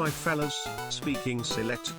my fellas, speaking select.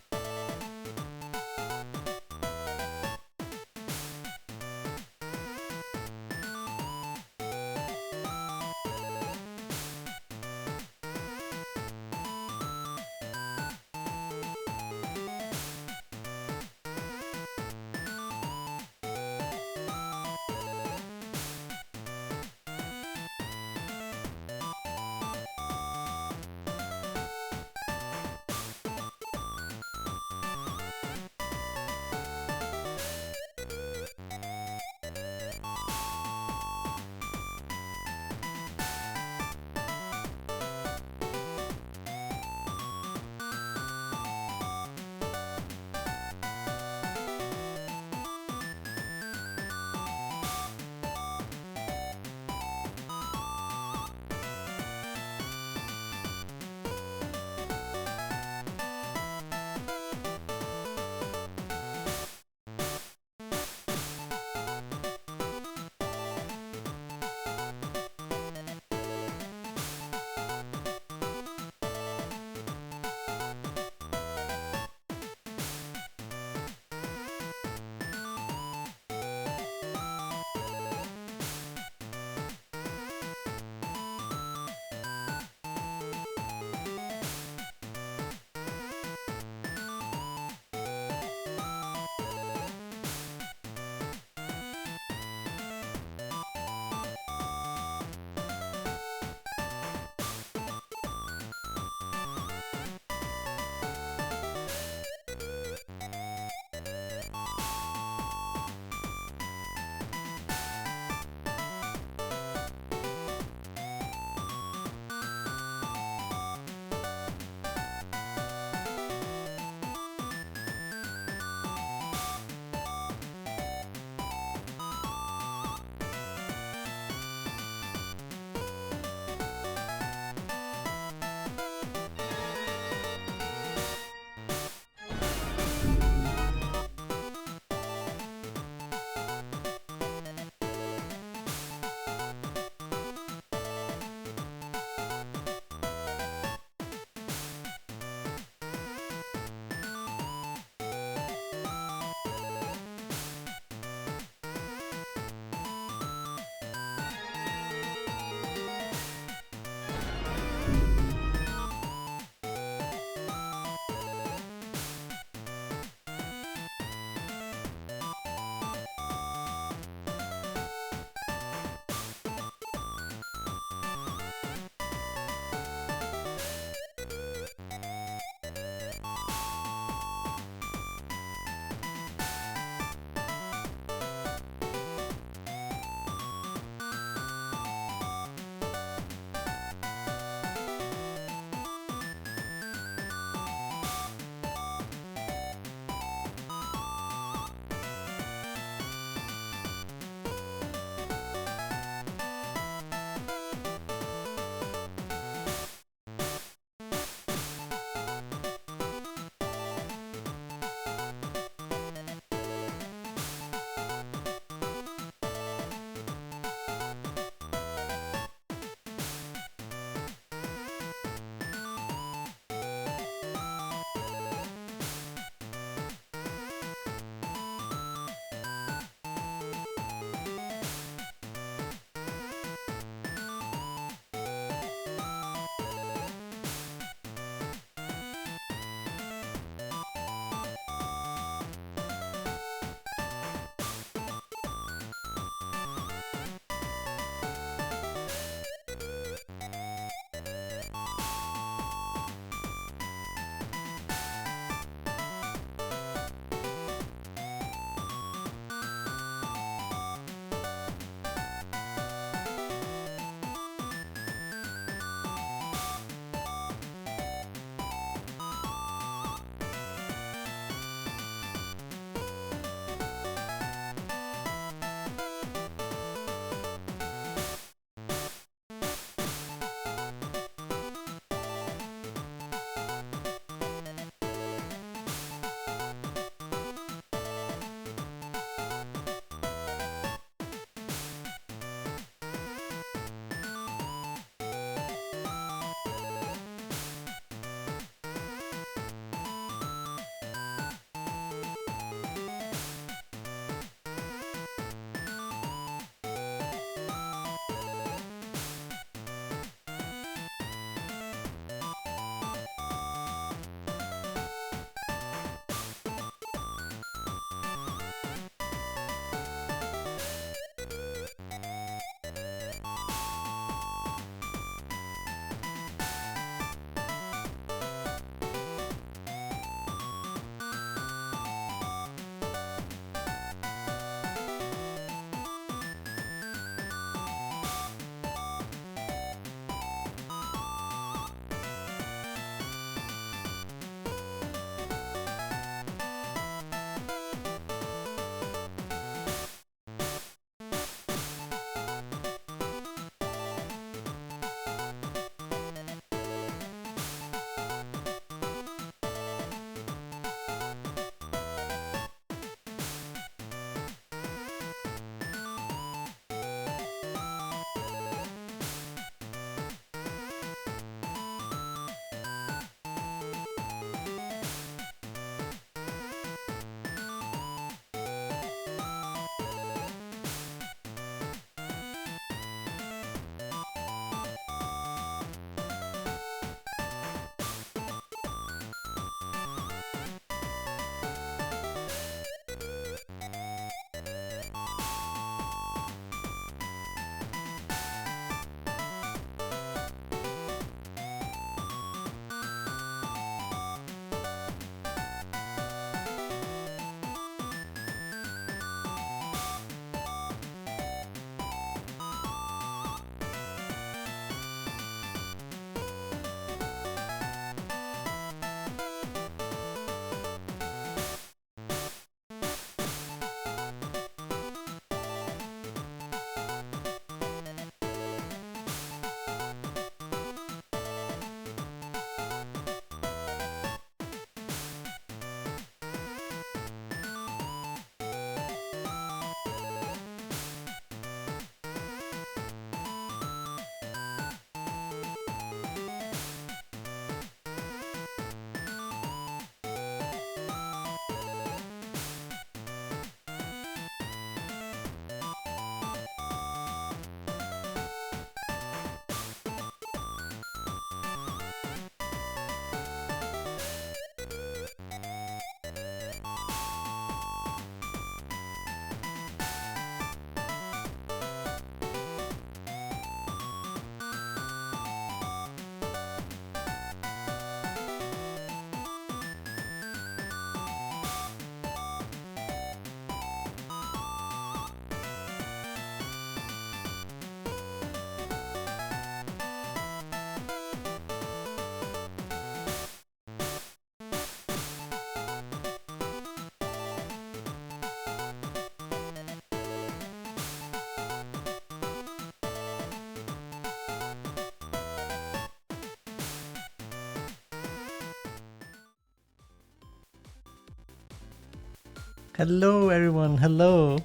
Hello everyone, hello.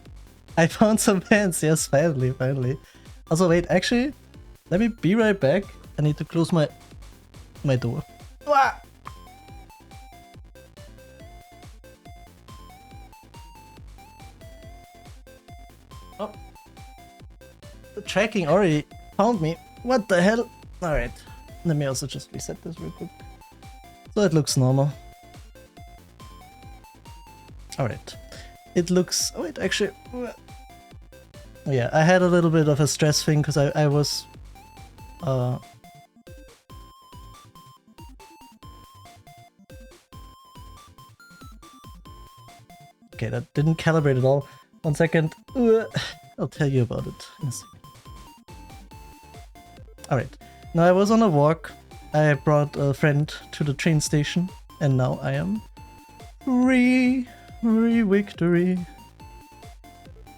I found some fans, yes, finally, finally. Also wait, actually, let me be right back. I need to close my door. Ah! Oh, the tracking already found me. What the hell? Alright, let me also just reset this real quick. So it looks normal. Alright. It looks... Oh, wait, actually... Yeah, I had a little bit of a stress thing because I was... Okay, that didn't calibrate at all. 1 second. I'll tell you about it in a second. Alright. Now I was on a walk. I brought a friend to the train station. And now I am... Victory.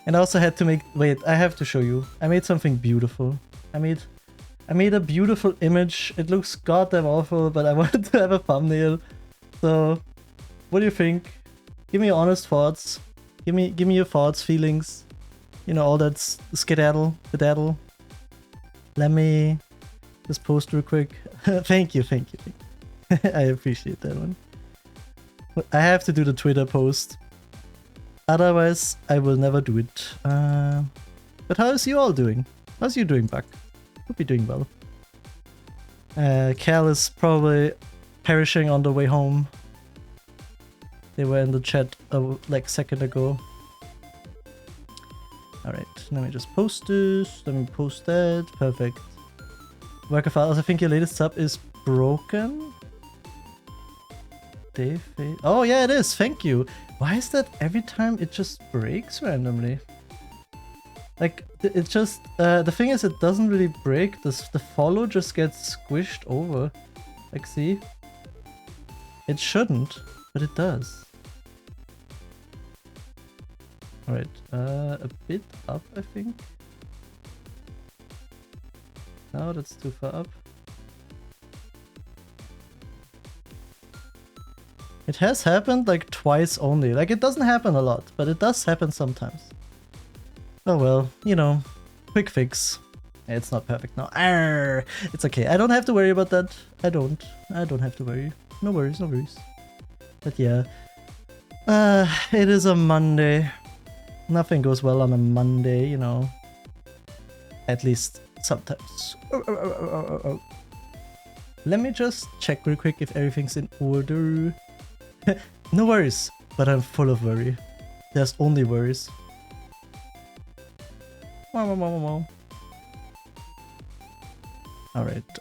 And I also had to make... Wait, I have to show you. I made something beautiful. I made a beautiful image. It looks goddamn awful, but I wanted to have a thumbnail. So, what do you think? Give me your honest thoughts. Give me your thoughts, feelings. You know, all that skedaddle. Let me just post real quick. Thank you. I appreciate that one. I have to do the Twitter post. Otherwise, I will never do it. But how is you all doing? How's you doing, Buck? Hope you're doing well. Cal is probably perishing on the way home. They were in the chat like a second ago. Alright, let me just post this. Let me post that. Perfect. Worker files. I think your latest sub is broken. Dave. Oh yeah, it is. Thank you. Why is that every time it just breaks randomly? Like, it just... the thing is, it doesn't really break. The follow just gets squished over. Like, see? It shouldn't, but it does. Alright, a bit up, I think. No, that's too far up. It has happened like twice only. Like, it doesn't happen a lot, but it does happen sometimes. Oh well, you know, quick fix. It's not perfect now. Arr! It's okay. I don't have to worry about that. I don't have to worry. No worries, no worries. But yeah. It is a Monday. Nothing goes well on a Monday, you know. At least sometimes. Let me just check real quick if everything's in order. No worries, but I'm full of worry. There's only worries. Alright,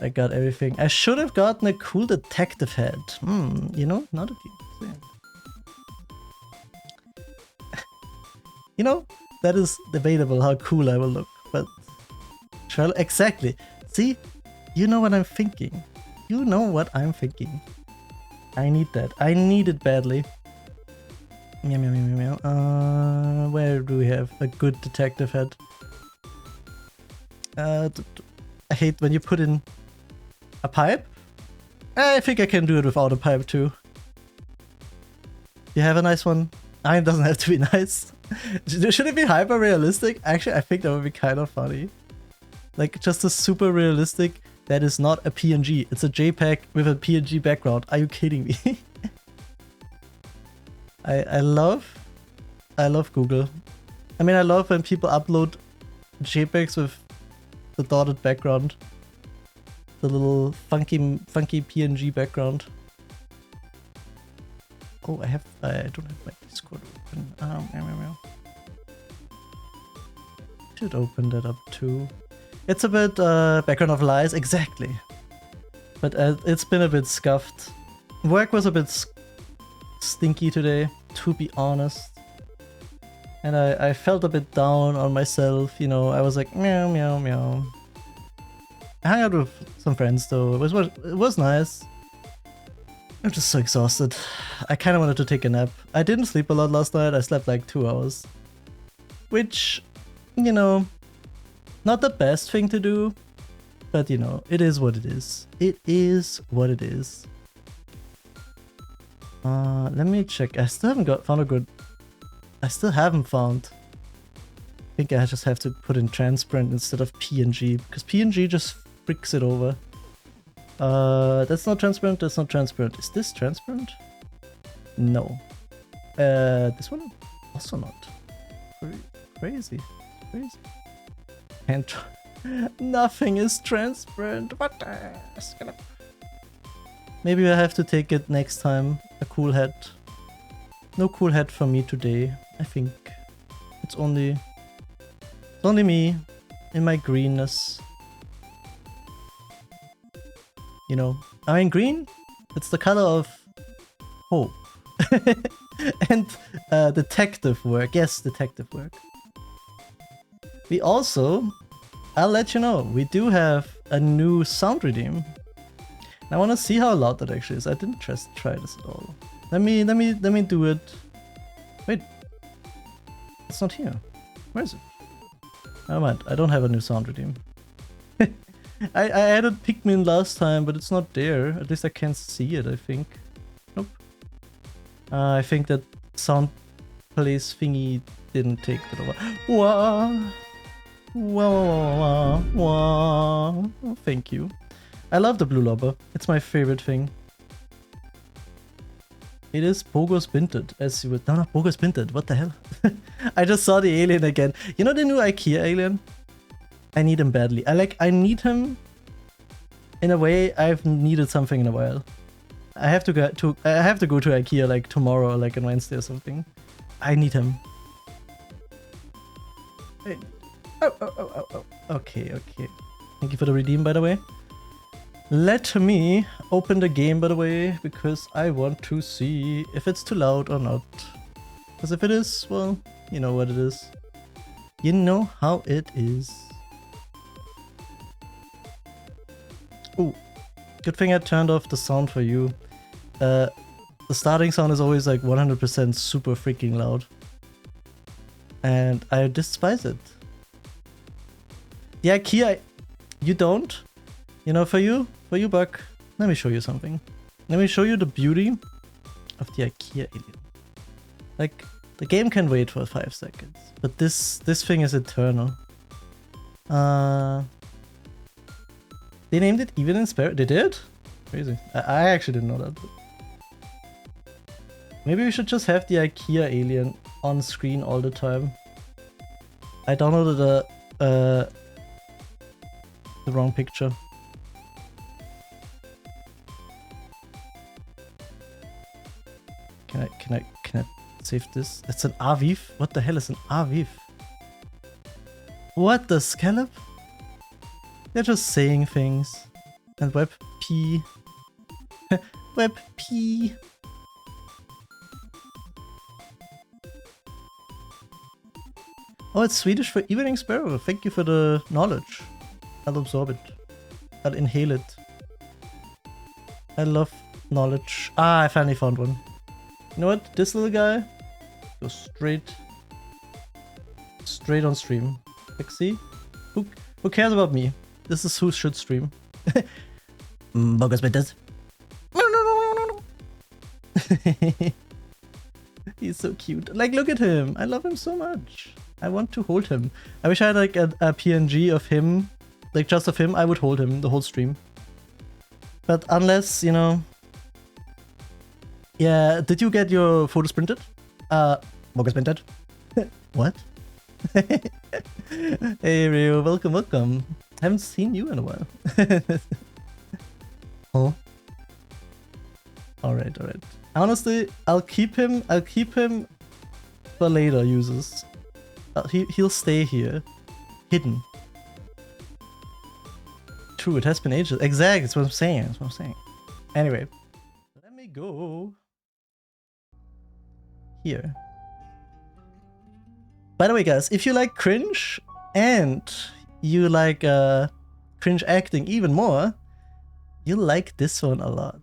I got everything. I should have gotten a cool detective head. You know, not a deal. You know, that is debatable how cool I will look, but... Exactly. See? You know what I'm thinking. You know what I'm thinking. I need that. I need it badly. Meow, meow, meow, meow, meow. Where do we have a good detective head? I hate when you put in a pipe. I think I can do it without a pipe too. You have a nice one? It doesn't have to be nice. Should it be hyper realistic? Actually, I think that would be kind of funny. Like, just a super realistic that is not a PNG. It's a JPEG with a PNG background. Are you kidding me? I love Google. I mean, I love when people upload JPEGs with the dotted background. The little funky PNG background. Oh, I don't have my Discord open. Should open that up too. It's a bit background of lies, exactly. But it's been a bit scuffed. Work was a bit stinky today, to be honest. And I felt a bit down on myself, you know. I was like, meow, meow, meow. I hung out with some friends though. It was nice. I'm just so exhausted. I kind of wanted to take a nap. I didn't sleep a lot last night. I slept like 2 hours. Which, you know, not the best thing to do. But, you know, it is what it is. It is what it is. Let me check. I still haven't found a good I still haven't found. I think I just have to put in transparent instead of PNG, because PNG just freaks it over. That's not transparent, that's not transparent. Is this transparent? No. This one? Also not. Crazy. Crazy. And nothing is transparent. What the? Maybe I have to take it next time. A cool hat. No cool hat for me today, I think. It's only me in my greenness. You know, I mean, green, it's the color of hope. And detective work. Yes, detective work. We also, I'll let you know, we do have a new sound redeem. I want to see how loud that actually is. I didn't just try this at all. Let me do it. Wait, it's not here. Where is it? Never mind. I don't have a new sound redeem. I added Pikmin last time, but it's not there. At least I can't see it. I think. Nope. I think that sound place thingy didn't take that over. Wah, wah, wah, wah. Oh, thank you. I love the blue lobber. It's my favorite thing. It is Bogus Binted, as you would. No, not Bogus Binted. What the hell? I just saw the alien again. You know the new IKEA alien? I need him badly. I need him in a way I've needed something in a while. I have to go to IKEA like tomorrow or like on Wednesday or something. I need him. Hey. Oh. Okay. Thank you for the redeem, by the way. Let me open the game, by the way, because I want to see if it's too loud or not. Because if it is, well, you know what it is. You know how it is. Ooh, good thing I turned off the sound for you. The starting sound is always like 100% super freaking loud. And I despise it. The IKEA, you don't? You know, for you, Buck, let me show you something. Let me show you the beauty of the IKEA alien. Like, the game can wait for 5 seconds, but this thing is eternal. They named it Even in Spirit. They did? Crazy. I actually didn't know that. Maybe we should just have the IKEA alien on screen all the time. I downloaded the wrong picture. Can I save this? It's an Aviv? What the hell is an Aviv? What the scallop? They're just saying things. And web p. Web p. Oh, it's Swedish for evening sparrow. Thank you for the knowledge. I'll absorb it. I'll inhale it. I love knowledge. Ah, I finally found one. You know what? This little guy goes straight on stream. Like, see? Who cares about me? This is who should stream. Bogus Bitters. He's so cute. Like, look at him. I love him so much. I want to hold him. I wish I had like a PNG of him. Like, just of him. I would hold him the whole stream. But unless, you know... Yeah, did you get your photos printed? Bogus printed. What? Hey Rio, welcome. Haven't seen you in a while. Oh. Alright. Honestly, I'll keep him for later uses. He'll stay here. Hidden. True, it has been ages. Exactly, that's what I'm saying. Anyway. Let me go here. By the way, guys, if you like cringe and you like cringe acting even more, you'll like this one a lot.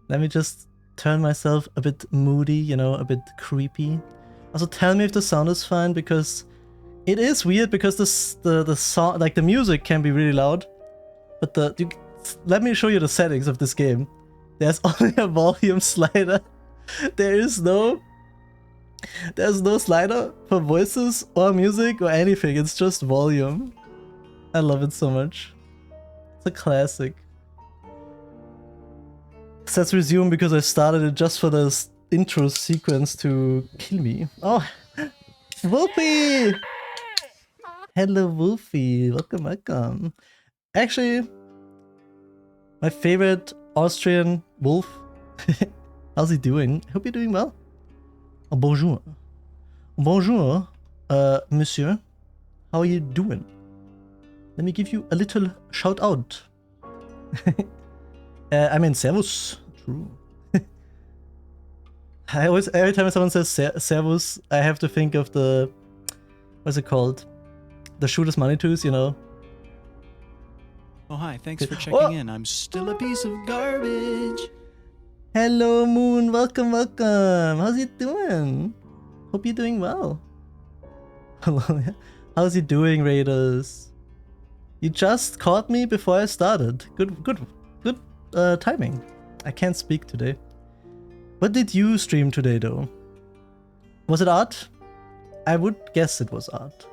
Let me just turn myself a bit moody, you know, a bit creepy. Also, tell me if the sound is fine, because it is weird, because the song, like the music, can be really loud, but let me show you the settings of this game. There's only a volume slider. There is no There's no slider for voices or music or anything. It's just volume. I love it so much. It's a classic. Says resume because I started it just for this intro sequence to kill me. Oh, Wolfie! Hello, Wolfie. Welcome, welcome. Actually, my favorite Austrian wolf. How's he doing? I hope you're doing well. Oh, bonjour. Bonjour, monsieur. How are you doing? Let me give you a little shout out. I mean, servus. True. I always, every time someone says servus, I have to think of the, what's it called? The Shooters Money Twos, you know? Oh, hi. Thanks for checking in. I'm still a piece of garbage. Hello, Moon. Welcome, welcome. How's it doing? Hope you're doing well. Hello. How's it doing, Raiders? You just caught me before I started. Good timing. I can't speak today. What did you stream today, though? Was it art? I would guess it was art.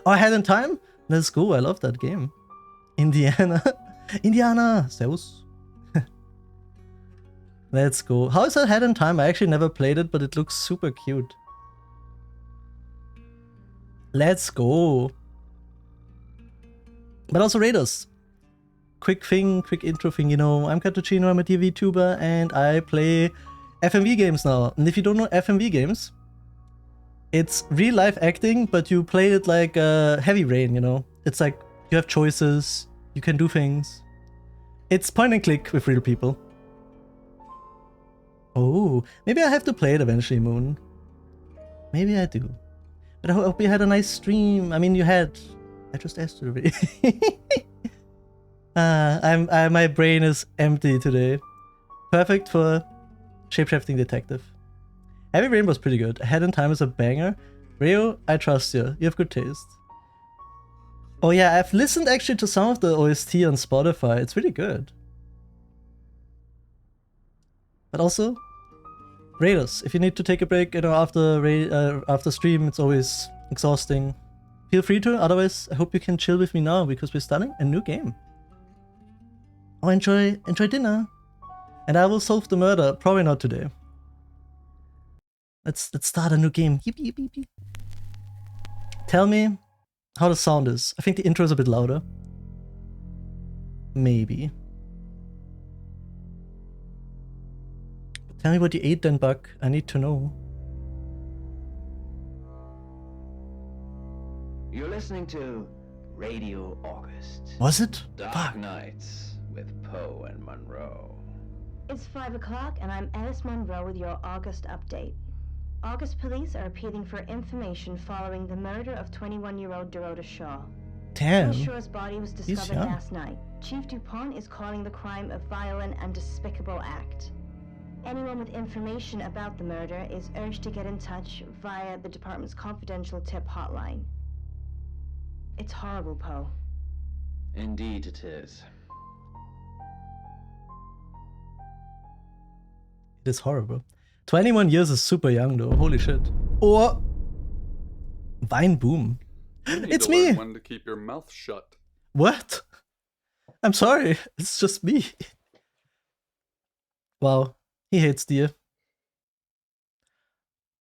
Oh, I had in time? Let's go. I love that game. Indiana. Indiana. Servus. Let's go. How is that Head in Time? I actually never played it, but it looks super cute. Let's go. But also Raiders. Quick intro thing, you know, I'm Cattuccino, I'm a TV tuber, and I play FMV games now. And if you don't know FMV games, it's real life acting, but you play it like Heavy Rain, you know? It's like you have choices, you can do things. It's point and click with real people. Oh, maybe I have to play it eventually, Moon. Maybe I do. But I hope you had a nice stream. I mean, you had. I just asked you already. My brain is empty today. Perfect for Shapeshifting Detective. Heavy Rain was pretty good. Head in Time is a banger. Rio, I trust you. You have good taste. Oh yeah, I've listened actually to some of the OST on Spotify. It's really good. But also, Raiders, if you need to take a break, you know, after stream, it's always exhausting. Feel free to. Otherwise, I hope you can chill with me now because we're starting a new game. Oh, enjoy dinner, and I will solve the murder. Probably not today. Let's start a new game. Yippee, yippee, yippee. Tell me how the sound is. I think the intro is a bit louder. Maybe. Tell me what you ate then, Buck. I need to know. You're listening to Radio August. Was it? Dark Fuck. Nights with Poe and Monroe. It's 5 o'clock and I'm Alice Monroe with your August update. August police are appealing for information following the murder of 21-year-old Dorota Shaw. Damn. Shaw's body was discovered last night. Chief Dupont is calling the crime a violent and despicable act. Anyone with information about the murder is urged to get in touch via the department's confidential tip hotline. It's horrible, Poe. Indeed it is. It is horrible. 21 years is super young though. Holy shit. Oh! Vine Boom. It's me! When to keep your mouth shut. What? I'm sorry. It's just me. Wow. He hates deer.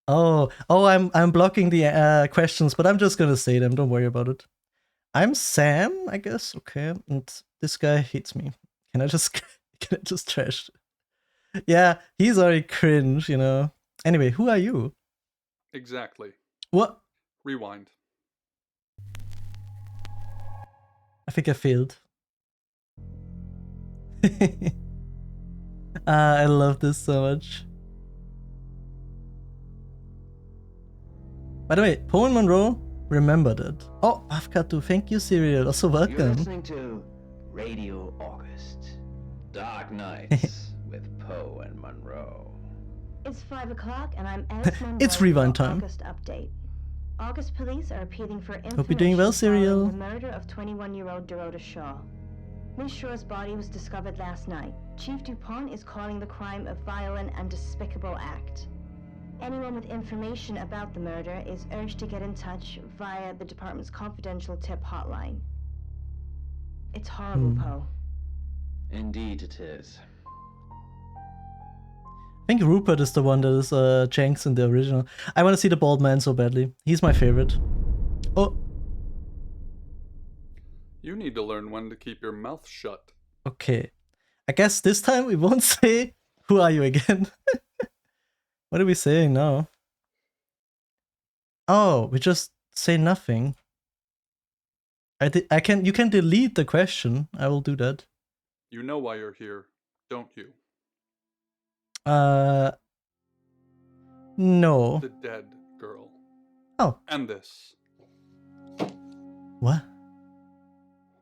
Oh, I'm blocking the questions, but I'm just gonna say them. Don't worry about it. I'm Sam, I guess. Okay, and this guy hates me. Can I just trash? Yeah, he's already cringe, you know. Anyway, who are you? Exactly. What? Rewind. I think I failed. I love this so much. By the way, Poe and Monroe remembered it. Oh, Afkatu, thank you, Serial. Also You're welcome. listening to Radio August. Dark Nights with Poe and Monroe. It's 5 o'clock and I'm Alice Monroe. It's rewind with your time. August update. August police are appealing for information Hope you're doing well, Serial. following the murder of 21-year-old Dorota Shaw. Miss Shaw's body was discovered last night. Chief Dupont is calling the crime a violent and despicable act. Anyone with information about the murder is urged to get in touch via the department's confidential tip hotline. It's horrible, Poe. Indeed it is. I think Rupert is the one that is Jenks in the original. I want to see the bald man so badly. He's my favorite. Oh. You need to learn when to keep your mouth shut. Okay. I guess this time we won't say, who are you again? What are we saying now? Oh, we just say nothing. You can delete the question. I will do that. You know why you're here, don't you? No. The dead girl. Oh. And this. What?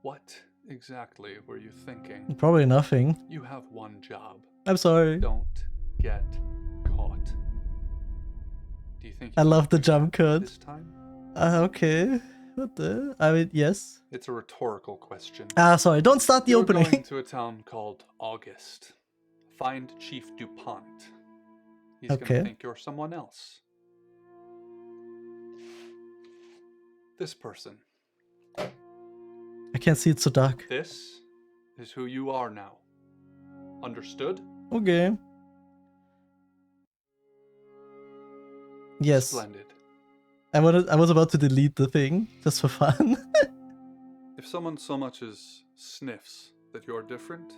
What exactly were you thinking? Probably nothing. You have one job. I'm sorry. Don't get caught. Do you think I love the can jump cut. this time? Okay. What the? I mean, yes. It's a rhetorical question. Sorry. Don't start the You're opening. going to a town called August. Find Chief DuPont. He's Okay. gonna think you're someone else. This person. I can't see, it's so dark. This is who you are now. Understood? Okay. Yes. Splendid. I was about to delete the thing just for fun. If someone so much as sniffs that you're different,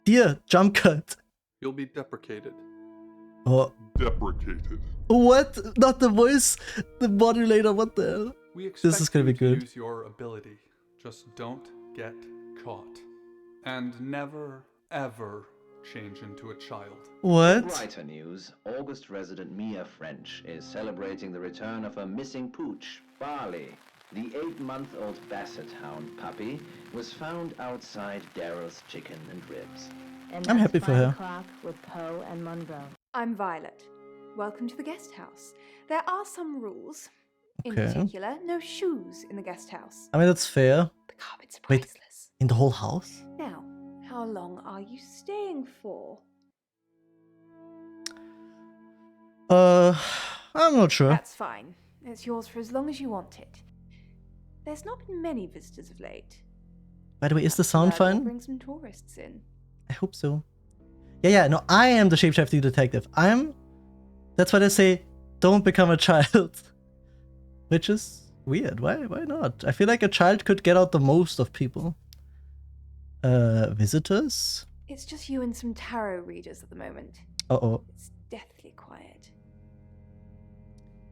Dear, jump cut. you'll be deprecated. Oh. Deprecated. What? Not the voice, the modulator, what the hell? We expect This is gonna you be good. to use your ability. Just don't get caught. And never, ever change into a child. What? Brighter news. August resident Mia French is celebrating the return of her missing pooch, Barley. The 8-month-old Basset Hound puppy was found outside Daryl's Chicken and Ribs. And I'm that's happy for 5 her. o'clock with Poe and Monroe. I'm Violet. Welcome to the guest house. There are some rules. In Okay. particular, no shoes in the guest house. I mean, that's fair. The carpet's Wait. priceless. In the whole house? Now, how long are you staying for? I'm not sure. That's fine. It's yours for as long as you want it. There's not been many visitors of late. By the way, is the sound Murder will fine? bring some tourists in. I hope so. Yeah, no, I am the Shapeshifting Detective. That's why they say, don't become a child. Which is weird. Why not? I feel like a child could get out the most of people. Visitors? It's just you and some tarot readers at the moment. Uh-oh. It's deathly quiet.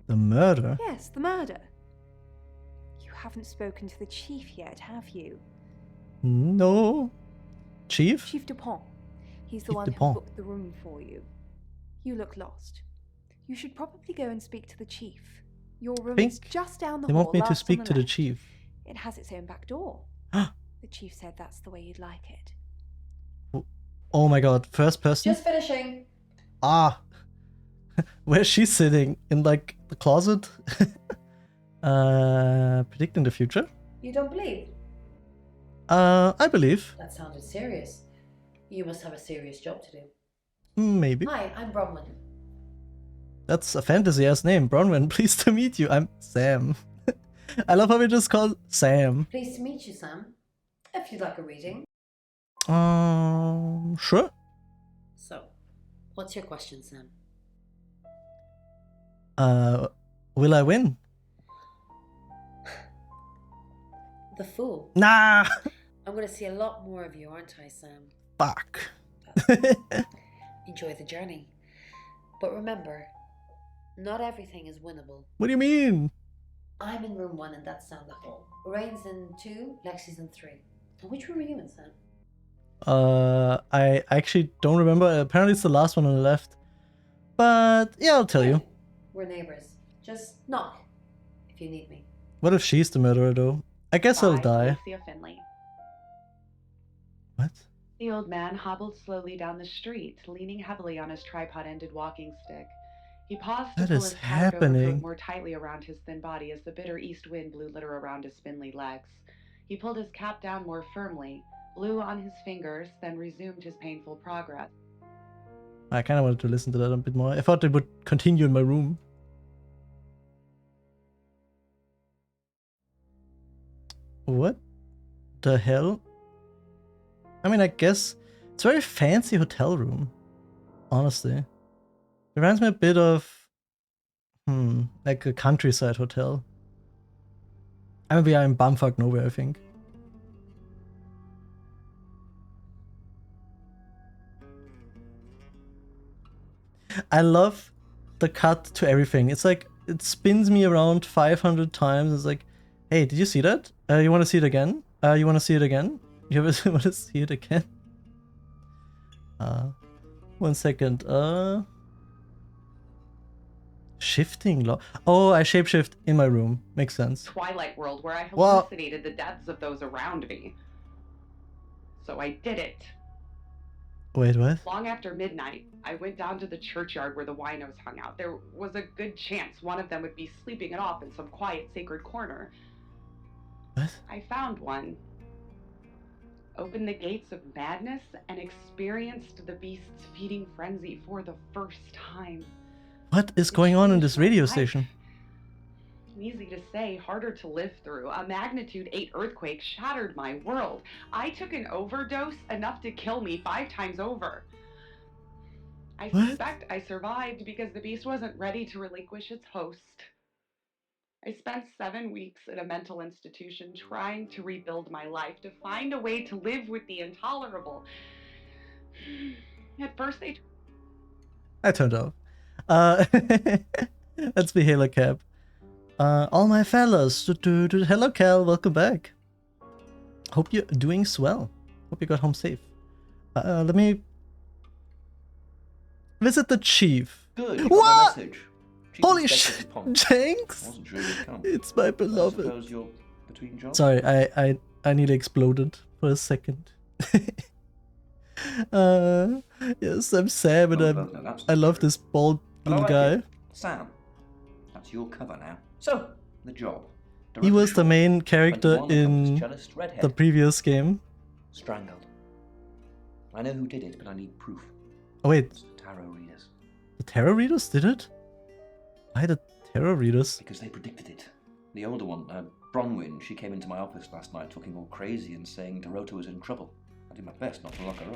The murder? Yes, the murder. You haven't spoken to the chief yet, have you? No. Chief? Chief Dupont. He's the Chief one Dupont. who booked the room for you. You look lost. You should probably go and speak to the chief. Your room is Think just down the They hall. want me to last on speak to the left. chief. It has its own back door. The chief said that's the way you'd like it. Oh my god, first person? Just finishing. Ah. Where's she sitting? In like the closet? Predicting the future? You don't believe? I believe. That sounded serious. You must have a serious job to do. Maybe. Hi, I'm Bronwyn. That's a fantasy-ass name. Bronwyn, pleased to meet you. I'm Sam. I love how we just call Sam. Pleased to meet you, Sam. If you'd like a reading. Sure. So, what's your question, Sam? Will I win? The Fool. Nah! I'm going to see a lot more of you, aren't I, Sam? Fuck. Enjoy the journey. But remember, not everything is winnable. What do you mean? I'm in room 1 and that's down the hall. Rain's in 2, Lexi's in 3. And which room are you in, Sam? I actually don't remember. Apparently it's the last one on the left. But yeah, I'll tell you. We're neighbors. Just knock if you need me. What if she's the murderer though? I guess I'll die. Lucia Finley. What? The old man hobbled slowly down the street, leaning heavily on his tripod-ended walking stick. He paused to What pull is his tattered overcoat happening? more tightly around his thin body as the bitter east wind blew litter around his spindly legs. He pulled his cap down more firmly, blew on his fingers, then resumed his painful progress. I kind of wanted to listen to that a bit more. I thought it would continue in my room. What the hell? I mean, I guess it's a very fancy hotel room, honestly. It reminds me a bit of, like a countryside hotel. I mean, we are in bumfuck nowhere, I think. I love the cut to everything. It's like, it spins me around 500 times. It's like, hey, did you see that? You want to see it again? You want to see it again? You ever want to see it again? 1 second. Shifting law. Oh, I shapeshift in my room. Makes sense. Twilight world where I Wow. hallucinated the deaths of those around me. So I did it. Wait, what? Long after midnight, I went down to the churchyard where the winos hung out. There was a good chance one of them would be sleeping it off in some quiet, sacred corner. What? I found one, opened the gates of madness, and experienced the beast's feeding frenzy for the first time. What is going on in this radio station? Easy to say, harder to live through. A magnitude 8 earthquake shattered my world. I took an overdose enough to kill me 5 times over. I suspect I survived because the beast wasn't ready to relinquish its host. I spent 7 weeks in a mental institution trying to rebuild my life, to find a way to live with the intolerable. At first they... I turned off. Let's be Halo Cap. All my fellas. Hello, Cal. Welcome back. Hope you're doing swell. Hope you got home safe. Let me visit the chief. Good. You got What? my message. Chief Holy Inspector shit, DuPont. Jenks! Wasn't sure you'd come. It's my I beloved. suppose you're between jobs. Sorry, I nearly exploded for a second. Yes, I'm Sam and I love this bald little guy. Sam, that's your cover now. So, the job. He was the main character 21, in accomplished cellist, redhead. the previous game. Strangled. I know who did it, but I need proof. Oh wait, It's the tarot readers. the tarot readers did it? Why the tarot readers? Because they predicted it. The older one, Bronwyn, she came into my office last night talking all crazy and saying Dorota was in trouble. I did my best not to lock her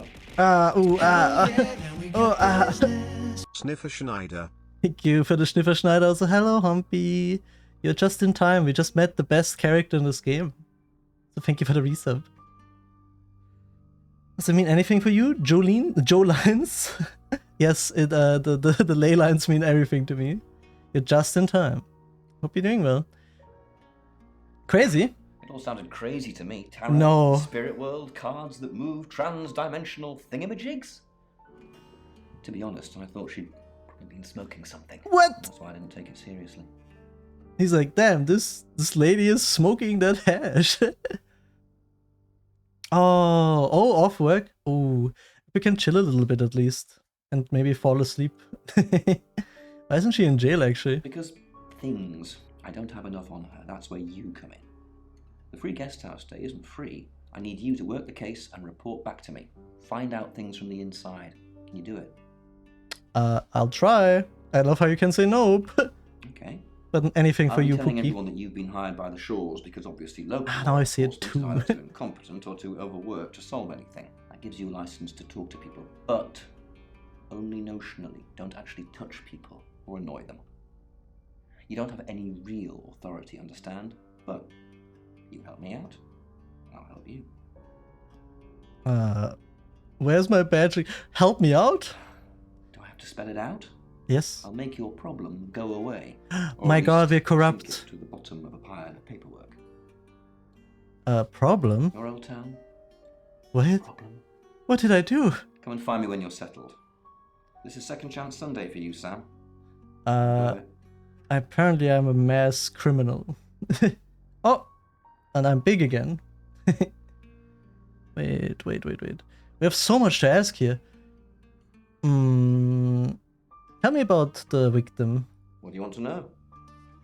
up. Sniffer Schneider. Thank you for the Sniffer Schneider. Also, hello, Humpy. You're just in time. We just met the best character in this game. So thank you for the resub. Does it mean anything for you, Jolene? Joe lines? Yes, the ley lines mean everything to me. You're just in time. Hope you're doing well. Crazy? It all sounded crazy to me. Tarot, No. spirit world, cards that move, trans-dimensional thingamajigs. To be honest, I thought she'd probably been smoking something. What? That's why I didn't take it seriously. He's like, damn, this lady is smoking that hash. Oh, off work. Oh, we can chill a little bit at least, and maybe fall asleep. Why isn't she in jail actually? Because things. I don't have enough on her. That's where you come in. The free guest house stay isn't free. I need you to work the case and report back to me. Find out things from the inside. Can you do it? I'll try. I love how you can say nope. Okay. But anything for you, I'm telling Pookie. everyone that you've been hired by the Shores because obviously local Now I see it enforcement's too. either too incompetent or too overworked to solve anything. That gives you a license to talk to people, but only notionally. Don't actually touch people or annoy them. You don't have any real authority, understand? But you help me out, I'll help you. Where's my badge? Help me out? Do I have to spell it out? Yes. I'll make your problem go away. Or My at god, least we're corrupt. sink it to the bottom of a pile of paperwork. Problem? Your old town? What? Problem? What did I do? Come and find me when you're settled. This is Second Chance Sunday for you, Sam. Apparently I'm a mass criminal. Oh! And I'm big again. Wait. We have so much to ask here. Tell me about the victim. What do you want to know?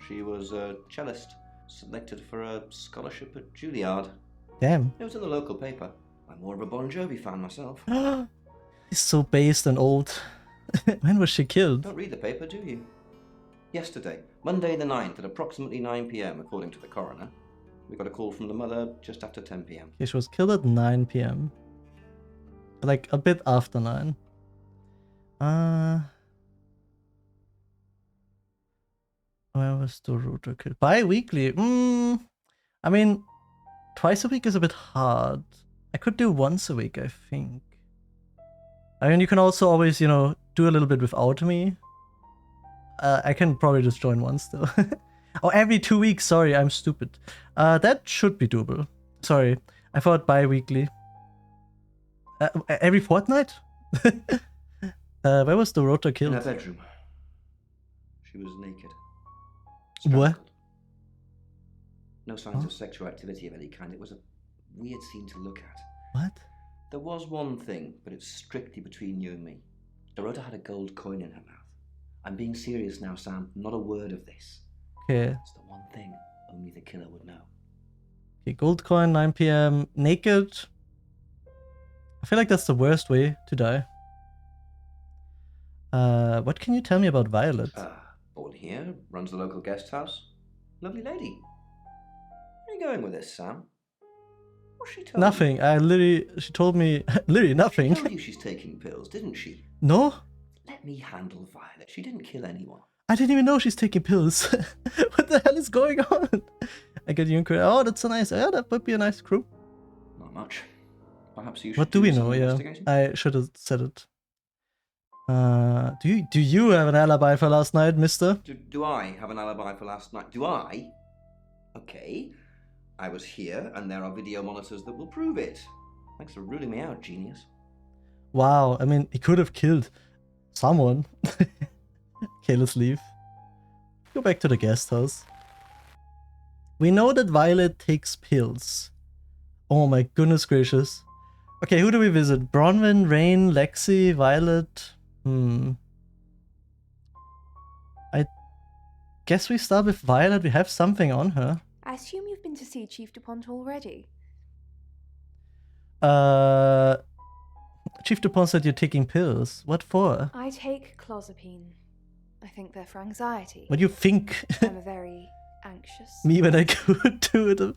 She was a cellist, selected for a scholarship at Juilliard. Damn. It was in the local paper. I'm more of a Bon Jovi fan myself. He's so based and old. When was she killed? Don't read the paper, do you? Yesterday, Monday the 9th at approximately 9 p.m. according to the coroner. We got a call from the mother just after 10 p.m. Okay, she was killed at 9 p.m. Like a bit after 9. Where was the router killed? Bi-weekly? I mean, twice a week is a bit hard. I could do once a week, I think. I mean, you can also always, you know, do a little bit without me. I can probably just join once though. Oh, every 2 weeks. Sorry, I'm stupid. That should be doable. Sorry, I thought bi-weekly. Every fortnight? Where was the router killed? In her bedroom. She was naked. What? Strangled. No signs of sexual activity of any kind. It was a weird scene to look at. What? There was one thing, but it's strictly between you and me. Dorota had a gold coin in her mouth. I'm being serious now, Sam. Not a word of this. Okay. It's the one thing only the killer would know. Okay, gold coin, 9 p.m. Naked. I feel like that's the worst way to die. What can you tell me about Violet? Born here, runs the local guest house. Lovely lady. Where are you going with this, Sam? What's she told Nothing. She told me literally nothing. She told you she's taking pills, didn't she? No? Let me handle Violet. She didn't kill anyone. I didn't even know she's taking pills. What the hell is going on? I get you incorrect. Oh, that's a nice. Yeah, that would be a nice crew. Not much. Perhaps you should What do we some know? Yeah, investigation? I should have said it. Do you have an alibi for last night, mister? Do I have an alibi for last night? Do I? Okay. I was here, and there are video monitors that will prove it. Thanks for ruling me out, genius. Wow, I mean, he could have killed someone. Okay, let's leave. Go back to the guest house. We know that Violet takes pills. Oh my goodness gracious. Okay, who do we visit? Bronwyn, Rain, Lexi, Violet. I guess we start with Violet. We have something on her. I assume you've been to see Chief DuPont already. Chief DuPont said you're taking pills. What for? I take clozapine. I think they're for anxiety. What do you think? I'm a very anxious. Me when I go to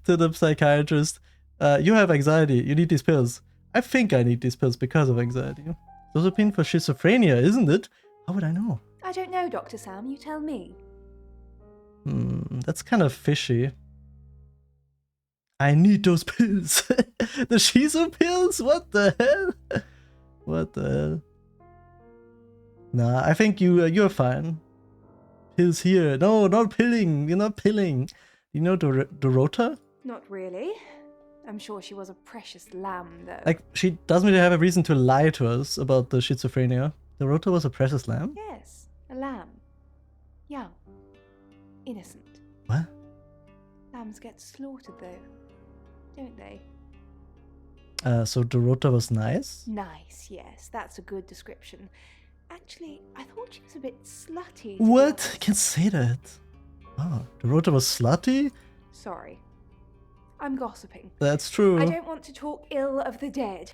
the psychiatrist. You have anxiety. You need these pills. I think I need these pills because of anxiety. Clozapine for schizophrenia, isn't it? How would I know? I don't know, Dr. Sam. You tell me. That's kind of fishy. I need those pills. The shizo pills? What the hell? What the hell? Nah, I think you're fine. Pills here. No, not pilling. You're not pilling. You know Dorota? Not really. I'm sure she was a precious lamb, though. Like, she doesn't really have a reason to lie to us about the schizophrenia. Dorota was a precious lamb? Yes, a lamb. Young. Innocent. What? Lambs get slaughtered, though. Don't they? So Dorota was nice? Nice, yes. That's a good description. Actually, I thought she was a bit slutty. What? You can't say that. Oh, Dorota was slutty? Sorry. I'm gossiping. That's true. I don't want to talk ill of the dead.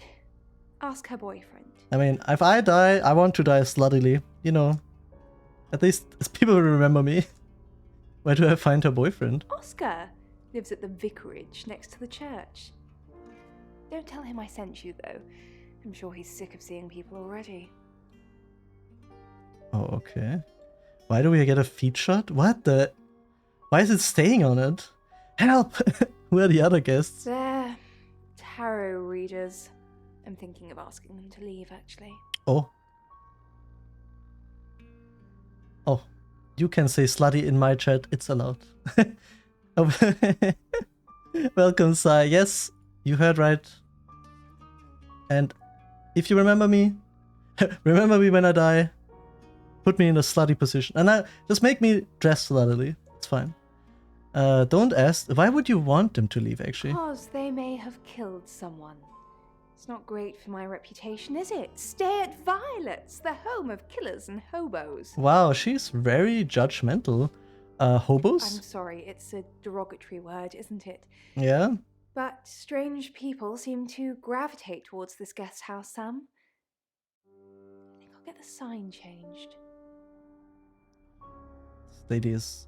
Ask her boyfriend. I mean, if I die, I want to die sluttily. You know. At least people will remember me. Where do I find her boyfriend? Oscar lives at the vicarage next to the church. Don't tell him I sent you, though. I'm sure he's sick of seeing people already. Oh, okay. Why do we get a feet shot? What the? Why is it staying on it? Help! Who are the other guests? They're tarot readers. I'm thinking of asking them to leave, actually. Oh. Oh. You can say slutty in my chat. It's allowed. Oh. Welcome, Sai. Yes, you heard right. And if you remember me, remember me when I die. Put me in a slutty position. And just make me dress sluttily. It's fine. Don't ask. Why would you want them to leave, actually? Because they may have killed someone. It's not great for my reputation, is it? Stay at Violet's, the home of killers and hobos. Wow, she's very judgmental. Hobos? I'm sorry, it's a derogatory word, isn't it? Yeah? But strange people seem to gravitate towards this guest house, Sam. I think I'll get the sign changed? This lady is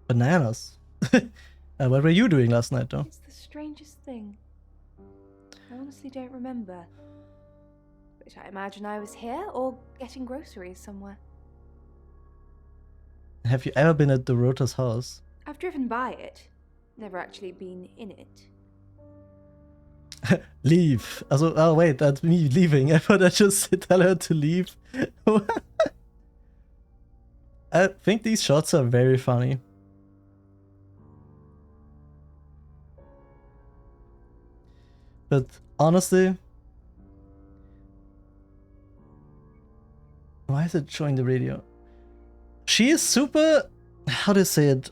bananas. What were you doing last night, though? It's the strangest thing. I honestly don't remember. But I imagine I was here or getting groceries somewhere. Have you ever been at Dorota's house? I've driven by it, never actually been in it. Leave. Also, oh wait, that's me leaving. I thought I just tell her to leave. I think these shots are very funny. But honestly, why is it showing the radio? She is super, how do I say it?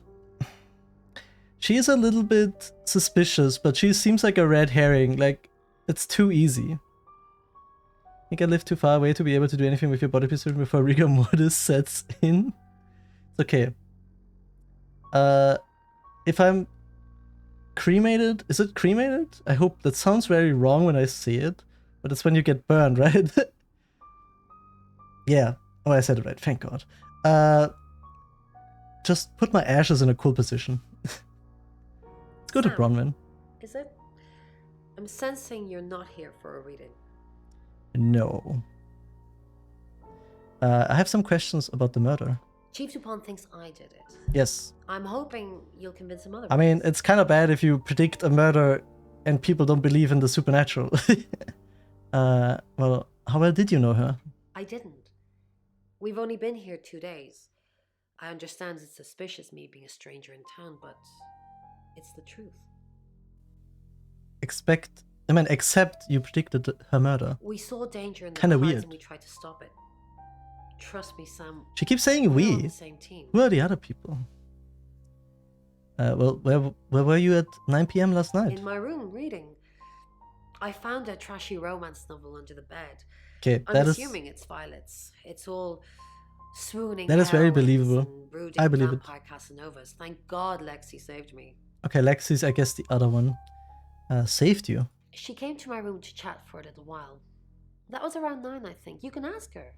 She is a little bit suspicious, but she seems like a red herring. Like, it's too easy. I think I live too far away to be able to do anything with your body position before rigor mortis sets in. It's okay. If I'm cremated, is it cremated? I hope that sounds very wrong when I say it, but it's when you get burned, right? Yeah. Oh, I said it right. Thank God. Just put my ashes in a cool position. Let's go to Bronwyn. Is it? I'm sensing you're not here for a reading. No. I have some questions about the murder. Chief Dupont thinks I did it. Yes. I'm hoping you'll convince him otherwise. I mean, it's kind of bad if you predict a murder and people don't believe in the supernatural. Well, how well did you know her? I didn't. We've only been here 2 days. I understand it's suspicious me being a stranger in town, but it's the truth. Except you predicted her murder. We saw danger in the Kinda cards weird. and we tried to stop it. Trust me, Sam. She keeps saying we're on we. the same team. Who are the other people? Well, where were you at 9 p.m. last night? In my room, reading. I found a trashy romance novel under the bed. Okay, I'm assuming it's Violet's. It's all swooning. That is very heroines believable. and brooding I believe it. vampire Casanovas. Thank God Lexi saved me. Okay, Lexi's, I guess, the other one. Saved you. She came to my room to chat for a little while. That was around 9, I think. You can ask her.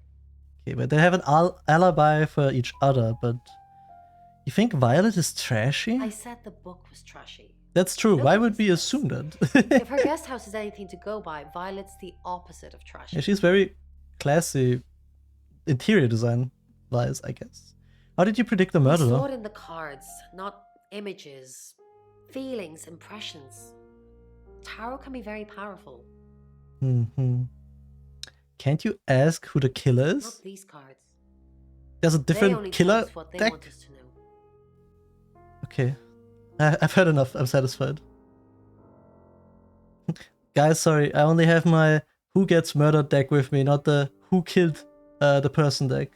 Okay, but they have an alibi for each other, but... You think Violet is trashy? I said the book was trashy. That's true. Why would we Nobody's assume that? If her guest house is anything to go by, Violet's the opposite of trashy. Yeah, she's very classy interior design wise, I guess. How did you predict the murder, We saw though? it in the cards, not images, feelings, impressions. Tarot can be very powerful. Mm-hmm. Can't you ask who the killer is? Not these cards. There's a They different only tell killer us what they deck? want us to know. Okay. I've heard enough. I'm satisfied. Guys, sorry. I only have my who gets murdered deck with me, not the who killed the person deck.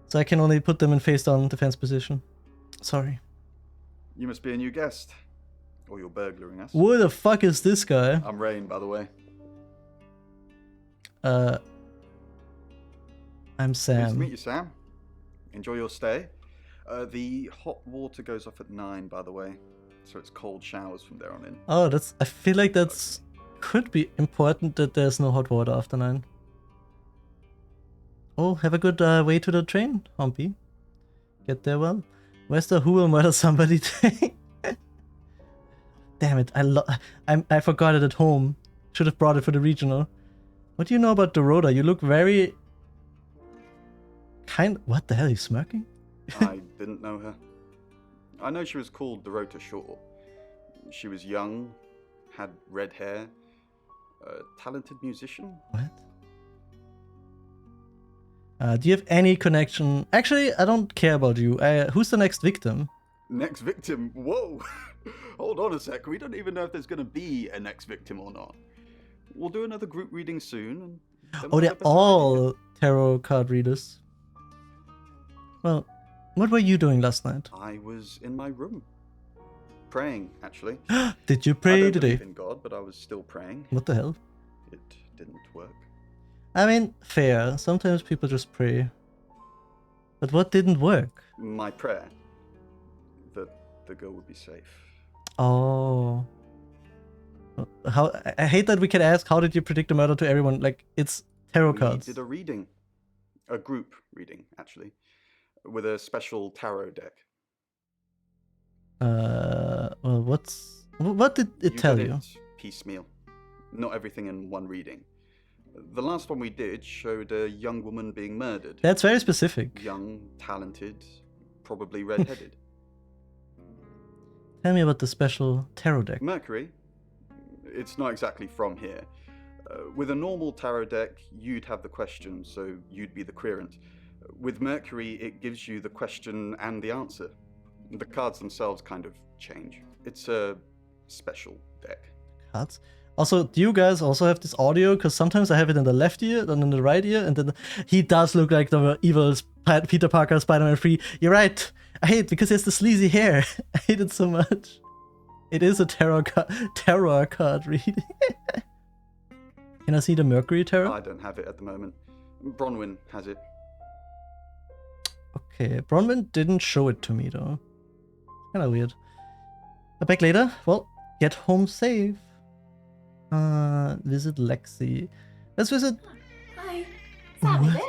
So I can only put them in face-down defense position. Sorry. You must be a new guest. Or you're burglaring us. Who the fuck is this guy? I'm Rain, by the way. I'm Sam. Nice to meet you, Sam. Enjoy your stay. The hot water goes off at 9, by the way. So it's cold showers from there on in. Oh, that's. I feel like that's could be important that there's no hot water after 9. Oh, have a good way to the train, Humpy. Get there well. Where's the who will murder somebody thing? Damn it! I forgot it at home. Should have brought it for the regional. What do you know about Dorota? You look very What the hell? Are you smirking? I didn't know her. I know she was called Dorota Shaw. She was young, had red hair, a talented musician. What? Do you have any connection? Actually, I don't care about you. Who's the next victim? Next victim? Whoa! Hold on a sec. We don't even know if there's going to be a next victim or not. We'll do another group reading soon. And then Oh, we'll they're have a decide. all tarot card readers. Well, what were you doing last night? I was in my room. Praying, actually. Did you I pray don't today? believe in God, but I was still praying. What the hell? It didn't work. I mean, fair. Sometimes people just pray. But what didn't work? My prayer that the girl would be safe. Oh. I hate that we can ask, how did you predict the murder to everyone? Like, it's tarot we cards. did a reading, a group reading actually, with a special tarot deck. Well, what did it tell you? Piecemeal, not everything in one reading. The last one we did showed a young woman being murdered. That's very specific. Young, talented, probably red-headed. Tell me about the special tarot deck. Mercury? It's not exactly from here. With a normal tarot deck, you'd have the question, so you'd be the querent. With Mercury, it gives you the question and the answer. The cards themselves kind of change. It's a special deck. Cards? Also, do you guys also have this audio? Because sometimes I have it in the left ear, then in the right ear, and then he does look like the evil Peter Parker Spider-Man 3. You're right. I hate it because he has the sleazy hair. I hate it so much. It is a tarot card reading. Can I see the Mercury tarot? I don't have it at the moment. Bronwyn has it. Okay, Bronwyn didn't show it to me though. Kinda weird. Back later. Well, get home safe. Visit Lexi. Let's visit. Hi. That was it.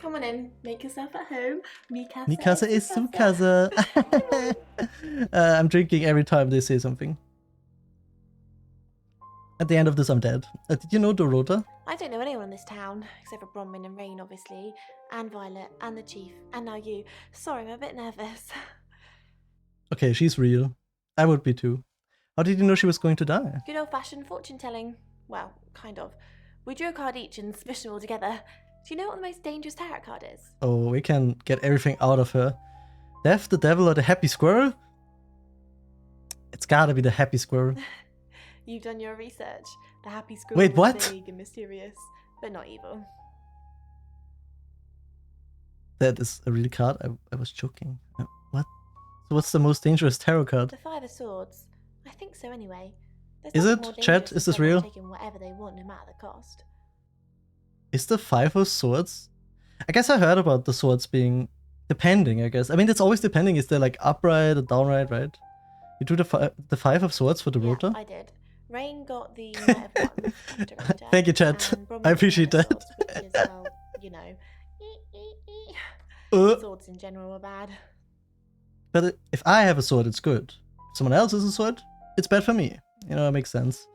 Come on in. Make yourself at home. Mi casa is su casa. I'm drinking every time they say something. At the end of this, I'm dead. Did you know Dorota? I don't know anyone in this town, except for Bronwyn and Rain, obviously, and Violet, and the Chief, and now you. Sorry, I'm a bit nervous. Okay, she's real. I would be too. How did you know she was going to die? Good old-fashioned fortune-telling. Well, kind of. We drew a card each and smushed them all together. Do you know what the most dangerous tarot card is? Oh, we can get everything out of her. Death, the devil, or the happy squirrel? It's gotta be the happy squirrel. You've done your research. The happy squirrel Wait, what? is big and mysterious, but not evil. That is a real card? I was joking. What? So what's the most dangerous tarot card? The Five of Swords. I think so anyway. There's Is nothing it? more Chat, dangerous is than this real? taking whatever they want, no matter the cost. Is the Five of Swords? I guess I heard about the swords being depending, I guess. I mean, it's always depending. Is there like upright or downright, right? You do the Five of Swords for the Rota? I did. Rain got the Knight of Wands after Rota, Thank you, chat. and Bronwyn I appreciate got the that. Swords, which is, well, you know. Swords in general are bad. But if I have a sword, it's good. If someone else has a sword, it's bad for me. You know, it makes sense.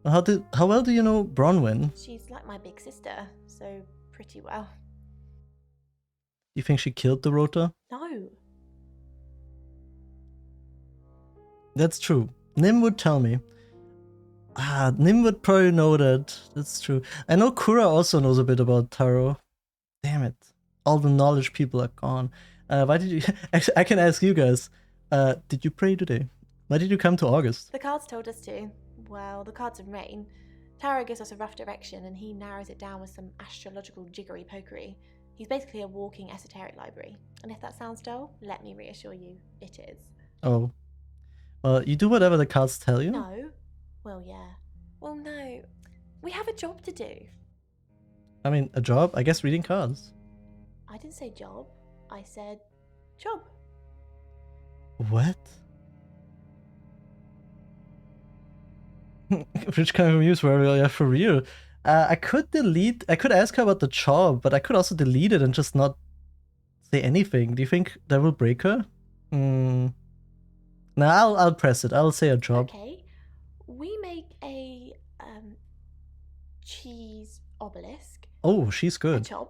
How well do you know Bronwyn? She's like my big sister, so pretty well. Do you think she killed the Rota? No. That's true. Nim would tell me. Nim would probably know that. That's true. I know Kura also knows a bit about tarot. Damn it. All the knowledge people are gone. Why did you... Actually, I can ask you guys. Did you pray today? Why did you come to August? The cards told us to. Well, the cards in Rain. Tarot gives us a rough direction and he narrows it down with some astrological jiggery pokery. He's basically a walking esoteric library. And if that sounds dull, let me reassure you, it is. Oh. Well, you do whatever the cards tell you? No. Well, yeah. Well, no. We have a job to do. I mean, a job? I guess reading cards. I didn't say job. I said job. What? Which kind of news were we? Yeah, for real. I could ask her about the job, but I could also delete it and just not say anything. Do you think that will break her? No, I'll press it. I'll say a job. Okay. We make a cheese obelisk. Oh, she's A good. job.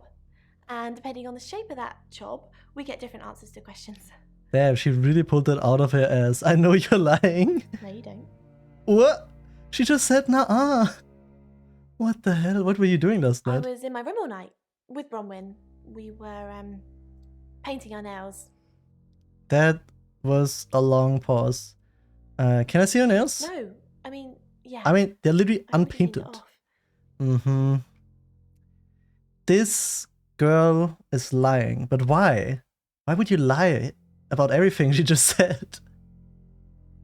And depending on the shape of that job, we get different answers to questions. Damn, she really pulled that out of her ass. I know you're lying. No, you don't. What? She just said nah. What the hell? What were you doing last I night? was in my room all night with Bronwyn. We were painting our nails. That was a long pause. Can I see your nails? No, I mean, yeah. I mean, they're literally I already cleaned it unpainted. off. Mm-hmm. This girl is lying. But why? Why would you lie about everything she just said?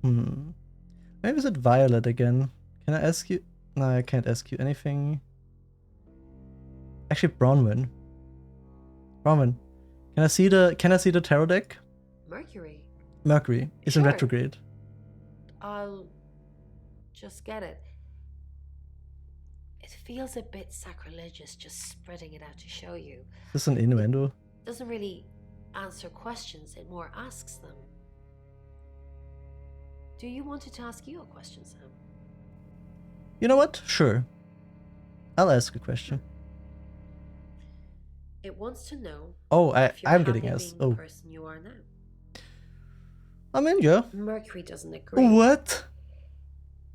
Maybe is it Violet again? Can I ask you? No, I can't ask you anything. Actually, Bronwyn. Bronwyn, can I see the tarot deck? Mercury. Mercury is in Sure. retrograde. I'll just get it. It feels a bit sacrilegious just spreading it out to show you. Is this an innuendo? It doesn't really answer questions, it more asks them. Do you want it to ask you a question, Sam? You know what? Sure. I'll ask a question. It wants to know. Oh, if you're I'm happy getting asked. being Oh. the person you are now. I mean, yeah. Mercury doesn't agree. What?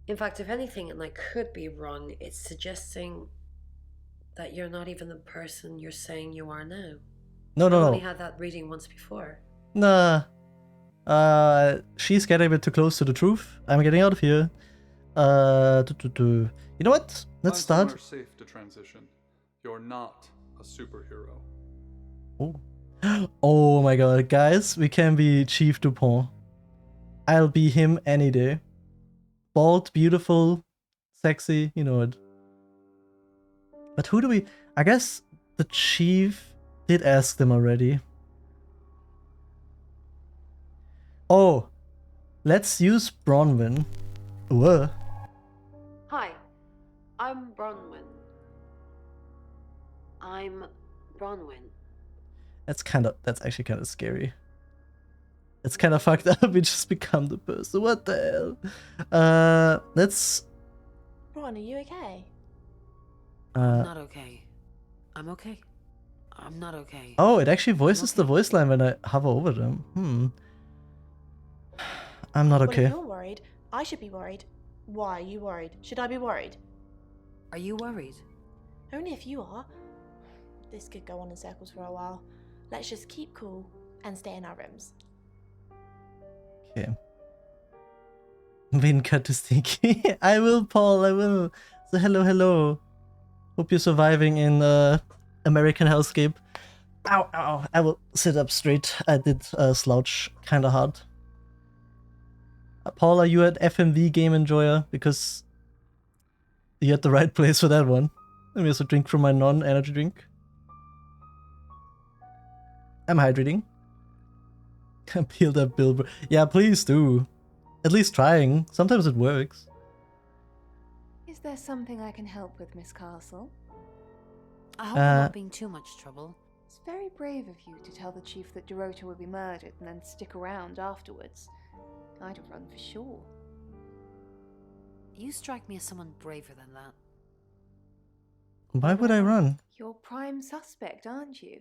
In fact, if anything, and I could be wrong, it's suggesting that you're not even the person you're saying you are now. No, no, I've only no. had that reading once before. Nah. She's getting a bit too close to the truth. I'm getting out of here. You know what? Let's Find start. somewhere safe to transition. You're not a superhero. Oh. Oh my god, guys, we can be Chief Dupont. I'll be him any day. Bald, beautiful, sexy, you know it. But who do we... I guess the chief did ask them already. Oh, let's use Bronwyn. Whoa. Hi, I'm Bronwyn. I'm Bronwyn. That's actually kind of scary. It's kind of fucked up. We just become the person. What the hell? Let's... Ron, are you okay? I'm not okay. I'm okay. I'm not okay. Oh, it actually voices the voice line when I hover over them. I'm not okay. Well, if you're worried, I should be worried. Why are you worried? Should I be worried? Are you worried? Only if you are. This could go on in circles for a while. Let's just keep cool and stay in our rooms. Okay. Win cut to Stinky. I will, Paul, I will. So hello, hello. Hope you're surviving in American hellscape. Ow, ow. I will sit up straight. I did slouch kind of hard. Paul, are you at FMV Game Enjoyer? Because you're at the right place for that one. Let me also drink from my non-energy drink. I'm hydrating. Peeled up Bill. Yeah, please do. At least trying. Sometimes it works. Is there something I can help with, Miss Castle? I hope I'm not being too much trouble. It's very brave of you to tell the chief that Dorota will be murdered and then stick around afterwards. I'd have run for sure. You strike me as someone braver than that. Why would I run? You're prime suspect, aren't you?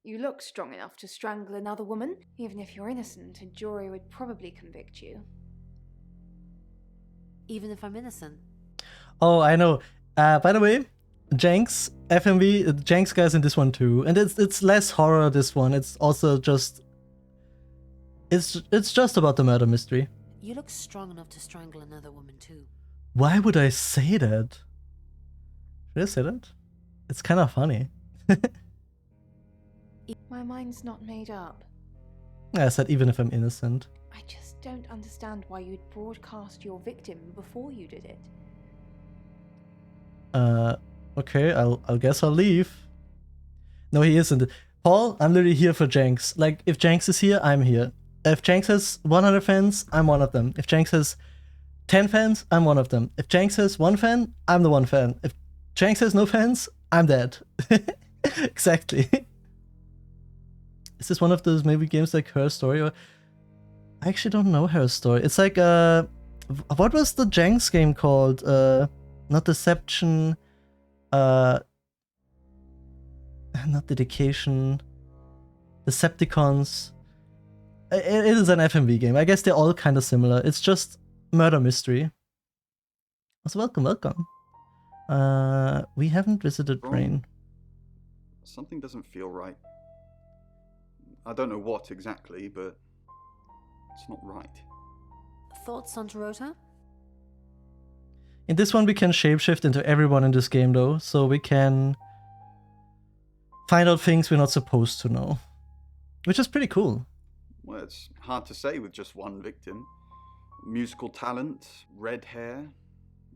You look strong enough to strangle another woman. Even if you're innocent, a jury would probably convict you. Even if I'm innocent? Oh, I know. By the way, Jenks, FMV, Jenks guy's in this one too. And it's less horror, this one. It's also just... It's just about the murder mystery. You look strong enough to strangle another woman too. Why would I say that? Should I say that? It's kind of funny. My mind's not made up. I said even if I'm innocent. I just don't understand why you'd broadcast your victim before you did it. Okay, I'll guess I'll leave. No, he isn't. Paul, I'm literally here for Jenks. Like, if Jenks is here, I'm here. If Jenks has 100 fans, I'm one of them. If Jenks has 10 fans, I'm one of them. If Jenks has 1 fan, I'm the 1 fan. If Jenks has no fans, I'm dead. Exactly. Is this one of those maybe games like Her Story? Or I actually don't know Her Story. It's like what was the Jenks game called? Not Deception. Not Dedication. Decepticons. It is an FMV game. I guess they're all kind of similar. It's just murder mystery. So welcome, welcome. We haven't visited Brain. Something doesn't feel right. I don't know what exactly, but it's not right. Thoughts on Dorota? In this one we can shapeshift into everyone in this game though, so we can find out things we're not supposed to know. Which is pretty cool. Well, it's hard to say with just one victim. Musical talent, red hair.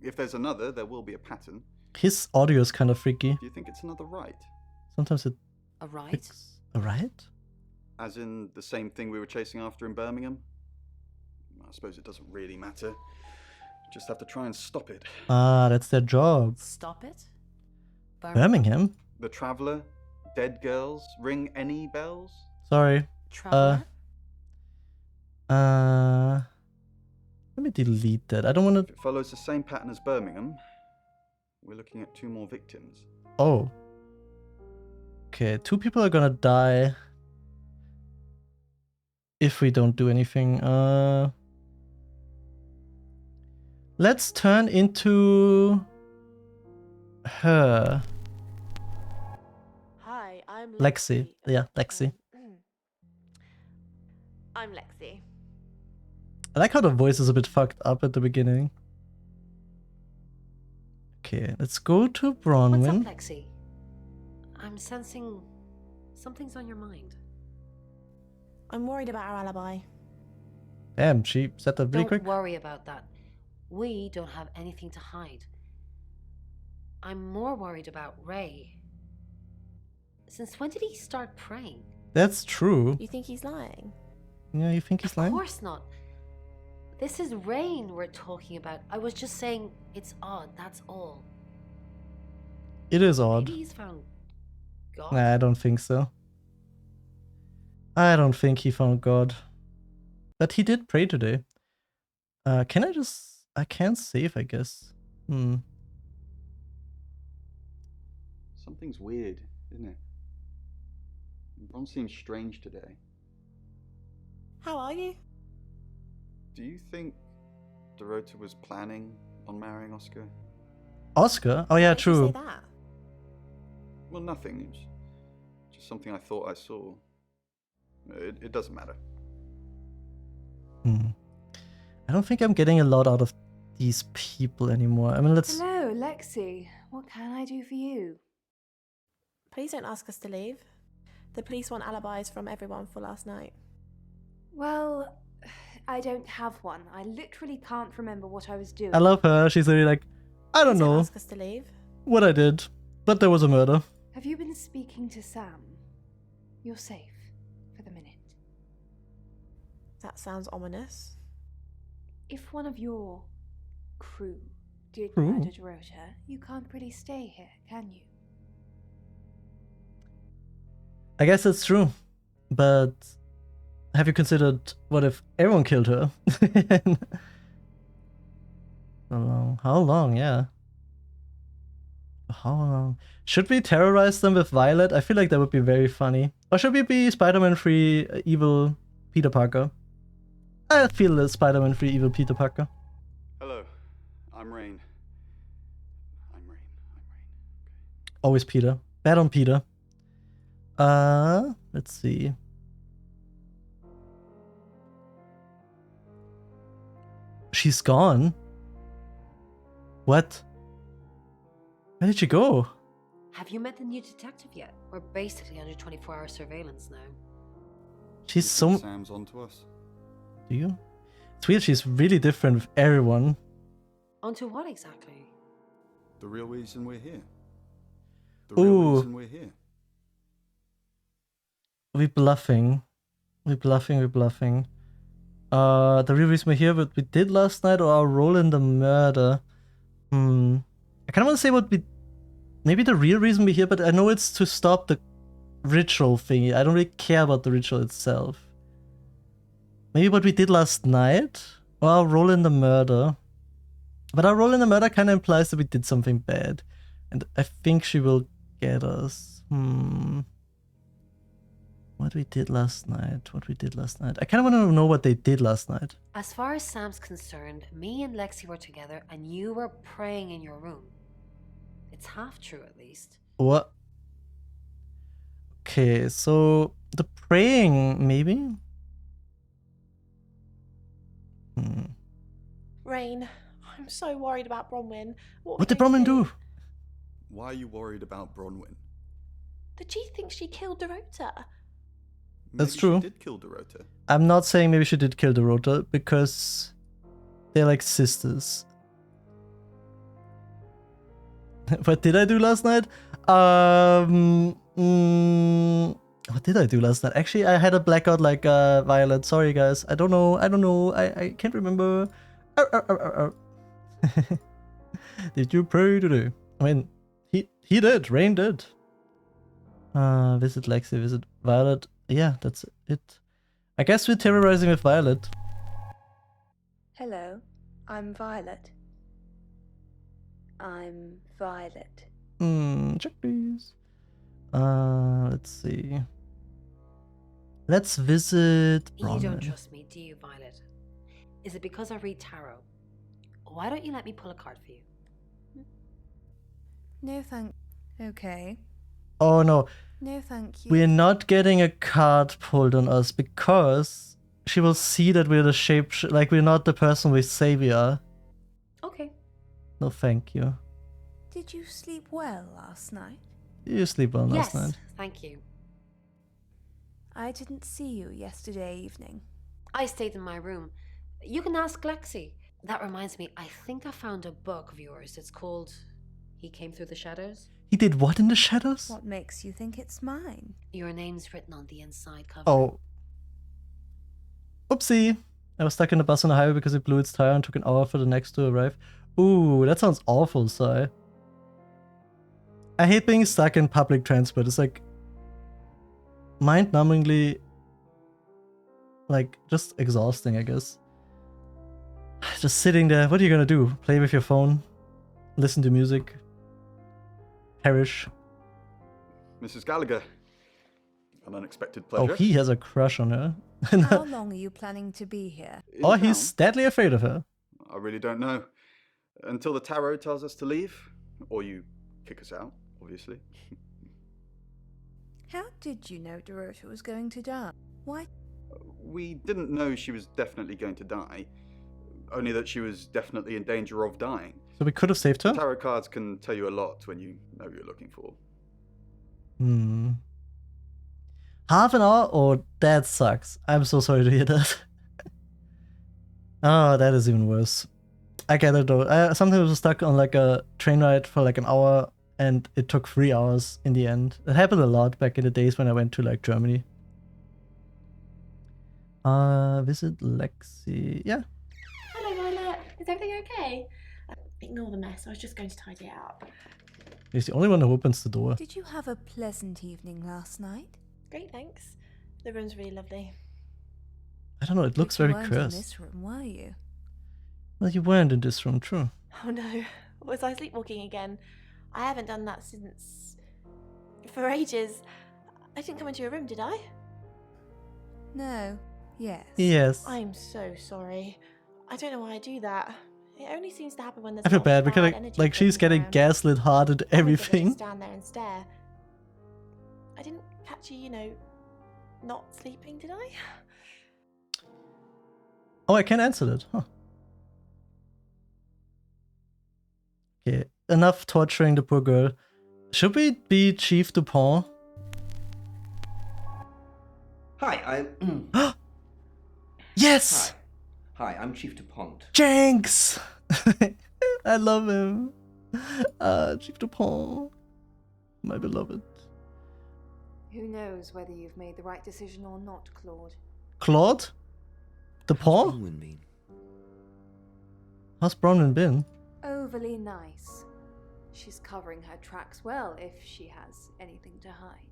If there's another, there will be a pattern. His audio is kind of freaky. Do you think it's another right? Sometimes it... A right? A right? As in the same thing we were chasing after in Birmingham? I suppose it doesn't really matter. Just have to try and stop it. Ah, that's their job. Stop it? Birmingham? The Traveller? Dead girls? Ring any bells? Sorry. Traveller? Let me delete that. I don't want If to... it follows the same pattern as Birmingham, we're looking at 2 more victims. Oh. Okay, 2 people are gonna die if we don't do anything. Let's turn into her. Hi, I'm Lexi. Yeah, Lexi. I'm Lexi. I like how the voice is a bit fucked up at the beginning. Okay, let's go to Bronwyn. What's up, Lexi? I'm sensing something's on your mind. I'm worried about our alibi. Damn, she said that really Don't quick. worry about that. We don't have anything to hide. I'm more worried about Ray. Since when did he start praying? That's true. You think he's lying? Yeah, you think he's lying? Of course not. This is Rain we're talking about. I was just saying it's odd, that's all. It is odd. Maybe he's found God. Nah, I don't think so. I don't think he found God. But he did pray today. Can I just... I can't save, I guess. Something's weird, isn't it? Ron seems strange today. How are you? Do you think Dorota was planning on marrying Oscar? Oscar? Oh yeah, Why did you true. say that? Well, nothing. It's just something I thought I saw. It doesn't matter. I don't think I'm getting a lot out of these people anymore. I mean, let's... Hello, Lexi. What can I do for you? Please don't ask us to leave. The police want alibis from everyone for last night. Well, I don't have one. I literally can't remember what I was doing. I love her. She's really like, I don't Please don't know ask us to leave. what I did, but there was a murder. Have you been speaking to Sam? You're safe for the minute. That sounds ominous. If one of your crew did Crew? murder Dorota, you can't really stay here, can you? I guess that's true, but have you considered what if everyone killed her? How long? How long? Yeah. How long? Should we terrorize them with Violet? I feel like that would be very funny. Or should we be Spider-Man free evil Peter Parker? I feel the Spider-Man free evil Peter Parker. Hello, I'm Rain. I'm Rain. Always Peter. Bad on Peter. Let's see. She's gone. What? Where did she go? Have you met the new detective yet? We're basically under 24-hour surveillance now. She's so... Sam's on to us. Do you? It's weird, she's really different with everyone. Onto what exactly? The real reason we're here. The real reason we're here. We're bluffing. We're bluffing. The real reason we're here, what we did last night, or our role in the murder. I kind of want to say what we... Maybe the real reason we're here, but I know it's to stop the ritual thingy. I don't really care about the ritual itself. Maybe what we did last night, or our role in the murder. But our role in the murder kind of implies that we did something bad. And I think she will get us. What we did last night. I kind of want to know what they did last night. As far as Sam's concerned, me and Lexi were together and you were praying in your room. It's half true, at least. What? Okay, so the praying, maybe? Rain, I'm so worried about Bronwyn. What did Bronwyn do? Why are you worried about Bronwyn? The chief thinks she killed Dorota. That's Maybe true. She did kill Dorota. I'm not saying maybe she did kill Dorota, because they're like sisters. What did I do last night? What did I do last night? Actually, I had a blackout like Violet. Sorry, guys. I don't know. I can't remember. Did you pray today? I mean, he did. Rain did. Visit Lexi, visit Violet. Yeah, that's it. I guess we're terrorizing with Violet. Hello, I'm Violet. I'm Violet. Check please. Let's see. Let's visit You don't Bronwyn. trust me, do you, Violet? Is it because I read tarot? Why don't you let me pull a card for you? No thank... Okay. Oh no, No thank you. we're not getting a card pulled on us because she will see that we're the shape, like we're not the person we say we are. Okay. No thank you. Did you sleep well last night? You sleep well last Yes, night. thank you. I didn't see you yesterday evening. I stayed in my room. You can ask Lexi. That reminds me, I think I found a book of yours. It's called He Came Through the Shadows. He did what in the shadows? What makes you think it's mine? Your name's written on the inside cover. Oh. Oopsie. I was stuck in the bus on the highway because it blew its tire and took an hour for the next to arrive. Ooh, that sounds awful, Sai. I hate being stuck in public transport. It's like mind-numbingly, like, just exhausting, I guess. Just sitting there, what are you gonna do? Play with your phone? Listen to music? Perish? Mrs. Gallagher, an unexpected pleasure. Oh, he has a crush on her. How long are you planning to be here? In Oh, town? he's deadly afraid of her. I really don't know. Until the tarot tells us to leave, or you kick us out, obviously. How did you know Dorota was going to die? Why? We didn't know she was definitely going to die, only that she was definitely in danger of dying. So we could have saved her? Tarot cards can tell you a lot when you know what you're looking for. Half an hour? Oh, that sucks. I'm so sorry to hear that. Oh, that is even worse. I get it though. I sometimes was stuck on like a train ride for like an hour and it took 3 hours in the end. It happened a lot back in the days when I went to like Germany. Visit Lexi. Yeah. Hello, Violet. Is everything okay? Ignore the mess. I was just going to tidy it up. He's the only one who opens the door. Did you have a pleasant evening last night? Great, thanks. The room's really lovely. I don't know, it looks But you very weren't in cursed. this room, were you? Well, you weren't in this room, true. Oh no, was I sleepwalking again? I haven't done that since... for ages. I didn't come into your room, did I? No. Yes. Yes. I'm so sorry. I don't know why I do that. It only seems to happen when there's I feel a lot of bad because energy like she's floating getting around. gaslit hard and I just everything. stand there and stare. I didn't catch you, not sleeping, did I? Oh, I can answer that. Huh. Okay, enough torturing the poor girl. Should we be Chief Dupont? Hi, Yes! Hi, I'm Chief DuPont. Jenks! I love him. Chief Dupont. My beloved. Who knows whether you've made the right decision or not, Claude? Claude? Dupont? Bronwyn been? How's Bronwyn been? Overly nice. She's covering her tracks well if she has anything to hide.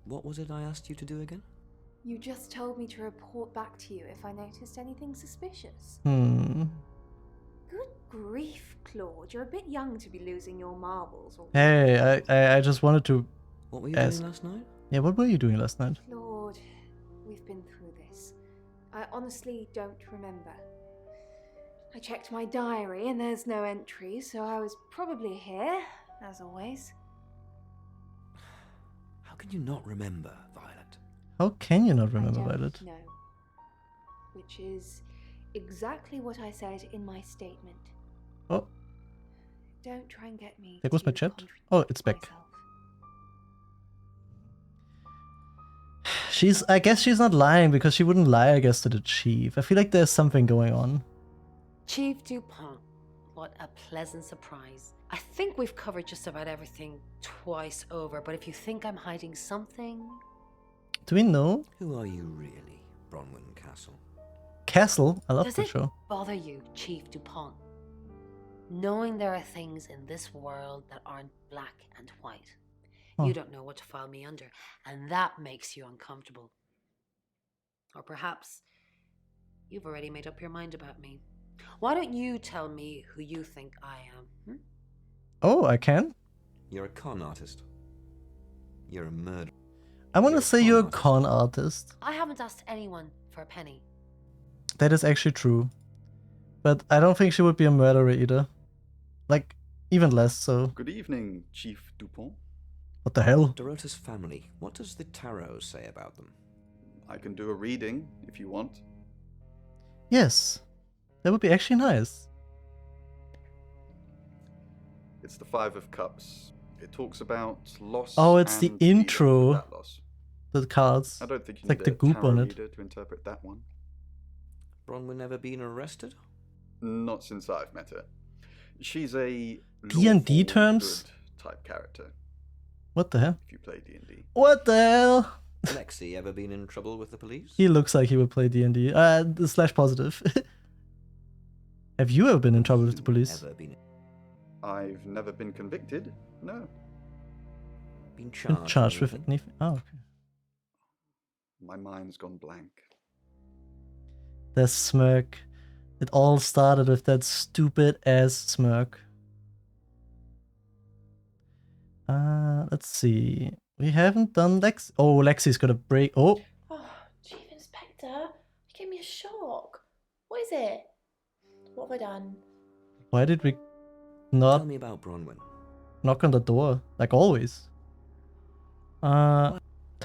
What was it I asked you to do again? You just told me to report back to you if I noticed anything suspicious. Hmm. Good grief, Claude. You're a bit young to be losing your marbles. Or... Hey, I just wanted to What were you ask. doing last night? Yeah, what were you doing last night? Claude, we've been through this. I honestly don't remember. I checked my diary and there's no entry, so I was probably here, as always. How can you not remember, Violet? How can you not remember, I don't Violet? know. Which is exactly what I said in my statement. Oh, Don't try and get me. there goes my to chat. contradict Oh, it's back. myself. I guess she's not lying because she wouldn't lie, I guess, to the chief. I feel like there's something going on. Chief Dupont, what a pleasant surprise. I think we've covered just about everything twice over, but if you think I'm hiding something... Do we know? Who are you really, Bronwyn Castle? Castle? I love Does the it show. bother you, Chief Dupont? Knowing there are things in this world that aren't black and white. Huh. You don't know what to file me under, and that makes you uncomfortable. Or perhaps you've already made up your mind about me. Why don't you tell me who you think I am? Hmm? Oh, I can? You're a con artist. You're a murderer. I want to You're a say con you're a artist. con artist. I haven't asked anyone for a penny. That is actually true. But I don't think she would be a murderer either. Like, even less so. Good evening, Chief Dupont. What the hell? Dorota's family. What does the tarot say about them? I can do a reading if you want. Yes. That would be actually nice. It's the Five of Cups. It talks about loss. Oh, it's the and dealing with intro. that loss. The cards. I don't think you It's need like the a goop tarot on it. reader to interpret that one. Bronwyn never been arrested? Not since I've met her. She's a D&D lawful terms? good type character. What the hell? If you play D&D. What the hell? Lexi ever been in trouble with the police? He looks like he would play D&D. Slash positive. Have you ever been in trouble with the police? Ever been I've never been convicted. No. been Been charged with anything? anything? Oh, okay. My mind's gone blank. The smirk. It all started with that stupid ass smirk. Let's see. We haven't done Lex. Oh, Lexi's got a break. Oh, Oh, Chief Inspector, you gave me a shock. What is it? What have I done? why did we not Tell me about Bronwyn. knock on the door like always? Tell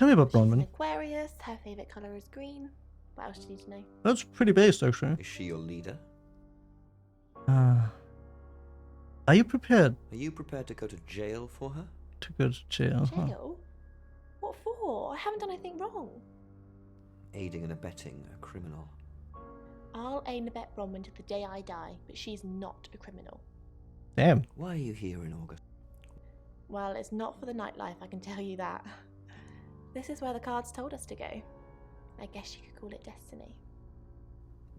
me about She's an Bronwyn. Aquarius. Her favourite colour is green. What else do you need to know? That's pretty based, actually. Is she your leader? Are you prepared Are you prepared to go to jail for her? to go to jail? Huh. Jail? What for? I haven't done anything wrong. Aiding and abetting a criminal. I'll aim and abet Bronwyn to the day I die, but she's not a criminal. Damn. Why are you here in August? Well, it's not for the nightlife, I can tell you that. This is where the cards told us to go. I guess you could call it destiny.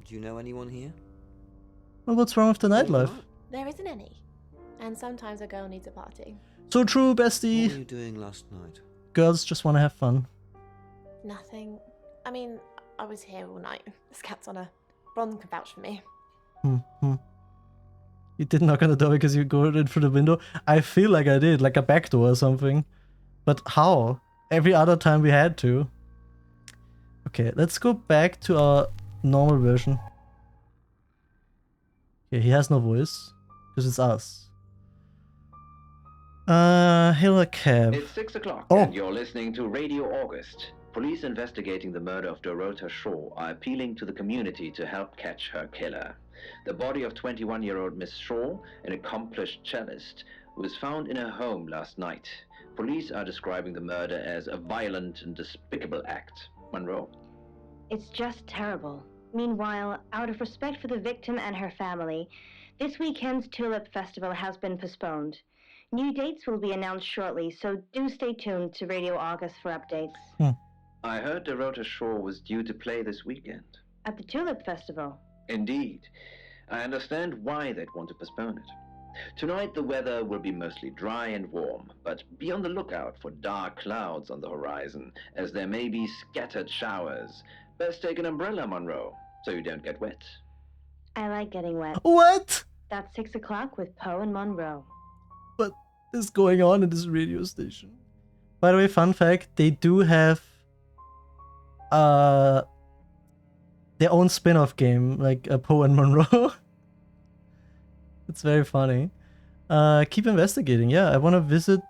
Do you know anyone here? Well, what's wrong with the nightlife? There isn't any. And sometimes a girl needs a party. So true, What were bestie. you doing last night? Girls just want to have fun. Nothing. I mean, I was here all night. This cat's on a... Bron can vouch for me. You did knock on the door because you got in through the window? I feel like I did, like a back door or something. But how? Every other time we had to. Okay, let's go back to our normal version. Okay, he has no voice. Because it's us. Hail a cab. It's 6 o'clock, Oh. and you're listening to Radio August. Police investigating the murder of Dorota Shaw are appealing to the community to help catch her killer. The body of 21-year-old Miss Shaw, an accomplished cellist, was found in her home last night. Police are describing the murder as a violent and despicable act. Monroe? It's just terrible. Meanwhile, out of respect for the victim and her family, this weekend's Tulip Festival has been postponed. New dates will be announced shortly, so do stay tuned to Radio August for updates. I heard Dorota Shaw was due to play this weekend. At the Tulip Festival. Indeed. I understand why they'd want to postpone it. Tonight the weather will be mostly dry and warm, but be on the lookout for dark clouds on the horizon, as there may be scattered showers. Best take an umbrella, Monroe, so you don't get wet. I like getting wet. What? That's 6 o'clock with Poe and Monroe. What is going on in this radio station? By the way, fun fact, they do have their own spin-off game, like Poe and Monroe. It's very funny. Keep investigating. Yeah, I want to visit.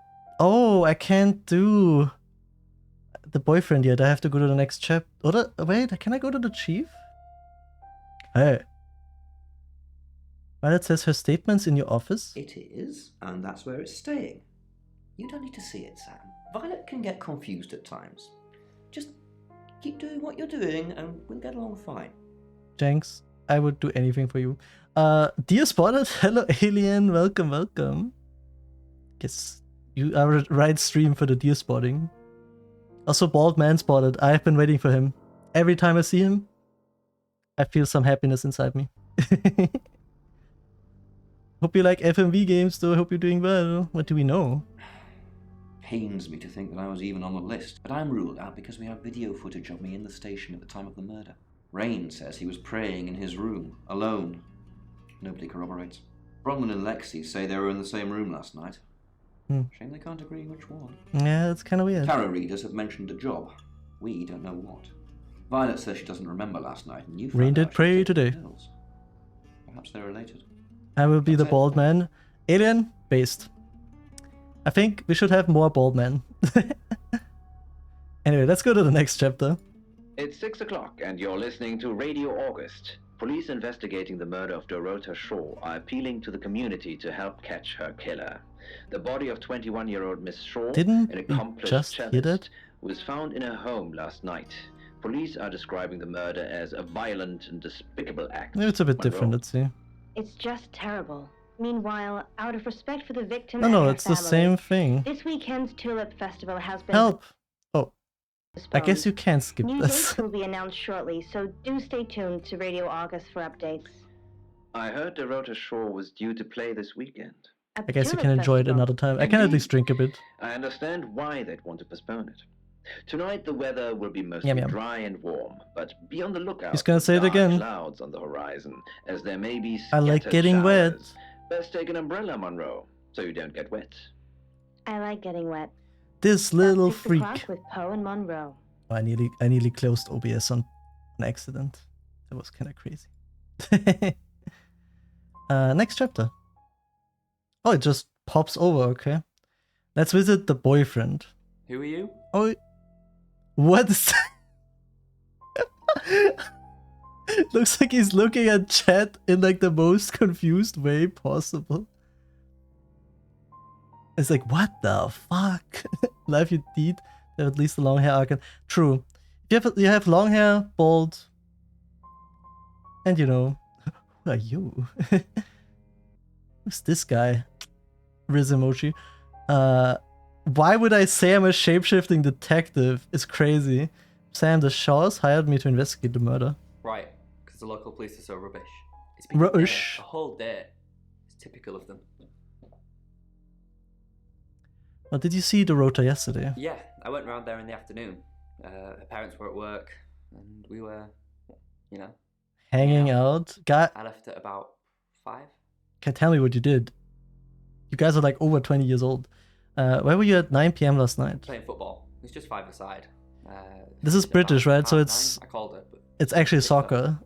Oh, I can't do the boyfriend yet. I have to go to the next chapter. Wait, can I go to the chief? Hey. Violet says her statements in your office. It is, and that's where it's staying. You don't need to see it, Sam. Violet can get confused at times. Just keep doing what you're doing and we'll get along fine. Jenks, I would do anything for you. Dear Spotted, hello alien, welcome, welcome. Guess you are a right stream for the deer spotting. Also, Bald Man Spotted, I've been waiting for him. Every time I see him, I feel some happiness inside me. Hope you like FMV games, though. Hope you're doing well. What do we know? Pains me to think that I was even on the list, but I'm ruled out because we have video footage of me in the station at the time of the murder. Rain says he was praying in his room, alone. Nobody corroborates. Bronwyn and Lexi say they were in the same room last night. Shame they can't agree which one. Yeah, that's kind of weird. Tarot readers have mentioned a job. We don't know what. Violet says she doesn't remember last night, and you Rain did pray today. Pills. Perhaps they're related. I will be the bald man. Alien based. I think we should have more bald men. Anyway, let's go to the next chapter. It's 6 o'clock and you're listening to Radio August. Police investigating the murder of Dorota Shaw are appealing to the community to help catch her killer. The body of 21-year-old Miss Shaw, Didn't an we accomplished just hear cellist, that? was found in her home last night. Police are describing the murder as a violent and despicable act. It's a bit Monroe. different, let's see. It's just terrible. Meanwhile, out of respect for the victim No, and no, her it's the family, same thing. this weekend's Tulip Festival has been Help! Oh, I postponed. guess you can skip New this. dates will be announced shortly, so do stay tuned to Radio August for updates. I heard Dorota Shaw was due to play this weekend. At I the guess you Tulip can enjoy it Festival. another time. I can at least drink a bit. I understand why they'd want to postpone it. Tonight the weather will be mostly Yum, yum. dry and warm, but be on the lookout He's gonna for say it dark again. clouds on the horizon, as there may be I like scattered getting wet. showers. Best take an umbrella, Monroe, so you don't get wet. I like getting wet. This little 6 freak. o'clock with Poe and Monroe. Oh, I nearly closed OBS on an accident. That was kind of crazy. Next chapter. Oh, it just pops over, okay. Let's visit the boyfriend. Who are you? Oh, what is Looks like he's looking at chat in like the most confused way possible. It's like, what the fuck? Life you did. Have at least a long hair arc. True. If you have long hair, bald, and you know, who are you? Who's this guy? Riz emoji. Why would I say I'm a shapeshifting detective? It's crazy. Sam, the Shaws hired me to investigate the murder. Right, because the local police are so rubbish. It's been Rubbish. a whole day. It's typical of them. Well, did you see Dorota yesterday? Yeah, I went round there in the afternoon. Her parents were at work, and we were, you know. Hanging out? Guy, I left at about 5. can tell me what you did. You guys are like over 20 years old. Where were you at 9 p.m. last night? Playing football. It's just 5-a-side. This is British, right? So it's 9. I called her, but it's actually soccer.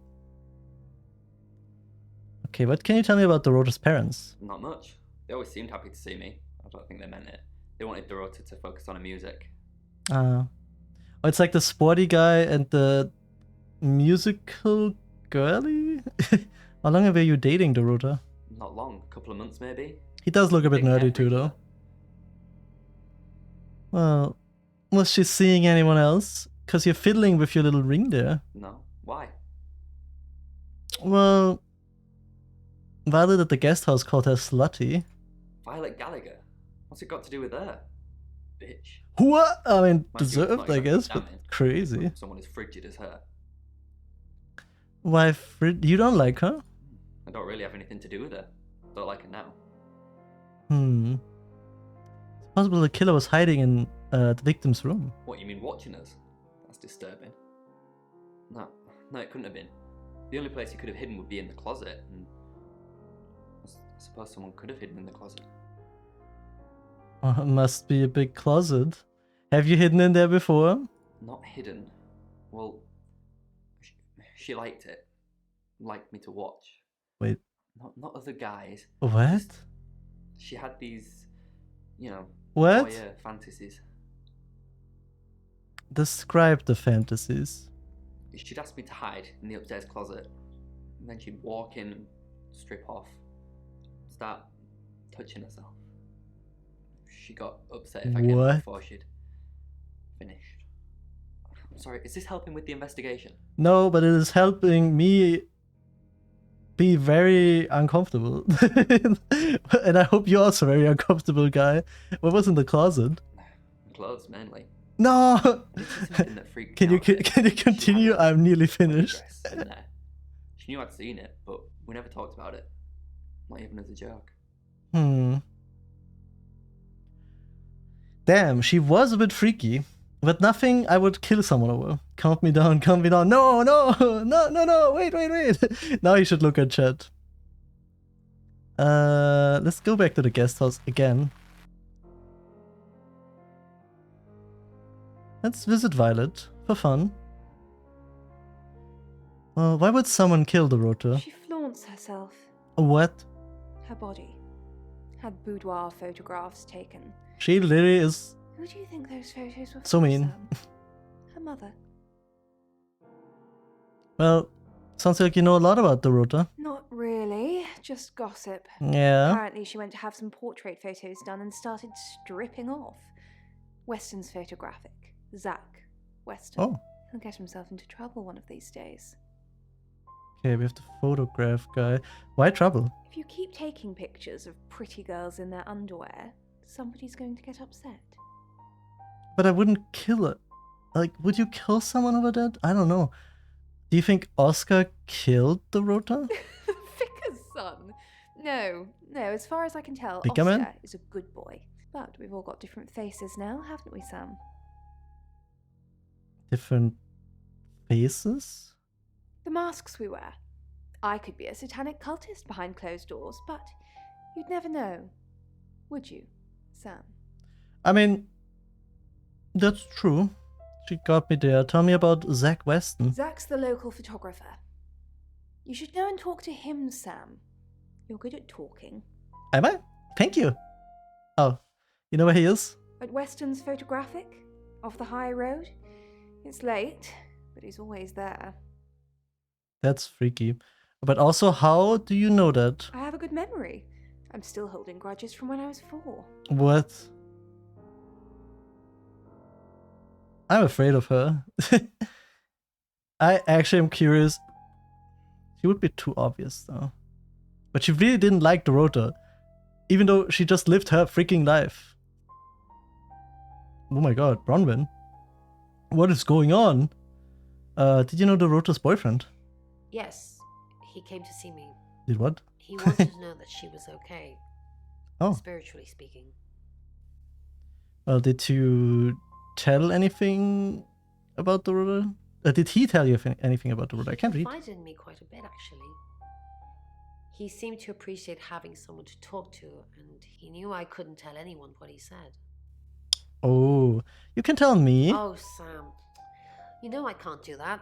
Okay, what can you tell me about Dorota's parents? not much. They always seemed happy to see me. I don't think they meant it. They wanted Dorota to focus on her music. Oh, it's like the sporty guy and the musical girly? How long were you dating Dorota? Not long, a couple of months maybe. He does look a bit Big nerdy hair too, freak. though. Well, was she seeing anyone else? Because you're fiddling with your little ring there. No. Why? Well, Violet at the guest house called her slutty. Violet Gallagher? What's it got to do with her? Bitch. What? I mean, Mind you, it's deserved, not I exactly guess, but damning. crazy. Someone as frigid as her. Why, you don't like her? I don't really have anything to do with her. Don't like her now. It's possible the killer was hiding in the victim's room. What, you mean watching us? That's disturbing. No, it couldn't have been. The only place he could have hidden would be in the closet, and I suppose someone could have hidden in the closet. Oh, it must be a big closet. Have you hidden in there before? Not hidden. Well, she liked it. Liked me to watch. Wait. Not other guys. What? She had these, you know, What? voyeur fantasies. Describe the fantasies. She'd ask me to hide in the upstairs closet, and then she'd walk in, strip off, start touching herself. She got upset if I came What? out before she'd finished. I'm sorry, is this helping with the investigation? No, but it is helping me be very uncomfortable. And I hope you're also very uncomfortable, guy. What was in the closet? Clothes, mainly. No! Something that freaked Can me you out a bit. can you continue? I'm nearly finished. Dress in there. She knew I'd seen it, but we never talked about it. Not even as a joke. Damn, she was a bit freaky. But nothing I would kill someone over. Count me down, count me down. No, wait. Now you should look at chat. Let's go back to the guest house again. Let's visit Violet for fun. Why would someone kill the Rota? She flaunts herself. What? Her body. Had boudoir photographs taken. She literally is Who do you think those photos were so from, mean. Sam? Her mother. Well, sounds like you know a lot about the Rota. Not really, just gossip. Yeah. Apparently she went to have some portrait photos done and started stripping off. Weston's photographic. Zach Weston. Oh. He'll get himself into trouble one of these days. Okay, we have the photograph guy. Why trouble? If you keep taking pictures of pretty girls in their underwear, somebody's going to get upset. But I wouldn't kill it. Like, would you kill someone over that? I don't know. Do you think Oscar killed the Rota? Vicar's son? No, as far as I can tell, Vicar Oscar man? is a good boy. But we've all got different faces now, haven't we, Sam? Different faces? The masks we wear. I could be a satanic cultist behind closed doors, but you'd never know. Would you, Sam? I mean, that's true. She got me there. Tell me about Zach Weston. Zach's the local photographer. You should go and talk to him, Sam. You're good at talking. Am I? Thank you. Oh, you know where he is? At Weston's photographic? Off the high road? It's late, but he's always there. That's freaky. But also, how do you know that? I have a good memory. I'm still holding grudges from when I was 4. What? I'm afraid of her. I actually am curious. She would be too obvious, though. But she really didn't like the Rota. Even though she just lived her freaking life. Oh my god, Bronwyn. What is going on? Did you know the Rota's boyfriend? Yes, he came to see me. Did what? He wanted to know that she was okay. Oh. Spiritually speaking. Well, did you tell anything about the Rota? Did he tell you anything about the Rota? I can't read. He confided in me quite a bit, actually. He seemed to appreciate having someone to talk to, and he knew I couldn't tell anyone what he said. Oh, you can tell me. Oh, Sam. You know I can't do that.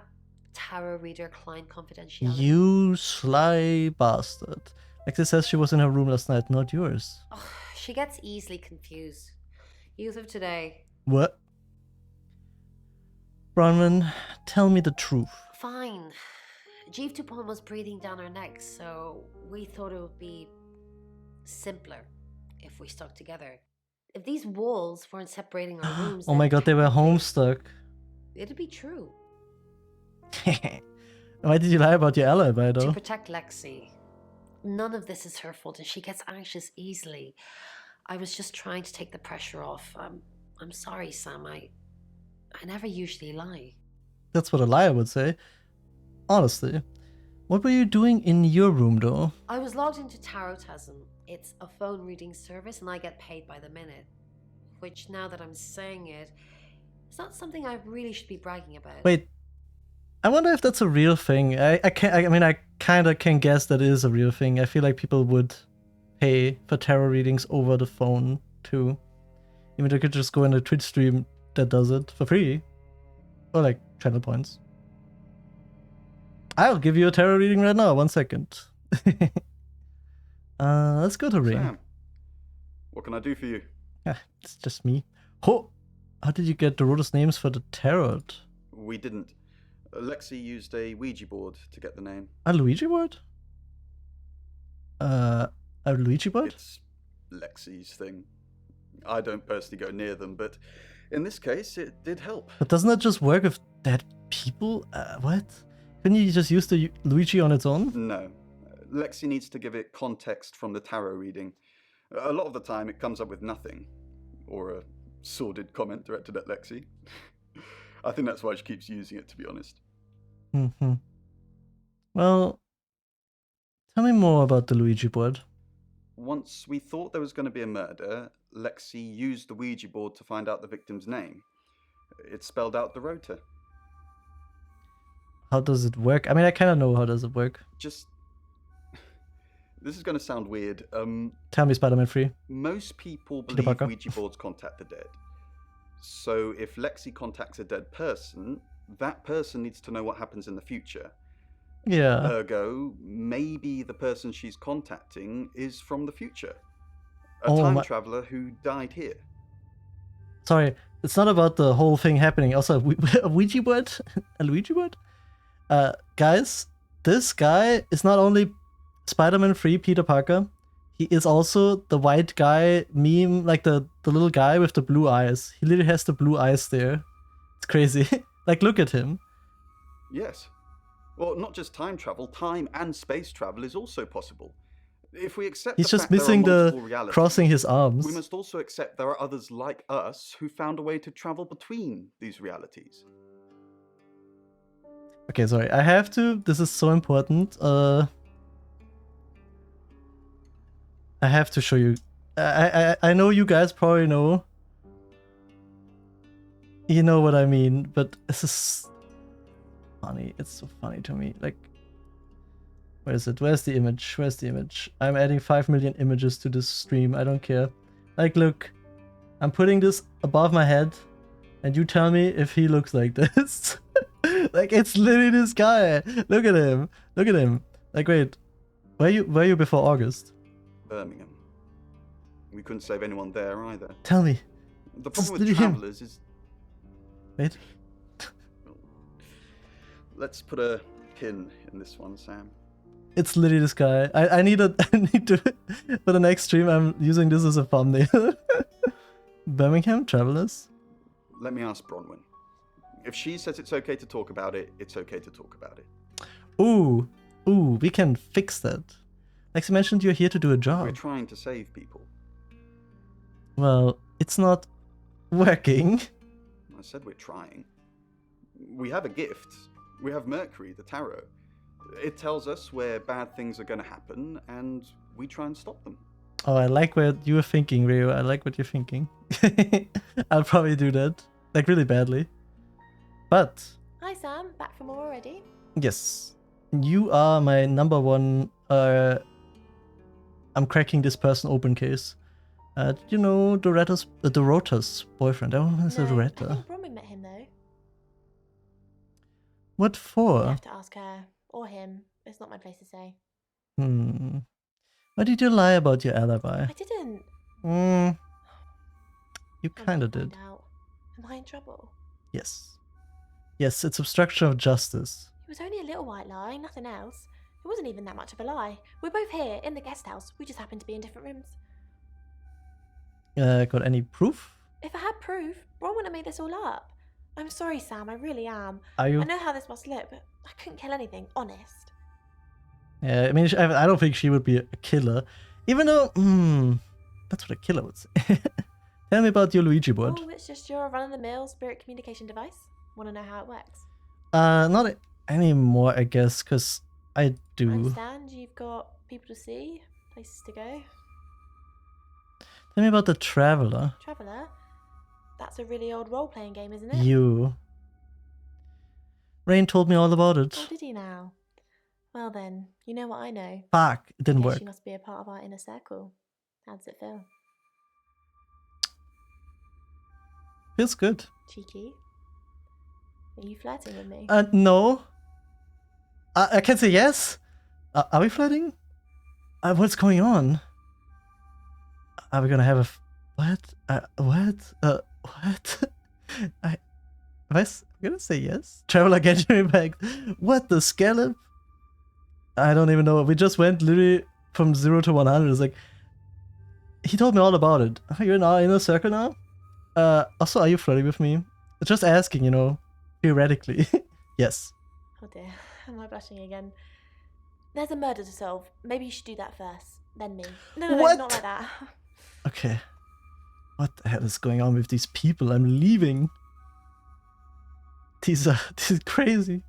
Tarot reader client confidentiality. You sly bastard. Lexi says she was in her room last night, not yours. Oh, she gets easily confused. Youth of today. What? Bronwyn, tell me the truth. Fine. Jeeve Dupont was breathing down her neck, so we thought it would be simpler if we stuck together. If these walls weren't separating our rooms, Oh my god, they were homestuck. it'd be true. Why did you lie about your alibi, though? To protect Lexi. None of this is her fault, and she gets anxious easily. I was just trying to take the pressure off. I'm sorry, Sam. I never usually lie. That's what a liar would say. Honestly. What were you doing in your room, though? I was logged into Tarotism. It's a phone reading service, and I get paid by the minute. Which, now that I'm saying it, it's not something I really should be bragging about. Wait. I wonder if that's a real thing. I kind of can guess that it is a real thing. I feel like people would pay for tarot readings over the phone, too. Even they could just go in a Twitch stream that does it for free. Or like channel points. I'll give you a tarot reading right now. 1 second. Let's go to Ring. Sam, what can I do for you? Yeah, it's just me. Oh, how did you get the Rota's names for the tarot? We didn't. Lexi used a Ouija board to get the name. A Luigi board? A Luigi board? It's Lexi's thing. I don't personally go near them, but in this case, it did help. But doesn't that just work with dead people? What? Couldn't you just use the Luigi on its own? No. Lexi needs to give it context from the tarot reading. A lot of the time, it comes up with nothing. Or a sordid comment directed at Lexi. I think that's why she keeps using it, to be honest. Mm-hmm. Well, tell me more about the Luigi board. Once we thought there was going to be a murder, Lexi used the Ouija board to find out the victim's name. It spelled out the rota. How does it work? I mean, I kind of know how does it work. Just... This is going to sound weird. Tell me, Spider-Man 3. Most people believe Ouija boards contact the dead. So if Lexi contacts a dead person, that person needs to know what happens in the future. Yeah. Ergo, maybe the person she's contacting is from the future. A time traveler who died here. Sorry, it's not about the whole thing happening. Also, a Ouija board? A Ouija board? Guys, this guy is not only Spider-Man 3 Peter Parker, he is also the white guy meme, like the little guy with the blue eyes. He literally has the blue eyes there. It's crazy. Like, look at him. Yes. Well, not just time travel, time and space travel is also possible. If we accept He's the just fact there are missing the multiple realities, crossing his arms. we must also accept there are others like us who found a way to travel between these realities. Okay, sorry. I have to. This is so important. I have to show you. I know you guys probably know. You know what I mean, but this is funny. It's so funny to me. Like, where is it? Where's the image? Where's the image? I'm adding 5 million images to this stream. I don't care. Like, look. I'm putting this above my head, and you tell me if he looks like this. Like, it's literally this guy. Look at him. Look at him. Like, wait. Were you before August? Birmingham. We couldn't save anyone there either. Tell me. The problem with travelers is... Wait. Let's put a pin in this one, Sam. It's literally this guy. I need to for the next stream. I'm using this as a thumbnail. Birmingham travelers. Let me ask Bronwyn. If she says it's okay to talk about it, it's okay to talk about it. Ooh, we can fix that. Like you mentioned, you're here to do a job. We're trying to save people. Well, it's not working. I said we're trying. We have a gift. We have Mercury, the tarot. It tells us where bad things are going to happen, and we try and stop them. Oh, I like what you were thinking, Rio. I like what you're thinking. I'll probably do that. Like, really badly. But... Hi, Sam. Back for more already? Yes. You are my number one... I'm cracking this person open case. Did you know Doretta's boyfriend? I don't know if it's Doretta. I think Bronwyn met him, though. What for? You have to ask her. Or him. It's not my place to say. Why did you lie about your alibi? I didn't. You kinda did. Am I in trouble? Yes. Yes, it's obstruction of justice. It was only a little white lie, nothing else. It wasn't even that much of a lie. We're both here, in the guest house. We just happen to be in different rooms. Got any proof? If I had proof, Ron wouldn't have made this all up. I'm sorry, Sam, I really am. Are you? I know how this must look, but I couldn't kill anything, honest. Yeah, I mean, I don't think she would be a killer. Even though, that's what a killer would say. Tell me about your Luigi board. Oh, it's just your run-of-the-mill spirit communication device. Want to know how it works? Not anymore, I guess, because I do. I understand you've got people to see, places to go. Tell me about the Traveler. Traveler? That's a really old role-playing game, isn't it? You. Rain told me all about it. Oh, did he now? Well then, you know what I know. Fuck, it didn't work. She must be a part of our inner circle. How does it feel? Feels good. Cheeky. Are you flirting with me? No. I can say yes. Are we flirting? What's going on? Are we gonna have a what? What? What? Am I gonna say yes? Traveler, get me back. What the scallop? I don't even know. We just went literally from 0 to 100. It's like he told me all about it. Are you in our inner circle now? Also, are you flirting with me? Just asking, you know, theoretically. Yes. Oh dear, am I blushing again? There's a murder to solve. Maybe you should do that first, then me. No, not like that. Okay. What the hell is going on with these people? I'm leaving. This is crazy.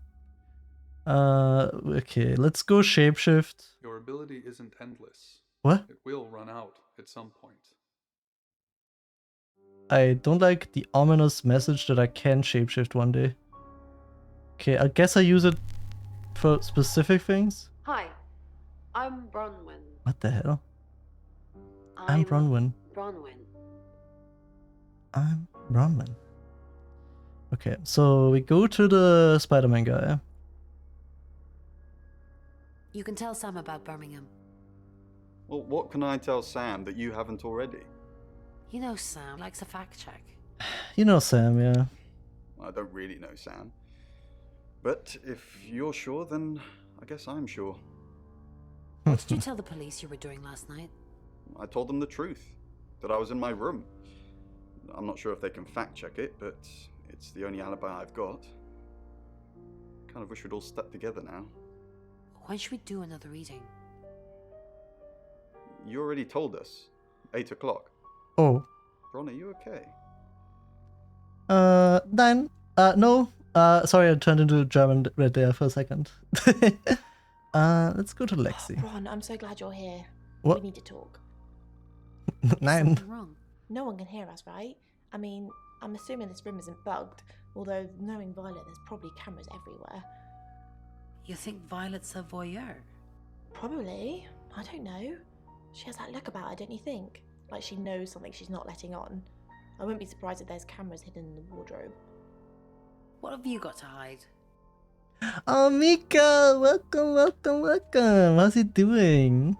Okay, let's go shapeshift. Your ability isn't endless. What? It will run out at some point. I don't like the ominous message that I can shapeshift one day. Okay, I guess I use it for specific things. Hi, I'm Bronwyn. What the hell? I'm Bronwyn. Bronwyn. I'm Bronwyn. Okay, so we go to the Spider-Man guy. You can tell Sam about Birmingham. Well, what can I tell Sam that you haven't already? You know Sam likes a fact check. You know Sam, yeah. I don't really know Sam. But if you're sure, then I guess I'm sure. What did you tell the police you were doing last night? I told them the truth, that I was in my room. I'm not sure if they can fact check it, but it's the only alibi I've got. Kind of wish we'd all stuck together now. When should we do another reading? You already told us. 8 o'clock. Oh. Ron, are you okay? Nein. No. Sorry, I turned into German right there for a second. Let's go to Lexi. Ron, I'm so glad you're here. What? We need to talk. Nein. Wrong. No one can hear us, right? I mean, I'm assuming this room isn't bugged, although knowing Violet, there's probably cameras everywhere. You think Violet's a voyeur? Probably. I don't know. She has that look about her, don't you think? Like she knows something she's not letting on. I wouldn't be surprised if there's cameras hidden in the wardrobe. What have you got to hide? Oh, Mika! Welcome, welcome, welcome! How's he doing?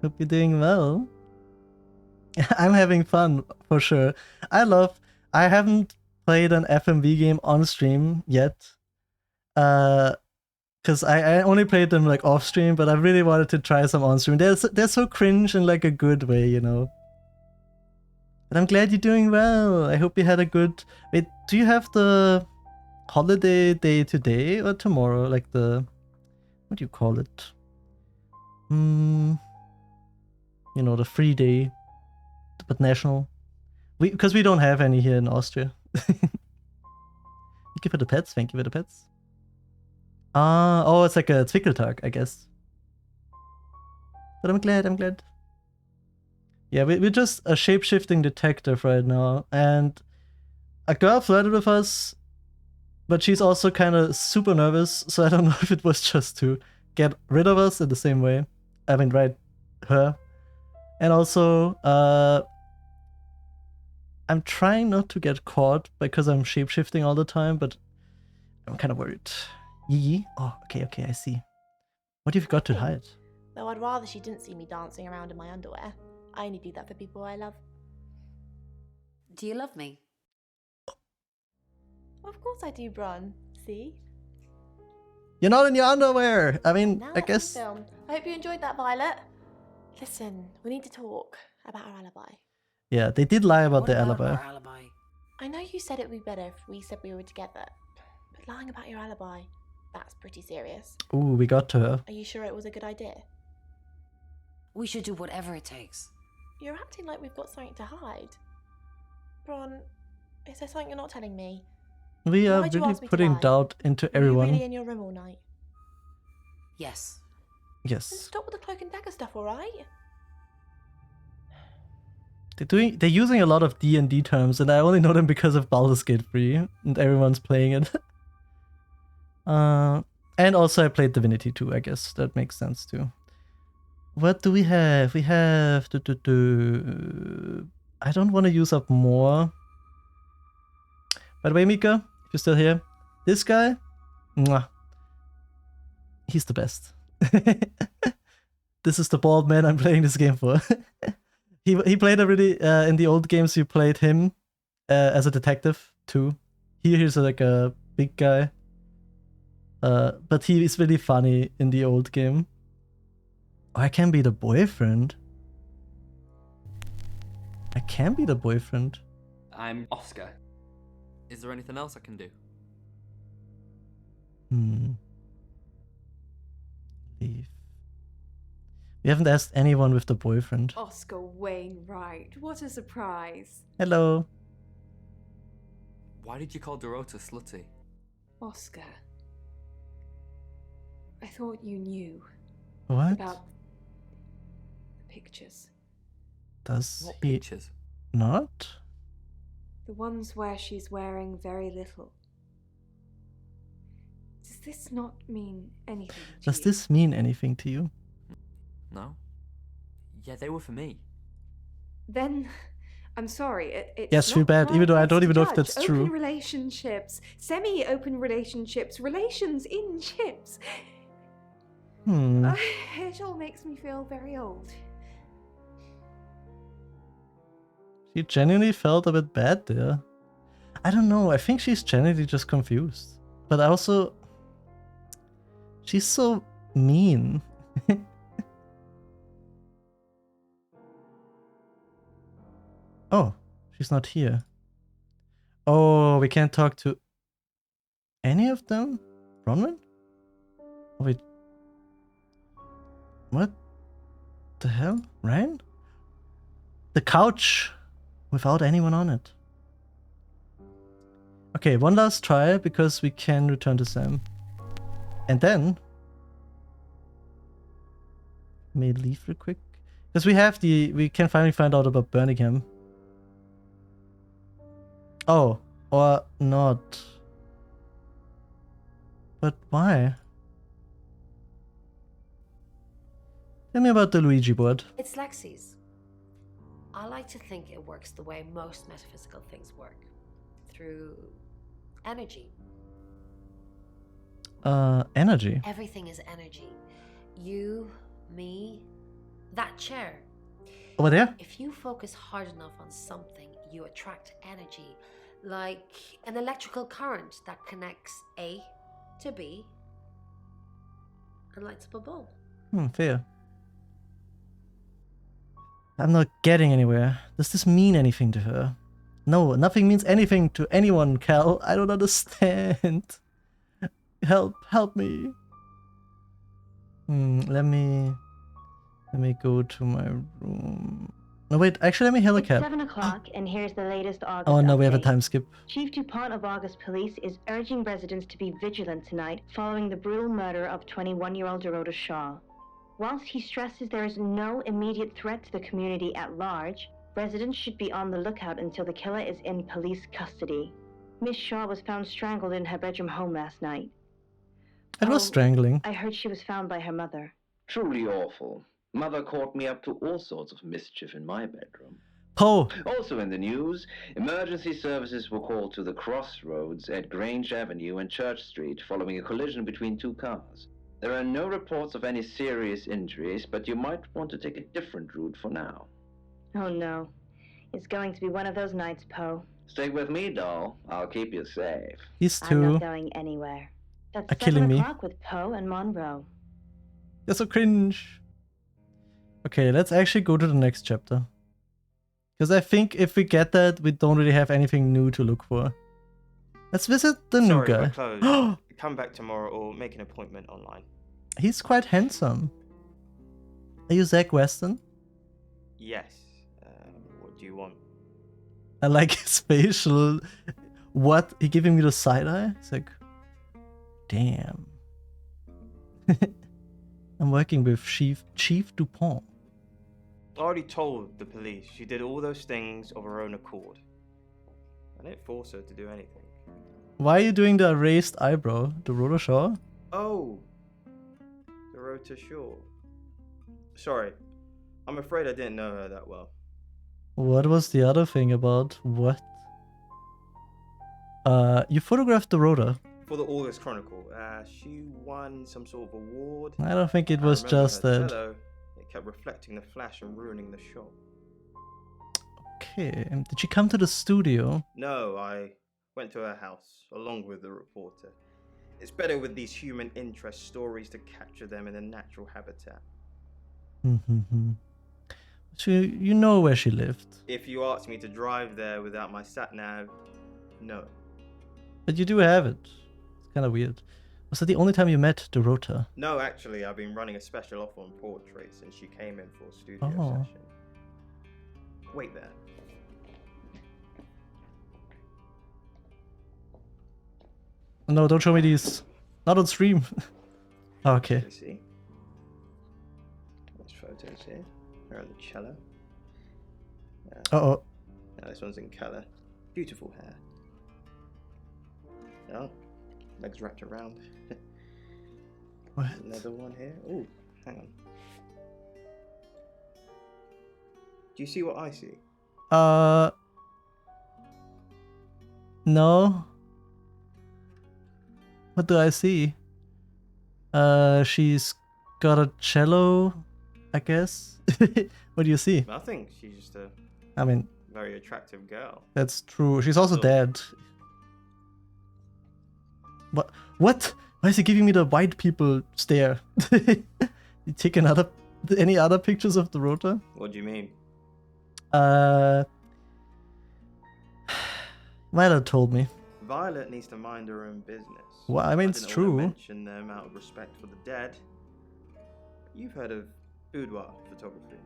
Hope you're doing well. I'm having fun, for sure. I haven't played an FMV game on stream yet. Because I only played them like off stream, but I really wanted to try some on stream. They're so cringe in like a good way, you know. But I'm glad you're doing well. I hope you had a good... Wait, do you have the holiday day today or tomorrow? Like the... What do you call it? You know, the free day. But national. Because we don't have any here in Austria. Thank you for the pets. Thank you for the pets. Oh, it's like a Zwickeltag, I guess. But I'm glad. Yeah, we're just a shape-shifting detective right now, and a girl flirted with us, but she's also kind of super nervous, so I don't know if it was just to get rid of us in the same way. I mean, right, her. And also, I'm trying not to get caught because I'm shape-shifting all the time, but I'm kind of worried. Yee? Oh, okay, I see. What have you got to hide? Though I'd rather she didn't see me dancing around in my underwear. I only do that for people I love. Do you love me? Of course I do, Bron. See? You're not in your underwear! I mean, Now I let's guess... film. I hope you enjoyed that, Violet. Listen, we need to talk about our alibi. Yeah, they did lie about What their about alibi. our alibi? I know you said it would be better if we said we were together, but lying about your alibi, that's pretty serious. Ooh, we got to her. Are you sure it was a good idea? We should do whatever it takes. You're acting like we've got something to hide. Bron, is there something you're not telling me? We are Why'd you really ask me to putting lie? doubt into Were you everyone. really in your room all night? Yes. Then Yes. stop with the cloak and dagger stuff, alright? They're using a lot of D&D terms, and I only know them because of Baldur's Gate 3, and everyone's playing it. And also I played Divinity 2, I guess. That makes sense too. What do we have? We have... I don't want to use up more. By the way, Mika, if you're still here, this guy, mwah, he's the best. This is the bald man I'm playing this game for. He played already in the old games. You played him as a detective too. Here he's like a big guy, but he is really funny in the old game. Oh, I can be the boyfriend. I can be the boyfriend. I'm Oscar. Is there anything else I can do? Leave. We haven't asked anyone with the boyfriend. Oscar Wainwright, what a surprise. Hello. Why did you call Dorota slutty? Oscar, I thought you knew What? about pictures. Does What he pictures? not? The ones where she's wearing very little. Does this not mean anything to Does you? this mean anything to you? No. Yeah, they were for me. Then, I'm sorry, it's Yes, feel not bad, my even though I place don't to even know if judge. that's Open true. relationships, semi-open relationships, relations in chips. It all makes me feel very old. She genuinely felt a bit bad there. I don't know, I think she's genuinely just confused. But also, she's so mean. Oh, she's not here. Oh, we can't talk to any of them? Bronwyn? Oh, wait. What the hell? Ryan? The couch without anyone on it. Okay, one last try because we can return to Sam. And then may leave real quick. Because we can finally find out about Birmingham. Oh, or not. But why? Tell me about the Luigi board. It's Lexi's. I like to think it works the way most metaphysical things work. Through energy. Energy. Everything is energy. You, me, that chair. Over there? If you focus hard enough on something, you attract energy. Like an electrical current that connects A to B and lights up a bulb. Fair. I'm not getting anywhere. Does this mean anything to her? No, nothing means anything to anyone, Cal. I don't understand. Help me. Let me go to my room. No, wait, actually, let me hail a It's cab. 7 o'clock, and here's the latest August Oh no, we have a update. time skip. Chief DuPont of August Police is urging residents to be vigilant tonight following the brutal murder of 21-year-old Dorota Shaw. Whilst he stresses there is no immediate threat to the community at large, residents should be on the lookout until the killer is in police custody. Miss Shaw was found strangled in her bedroom home last night. It was strangling. I heard she was found by her mother. Truly awful. Mother caught me up to all sorts of mischief in my bedroom. Poe. Also in the news, emergency services were called to the crossroads at Grange Avenue and Church Street following a collision between two cars. There are no reports of any serious injuries, but you might want to take a different route for now. Oh no. It's going to be one of those nights, Poe. Stick with me, doll. I'll keep you safe. These I'm two not going anywhere. That's are killing 7 me. o'clock with Poe and Monroe. You're so cringe. Okay, let's actually go to the next chapter. Because I think if we get that, we don't really have anything new to look for. Let's visit the new guy. We're closed. Come back tomorrow or make an appointment online. He's quite handsome. Are you Zach Weston? Yes. What do you want? I like his facial. What? He giving me the side eye? It's like, damn. I'm working with Chief DuPont. I already told the police she did all those things of her own accord. I didn't force her to do anything. Why are you doing the raised eyebrow? The Dorota Shaw? Oh! Dorota Shaw. Sorry. I'm afraid I didn't know her that well. What was the other thing about? What? You photographed Dorota. For the August Chronicle, she won some sort of award. I don't think it was just her that. cello, it kept reflecting the flash and ruining the shot. Okay, did she come to the studio? No, I went to her house, along with the reporter. It's better with these human interest stories to capture them in a natural habitat. So you know where she lived. If you asked me to drive there without my sat-nav, no. But you do have it. It's kind of weird. Was that the only time you met Dorota? No, actually, I've been running a special offer on portraits since she came in for a studio Oh. session. Wait there. No, don't show me these. Not on stream. Okay. See? There's photos here. Her on the cello. Uh-oh. Now this one's in colour. Beautiful hair. Oh, legs wrapped around. What? Another one here. Oh, hang on. Do you see what I see? No. What do I see? She's got a cello, I guess. What do you see? Nothing. She's just a I mean, very attractive girl. that's true. She's also dead. What? What? Why is he giving me the white people stare? You take any other pictures of the rota? What do you mean? Violet told me. Violet needs to mind her own business. Well, I mean, it's didn't true. want to mention them out of respect for the dead. You've heard of boudoir photography.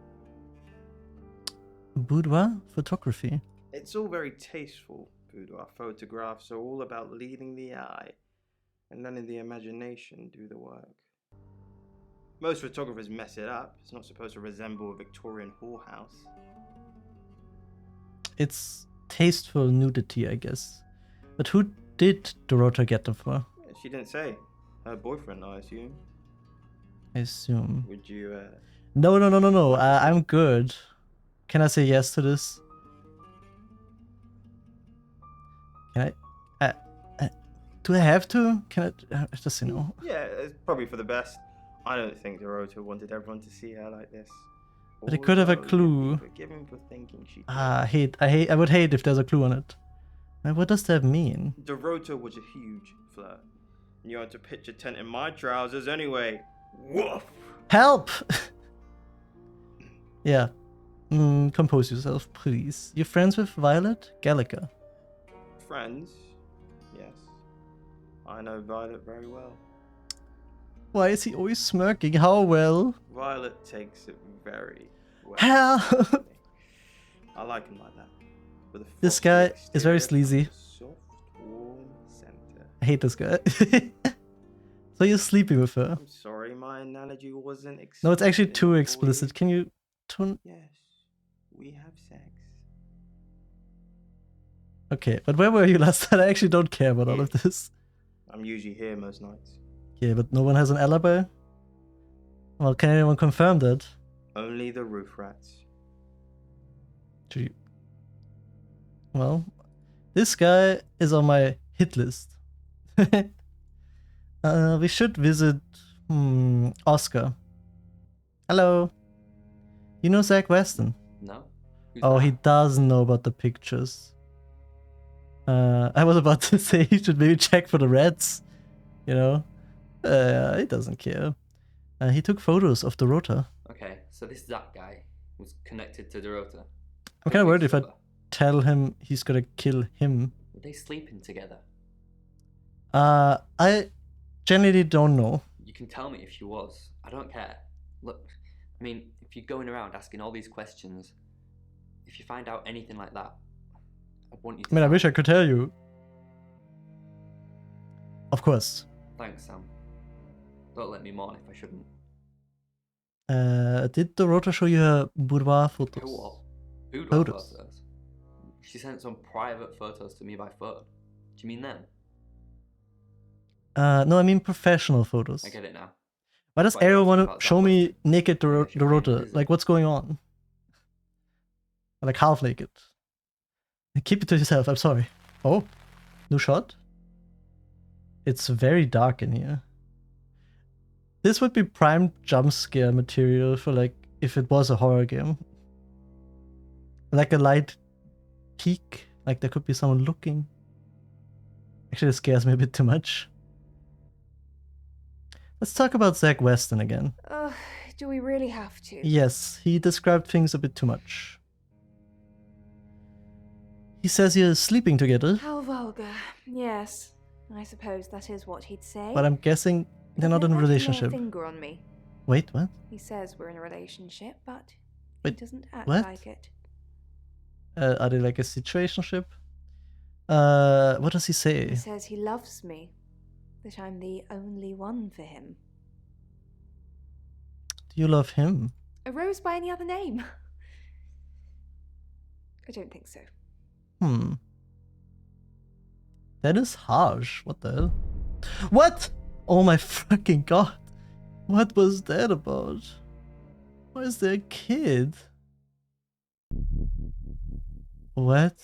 Boudoir photography. It's all very tasteful. Boudoir photographs are all about leading the eye and letting the imagination do the work. Most photographers mess it up. It's not supposed to resemble a Victorian whorehouse. It's tasteful nudity, I guess. But who did Dorota get them for? She didn't say. Her boyfriend, I assume. I assume. Would you, No. I'm good. Can I say yes to this? Can I? Do I have to? Can I just say no? Yeah, it's probably for the best. I don't think Dorota wanted everyone to see her like this. But it could have a Although, clue. forgive him for thinking she I would hate if there's a clue on it. What does that mean? Dorota was a huge flirt. You had to pitch a tent in my trousers anyway. Woof! Help! Yeah. Compose yourself, please. You're friends with Violet? Gallica. Friends? Yes. I know Violet very well. Why is he always smirking? How well? Violet takes it very well. Help! I like him like that. With a This guy frosty is very exterior sleazy. and a soft, warm center. I hate this guy. So you're sleeping with her? I'm sorry, my analogy wasn't explicit. No, it's actually too enough for explicit. you. Can you tone? Yes, we have sex. Okay, but where were you last night? I actually don't care about all of this. I'm usually here most nights. Yeah, but no one has an alibi? Well, can anyone confirm that? Only the roof rats. Gee. Well, this guy is on my hit list. We should visit Oscar. Hello. You know Zach Weston? No. Oh, he doesn't know about the pictures. I was about to say he should maybe check for the rats. You know? He doesn't care. He took photos of Dorota. Okay, so this Zach guy was connected to Dorota. I'm kind of worried if I tell him he's gonna kill him. Were they sleeping together? I generally don't know. You can tell me if she was. I don't care. Look, I mean, if you're going around asking all these questions, if you find out anything like that, I'd want you to. I mean, I wish I could tell you. Of course. Thanks, Sam. Don't let me mourn if I shouldn't. Did Dorota show you her boudoir photos? Who what? Boudoir Photos. photos? She sent some private photos to me by phone. Do you mean them? No, I mean professional photos. I get it now. Why does Why you everyone asking want about to show that me naked Yeah, she Dorota? is it? Like, what's going on? Like half naked. Keep it to yourself, I'm sorry. Oh, new shot? It's very dark in here. This would be prime jump scare material for like, if it was a horror game. Like a light peek, like there could be someone looking. Actually, it scares me a bit too much. Let's talk about Zach Weston again. Do we really have to? Yes, he described things a bit too much. He says you're sleeping together, How vulgar. Yes, I suppose that is what he'd say. but I'm guessing they're not in a Never lay relationship. finger on me. Wait, what? He says we're in a relationship, but Wait, he doesn't act what? like it. Are they like a situationship? What does he say? He says he loves me, that I'm the only one for him. Do you love him? A Rose by any other name? I don't think so. That is harsh. What the hell? What? Oh my fucking god. What was that about? Why is there a kid? What?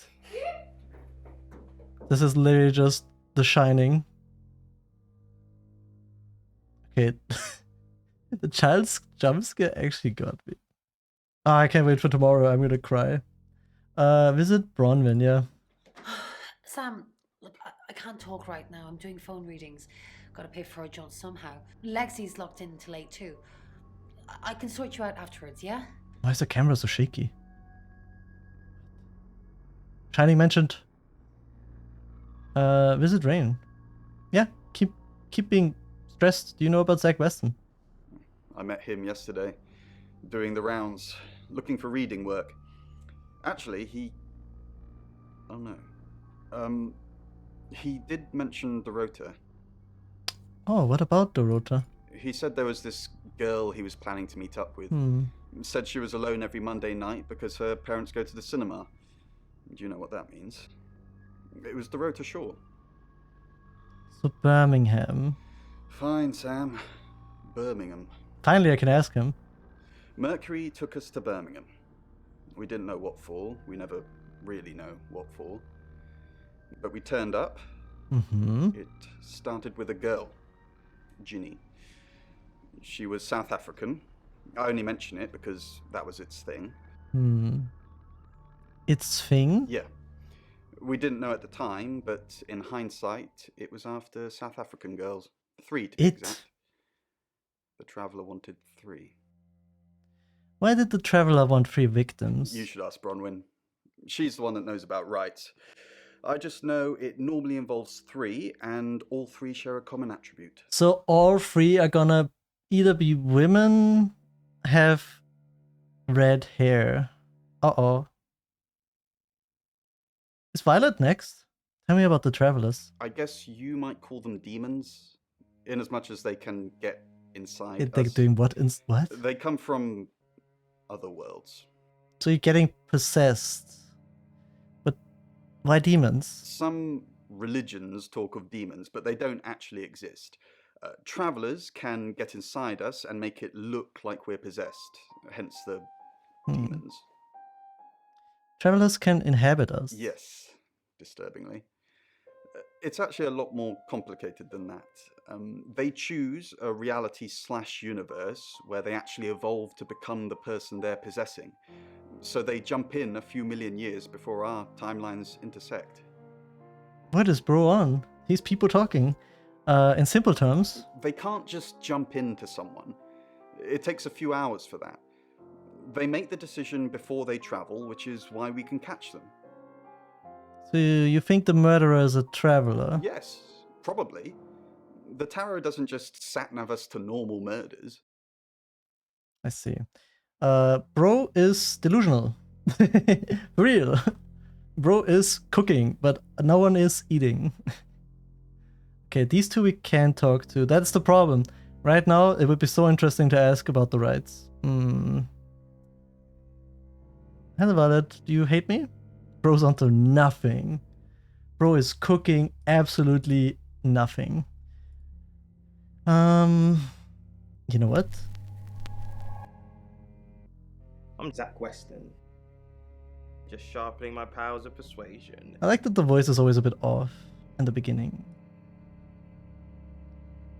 This is literally just The Shining. Okay. The child's jump scare actually got me. Oh, I can't wait for tomorrow. I'm gonna cry. Visit Bronwyn, yeah. Sam, look, I can't talk right now. I'm doing phone readings. Gotta pay for a job somehow. Lexi's locked in until 8 too. I can sort you out afterwards, yeah? Why is the camera so shaky? Shining mentioned. Visit Rain. Yeah, keep being stressed. Do you know about Zach Weston? I met him yesterday, doing the rounds, looking for reading work. Actually, oh no. He did mention Dorota. Oh, what about Dorota? He said there was this girl he was planning to meet up with. Said she was alone every Monday night because her parents go to the cinema. Do you know what that means? It was Dorota Shaw. So Birmingham. Fine, Sam. Birmingham. Finally, I can ask him. Mercury took us to Birmingham. We didn't know what for. We never really know what for. But we turned up. It started with a girl, Ginny. She was South African. I only mention it because that was its thing. Its thing? Yeah. We didn't know at the time, but in hindsight, it was after South African girls. 3 to be exact. The Traveller wanted 3. Why did the Traveller want 3 victims? You should ask Bronwyn. She's the one that knows about rights. I just know it normally involves 3, and all 3 share a common attribute. So all 3 are gonna either be women, have red hair. Uh-oh. Is Violet next? Tell me about the Travelers. I guess you might call them demons, in as much as they can get inside They're us. doing what? What? They come from other worlds. So you're getting possessed. But why demons? Some religions talk of demons, but they don't actually exist. Travelers can get inside us and make it look like we're possessed, hence the demons. Travelers can inhabit us. Yes, disturbingly. It's actually a lot more complicated than that. They choose a reality/universe where they actually evolve to become the person they're possessing. So they jump in a few million years before our timelines intersect. What is bro on? These people talking. In simple terms. They can't just jump into someone. It takes a few hours for that. They make the decision before they travel, which is why we can catch them. So you think the murderer is a traveler? Yes, probably. The tarot doesn't just sat-nav us to normal murders. I see. Bro is delusional. Real. Bro is cooking, but no one is eating. Okay, these 2 we can talk to. That's the problem. Right now, it would be so interesting to ask about the rights. Hello, Violet. Do you hate me? Bro's onto nothing. Bro is cooking absolutely nothing. You know what? I'm Zach Weston. Just sharpening my powers of persuasion. I like that the voice is always a bit off in the beginning.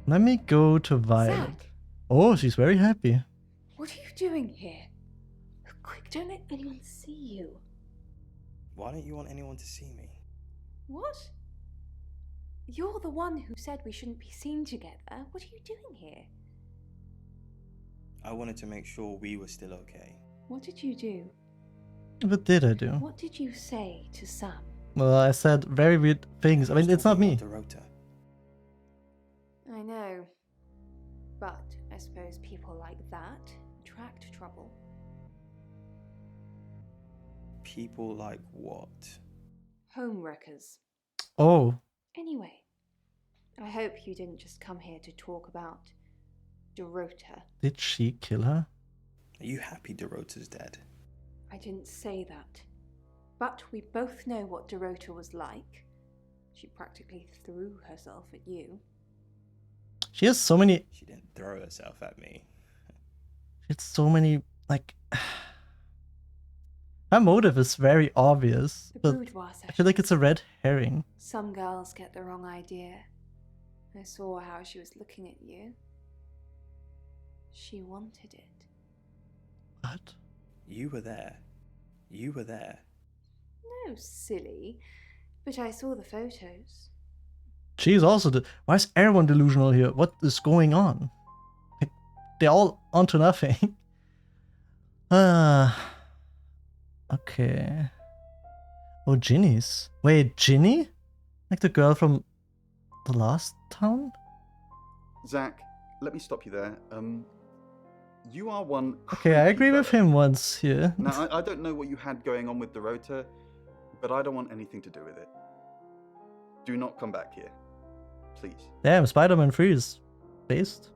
Let me go to Violet. Zach. Oh, she's very happy. What are you doing here? Quick, don't let anyone see you. Why don't you want anyone to see me? What? You're the one who said we shouldn't be seen together. What are you doing here? I wanted to make sure we were still okay. What did you do? What did I do? What did you say to Sam? Well, I said very weird things. I mean, it's not me. I know. But I suppose people like that attract trouble. People like what? Homewreckers. Oh. Anyway, I hope you didn't just come here to talk about Dorota. Did she kill her? Are you happy Dorota's dead? I didn't say that. But we both know what Dorota was like. She practically threw herself at you. She has so many. She didn't throw herself at me. She has so many, like. Her motive is very obvious, but I feel like it's a red herring. Some girls get the wrong idea. I saw how she was looking at you. She wanted it. What? You were there. You were there. No, silly. But I saw the photos. She's also why is everyone delusional here? What is going on? Like, they're all onto nothing. Okay. Oh, Ginny's. Wait, Ginny? Like the girl from the last town? Zach, let me stop you there. You are one. Okay, I agree with him once here. Now, I don't know what you had going on with Dorota, but I don't want anything to do with it. Do not come back here. Please. Damn, Spider-Man 3 is based.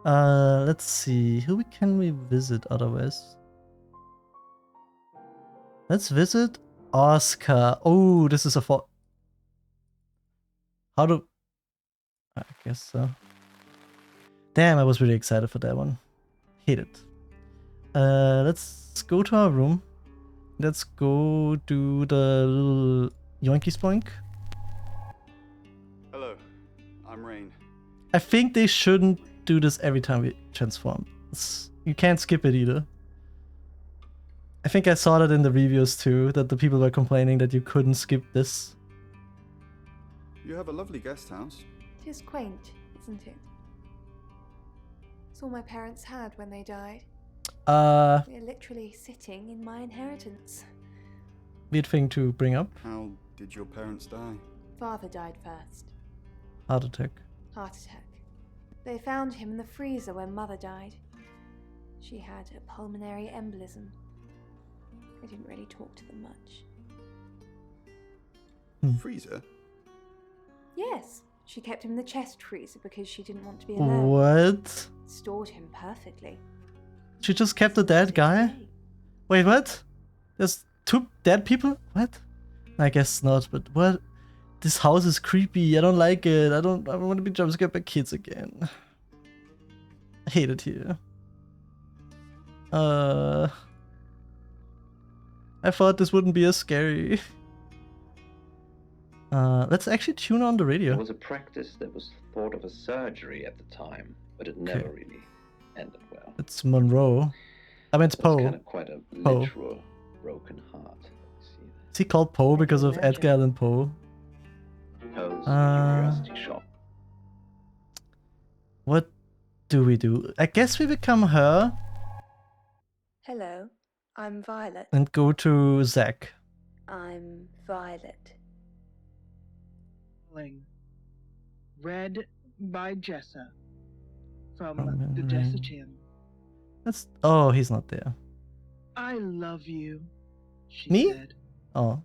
Let's see. Who can we visit otherwise? Let's visit Oscar. Oh, this is a How do... I guess so. Damn, I was really excited for that one. Hate it. Let's go to our room. Let's go do the little yoinky spoink. Hello, I'm Rain. I think they shouldn't do this every time we transform. You can't skip it either. I think I saw that in the reviews too, that the people were complaining that you couldn't skip this. You have a lovely guest house. It is quaint, isn't it? It's all my parents had when they died. We're literally sitting in my inheritance. Weird thing to bring up. How did your parents die? Father died first. Heart attack. Heart attack. They found him in the freezer when Mother died. She had a pulmonary embolism. I didn't really talk to them much. Freezer? Yes, she kept him in the chest freezer because she didn't want to be alone. What? Stored him perfectly. She just kept a dead guy? Wait, what? There's 2 dead people? What? I guess not, but what? This house is creepy. I don't like it. I don't want to be jump scared by kids again. I hate it here. I thought this wouldn't be as scary. Let's actually tune on the radio. It was a practice that was thought of as surgery at the time, but it never really ended well. It's Monroe. I mean, it's Poe. Kind of quite a literal broken heart. Is he called Poe because of Edgar Allan Poe? Poe's curiosity shop. What do we do? I guess we become her. Hello, I'm Violet. And go to Zach. I'm Violet. Read by Jessa from the Jessa channel. That's he's not there. I love you, she Me? said. Oh.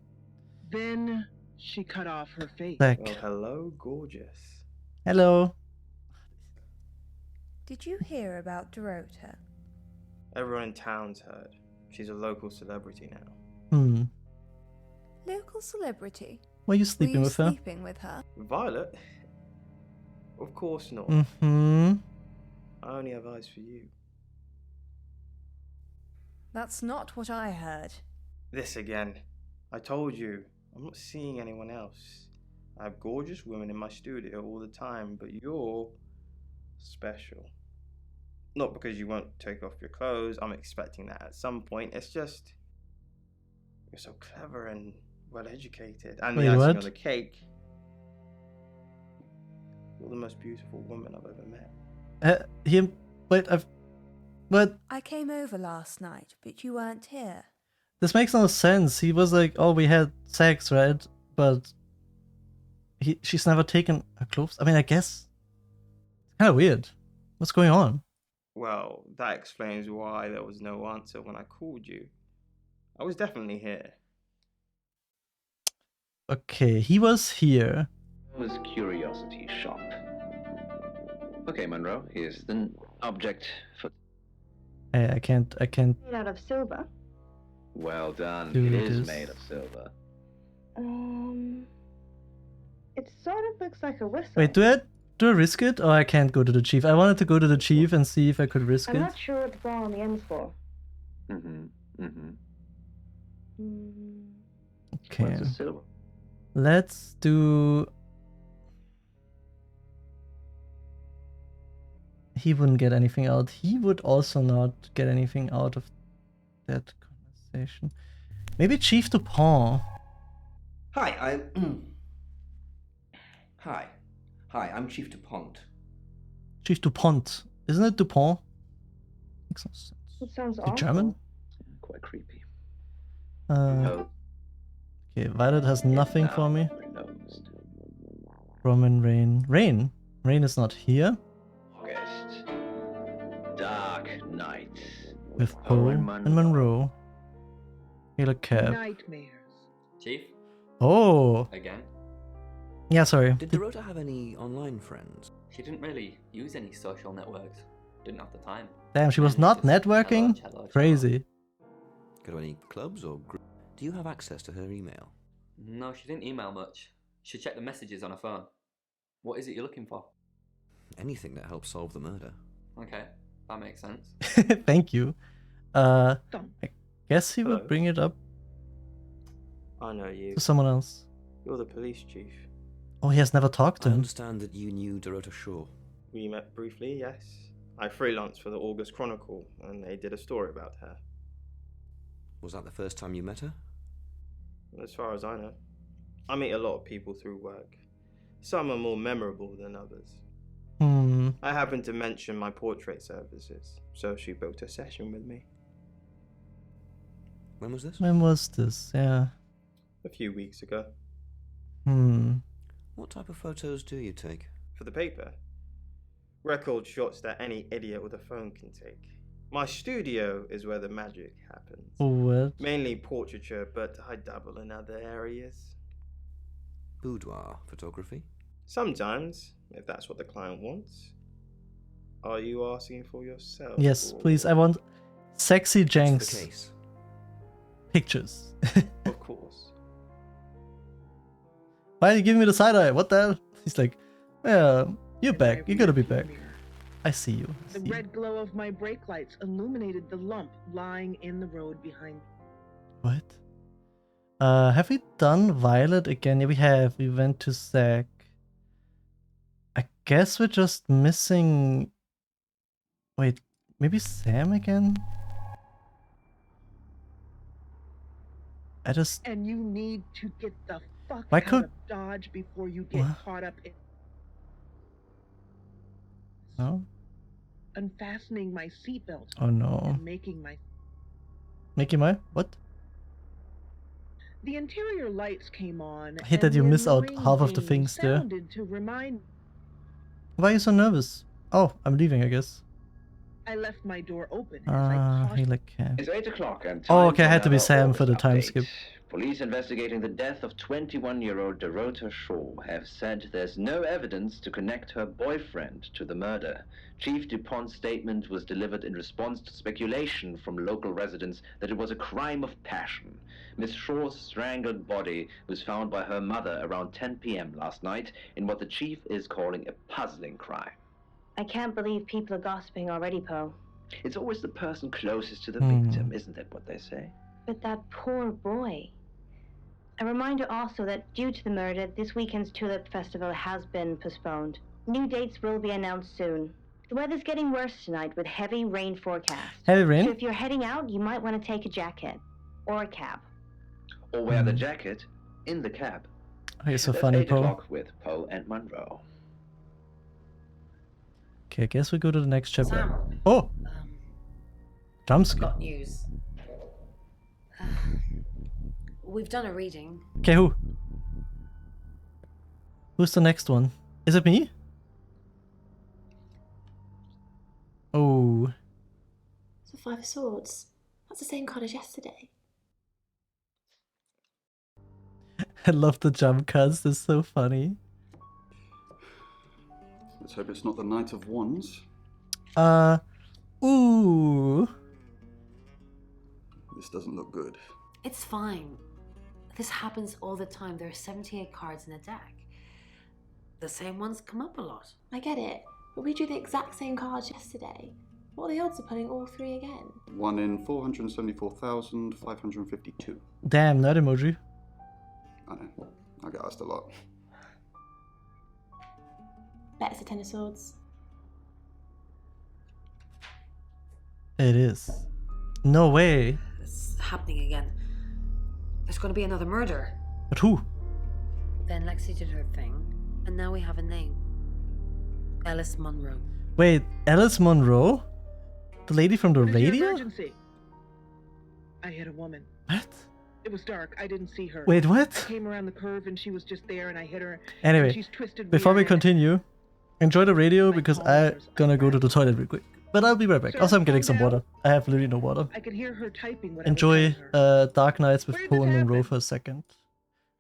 Then she cut off her face. Zach. Well, hello, gorgeous. Hello. Did you hear about Dorota? Everyone in town's heard. She's a local celebrity now. Local celebrity? Were you sleeping with her? Sleeping with her? Violet? Of course not. I only have eyes for you. That's not what I heard. This again. I told you, I'm not seeing anyone else. I have gorgeous women in my studio all the time, but you're special. Not because you won't take off your clothes, I'm expecting that at some point. It's just, you're so clever and well educated. And the icing on the cake, you're the most beautiful woman I've ever met. What? I came over last night, but you weren't here. This makes no sense. He was like, oh, we had sex, right? But she's never taken her clothes. I mean, I guess. It's kind of weird. What's going on? Well, that explains why there was no answer when I called you. I was definitely here. Okay, he was here. His curiosity shop. Okay, Monroe, here's the object for... I can't. Made out of silver. Well done. Do It is this. made of silver. It sort of looks like a whistle. Wait, do I risk it, or I can't go to the chief? I wanted to go to the chief and see if I could risk I'm it. not sure what the ball on the end's for. Okay. Where's the silver? Let's do. He wouldn't get anything out. He would also not get anything out of that conversation. Maybe Chief Dupont. Hi, I'm Chief DuPont. Chief Dupont. Isn't it Dupont? Makes no sense. It sounds You awful. German? Quite creepy. Okay, Violet has nothing for me. Roman Rain. Rain is not here. August. Dark night. With Poe and Monroe. Hela Cab. Nightmares. Chief? Oh! Again? Yeah, sorry. Did Dorota have any online friends? She didn't really use any social networks. Didn't have the time. Damn, she was not networking? Crazy. Go to any clubs or groups? Do you have access to her email? No, she didn't email much. She checked the messages on her phone. What is it you're looking for? Anything that helps solve the murder. Okay, that makes sense. Thank you. I guess he would bring it up I know you. to someone else. You're the police chief. Oh, he has never talked to I him. understand that you knew Dorota Shaw. We met briefly, yes. I freelanced for the August Chronicle, and they did a story about her. Was that the first time you met her? As far as I know. I meet a lot of people through work. Some are more memorable than others. I happened to mention my portrait services, so she booked a session with me. When was this? When was this? Yeah. A few weeks ago. What type of photos do you take? For the paper? Record shots that any idiot with a phone can take. My studio is where the magic happens. What? Mainly portraiture, but I dabble in other areas. Boudoir photography? Sometimes, if that's what the client wants. Are you asking for yourself? Yes, or... please. I want sexy Jenks. What's the case? Pictures. Of course. Why are you giving me the side eye? What the hell? He's like, yeah, you're back. You gotta be back. I see you. The red glow of my brake lights illuminated the lump lying in the road behind me. What? Have we done Violet again? Yeah, we have. We went to Zach. I guess we're just missing... Wait, maybe Sam again? And you need to get the fuck Why out could- of Dodge before you get What? caught up in No? unfastening my seatbelt. Oh no. And making my... Mickey my? What? The interior lights came on. I hate that and you the miss out annoying half of the thing things there. sounded to remind... Why are you so nervous? Oh, I'm leaving, I guess. I left my door open as I cautioned. Hela Cab. It's 8 o'clock and Oh, time okay, I for had to be another Sam for the August time update. skip. Police investigating the death of 21-year-old Dorota Shaw have said there's no evidence to connect her boyfriend to the murder. Chief DuPont's statement was delivered in response to speculation from local residents that it was a crime of passion. Miss Shaw's strangled body was found by her mother around 10 p.m. last night in what the chief is calling a puzzling crime. I can't believe people are gossiping already, Poe. It's always the person closest to the victim, isn't that what they say? But that poor boy. A reminder also that due to the murder, this weekend's Tulip Festival has been postponed. New dates will be announced soon. The weather's getting worse tonight with heavy rain forecast. Heavy rain? So if you're heading out, you might want to take a jacket. Or a cab. Or wear the jacket in the cab. Oh, you're so That's funny, 8 Poe. o'clock with Poe and Monroe. Okay, I guess we go to the next chapter. Oh! Jumpscare. Got news. We've done a reading. Okay, who? Who's the next one? Is it me? Oh. It's the Five of Swords. That's the same card as yesterday. I love the jump cuts, they're so funny. Let's hope it's not the Knight of Wands. Ooh. This doesn't look good. It's fine. This happens all the time. There are 78 cards in a deck. The same ones come up a lot. I get it, but we drew the exact same cards yesterday. What are the odds of pulling all three again? 1 in 474,552. Damn, nerd emoji. I know. I get asked a lot. Bet it's a 10 of swords. It is. No way. It's happening again. There's going to be another murder. But who? Then Lexi did her thing, and now we have a name. Alice Munro. Wait, Alice Munro? The lady from the What is your radio? emergency? I hit a woman. What? It was dark. I didn't see her. Wait, what? I came around the curve and she was just there and I hit her. Anyway, and she's twisted before we weird. continue, enjoy the radio because I'm gonna go to the toilet real quick. But I'll be right back. Sir, Also, I'm getting calm some water. I have literally no water. I could hear her typing what Enjoy Dark Nights with Where did Poe this and Monroe happen? for a second.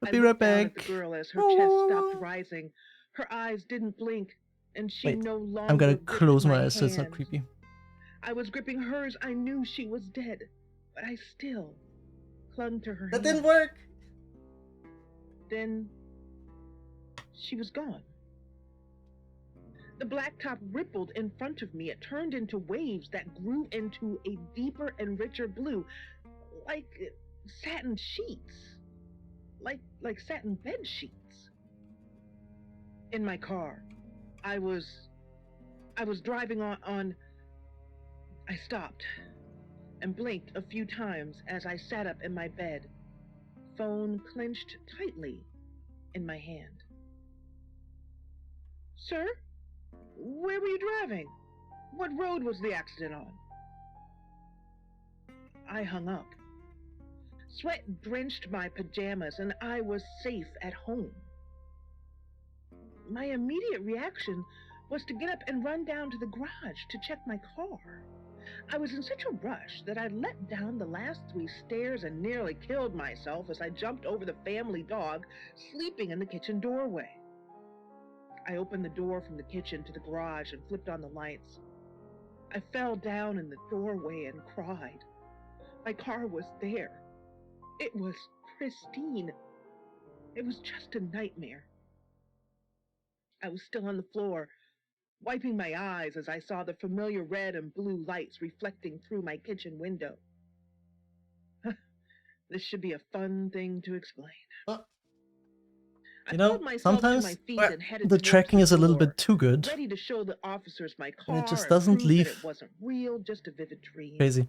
I'll I be right looked down back. at the girl as her chest stopped rising. Her eyes didn't blink, and she Wait, no longer I'm gonna gripped close my eyes so it's not hand. creepy. I was gripping hers. I knew she was dead, but I still clung to her. That hand. didn't work. Then she was gone. The blacktop rippled in front of me. It turned into waves that grew into a deeper and richer blue, like satin sheets, like satin bed sheets. In my car, I was driving on. I stopped and blinked a few times as I sat up in my bed, phone clenched tightly in my hand. Sir? Where were you driving? What road was the accident on? I hung up. Sweat drenched my pajamas and I was safe at home. My immediate reaction was to get up and run down to the garage to check my car. I was in such a rush that I let down the last 3 stairs and nearly killed myself as I jumped over the family dog sleeping in the kitchen doorway. I opened the door from the kitchen to the garage and flipped on the lights. I fell down in the doorway and cried. My car was there. It was pristine. It was just a nightmare. I was still on the floor, wiping my eyes as I saw the familiar red and blue lights reflecting through my kitchen window. This should be a fun thing to explain. You know, sometimes the tracking is a little bit too good. Ready to show the officers my car And it just and doesn't prove leave. that it wasn't real, just a vivid dream. Crazy.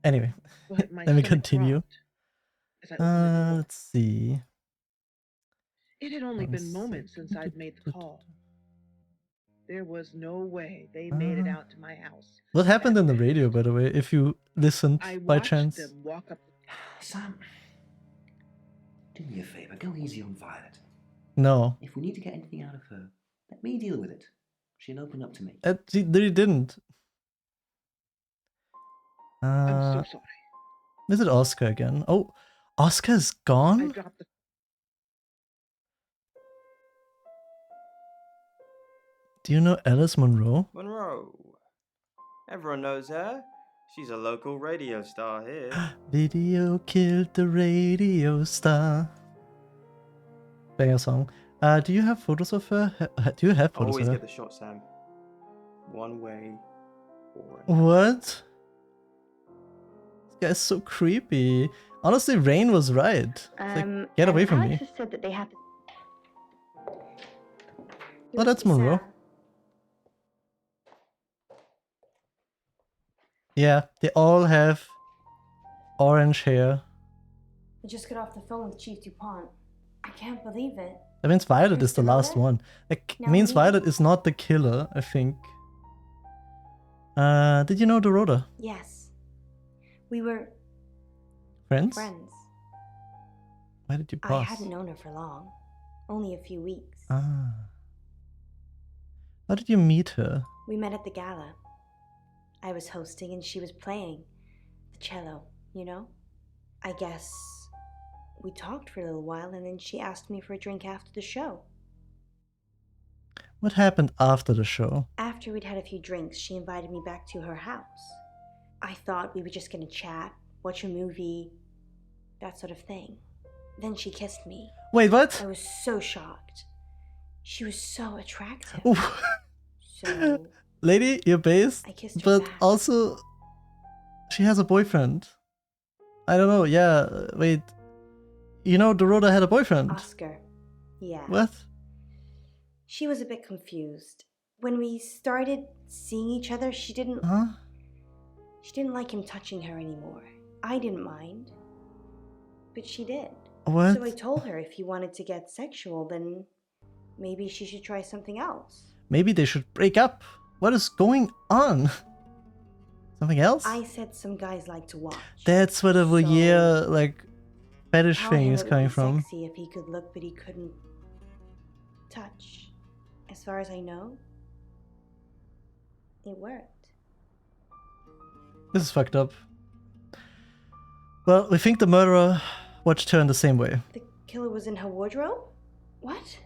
Anyway, But my let me stomach continue. dropped as I opened the door. Let's see. It had only One been moments since I'd made the call. There was no way they made it out to my house. What happened in the radio, by the way, if you listened I by watched chance? them walk up. Sam, do me a favour, go easy on Violet. No. If we need to get anything out of her, let me deal with it. She'll open up to me. She didn't. I'm so sorry. Is it Oscar again? Oh, Oscar's I gone? dropped the Do you know Alice Munro? Monroe. Everyone knows her. She's a local radio star here. Video killed the radio star. Banger song. Do you have photos of her? Do you have photos Always of her? get the shot, Sam. One way or What? This guy's so creepy. Honestly, Rain was right. It's like, get away from Alex me. has said that they have to. Oh, that's Monroe. Yeah, they all have orange hair. I just got off the phone with Chief DuPont. I can't believe it. That means Violet is the last one. Like, Now means me? Violet is not the killer, I think. Did you know Dorota? Yes. We were Friends? friends. Why did you I pause? hadn't known her for long. Only a few weeks. Ah. How did you meet her? We met at the gala. I was hosting and she was playing the cello, you know? I guess we talked for a little while and then she asked me for a drink after the show. What happened after the show? After we'd had a few drinks, she invited me back to her house. I thought we were just gonna chat, watch a movie, that sort of thing. Then she kissed me. Wait, what? I was so shocked. She was so attractive. Oof. So, Lady, you're based, I kissed her but back. also she has a boyfriend. I don't know, yeah, wait. You know Dorota had a boyfriend. Oscar. Yeah. What? She was a bit confused. When we started seeing each other, she didn't like him touching her anymore. I didn't mind. But she did. What? So I told her if he wanted to get sexual, then maybe she should try something else. Maybe they should break up. What is going on? Something else? I said some guys like to watch. That's where the voyeur, like, fetish Tell thing him is it would coming be from. sexy if he could look, but he couldn't touch. As far as I know, it worked. This is fucked up. Well, we think the murderer watched her in the same way. The killer was in her wardrobe? What?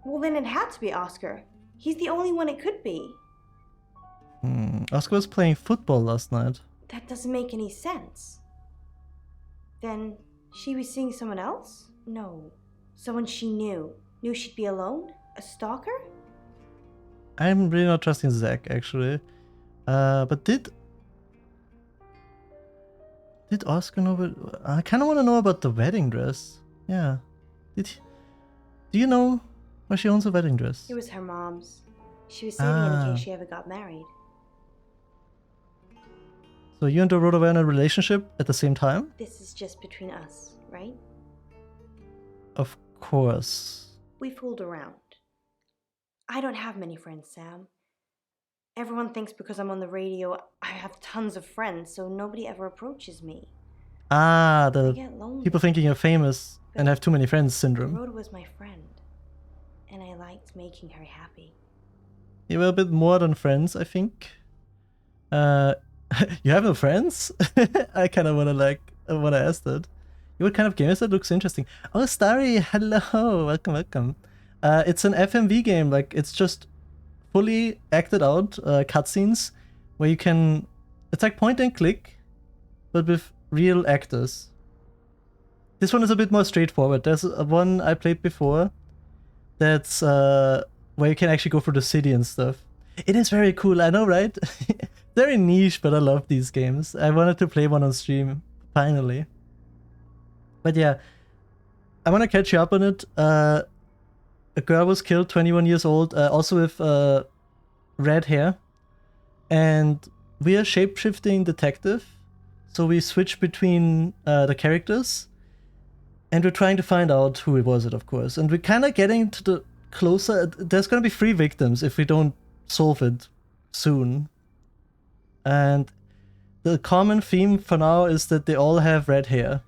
Well, then it had to be Oscar. He's the only one it could be. Oscar was playing football last night. That doesn't make any sense. Then she was seeing someone else? No. Someone she knew. Knew she'd be alone? A stalker? I'm really not trusting Zach, actually. But did Oscar know about... I kind of want to know about the wedding dress. Yeah. Do you know where she owns a wedding dress? It was her mom's. She was saving it in case she ever got married. So you and Dorota were in a relationship at the same time? This is just between us, right? Of course. We fooled around. I don't have many friends, Sam. Everyone thinks because I'm on the radio, I have tons of friends, so nobody ever approaches me. Ah, I the get lonely. people thinking you're famous and have too many friends syndrome. Rhoda was my friend, and I liked making her happy. You were a bit more than friends, I think. You have no friends? I kind of want to ask that. What kind of game is that? Looks interesting. Oh, Starry, hello, welcome, welcome. It's an FMV game, like it's just fully acted out cutscenes where you can, it's like point and click, but with real actors. This one is a bit more straightforward. There's one I played before that's where you can actually go through the city and stuff. It is very cool, I know, right? Very niche, but I love these games. I wanted to play one on stream, finally. But yeah, I want to catch you up on it. A girl was killed, 21 years old, also with red hair. And we are Shapeshifting Detective, so we switch between the characters. And we're trying to find out who it was, of course. And we're kind of getting to the closer... There's going to be 3 victims if we don't solve it soon. And the common theme for now is that they all have red hair.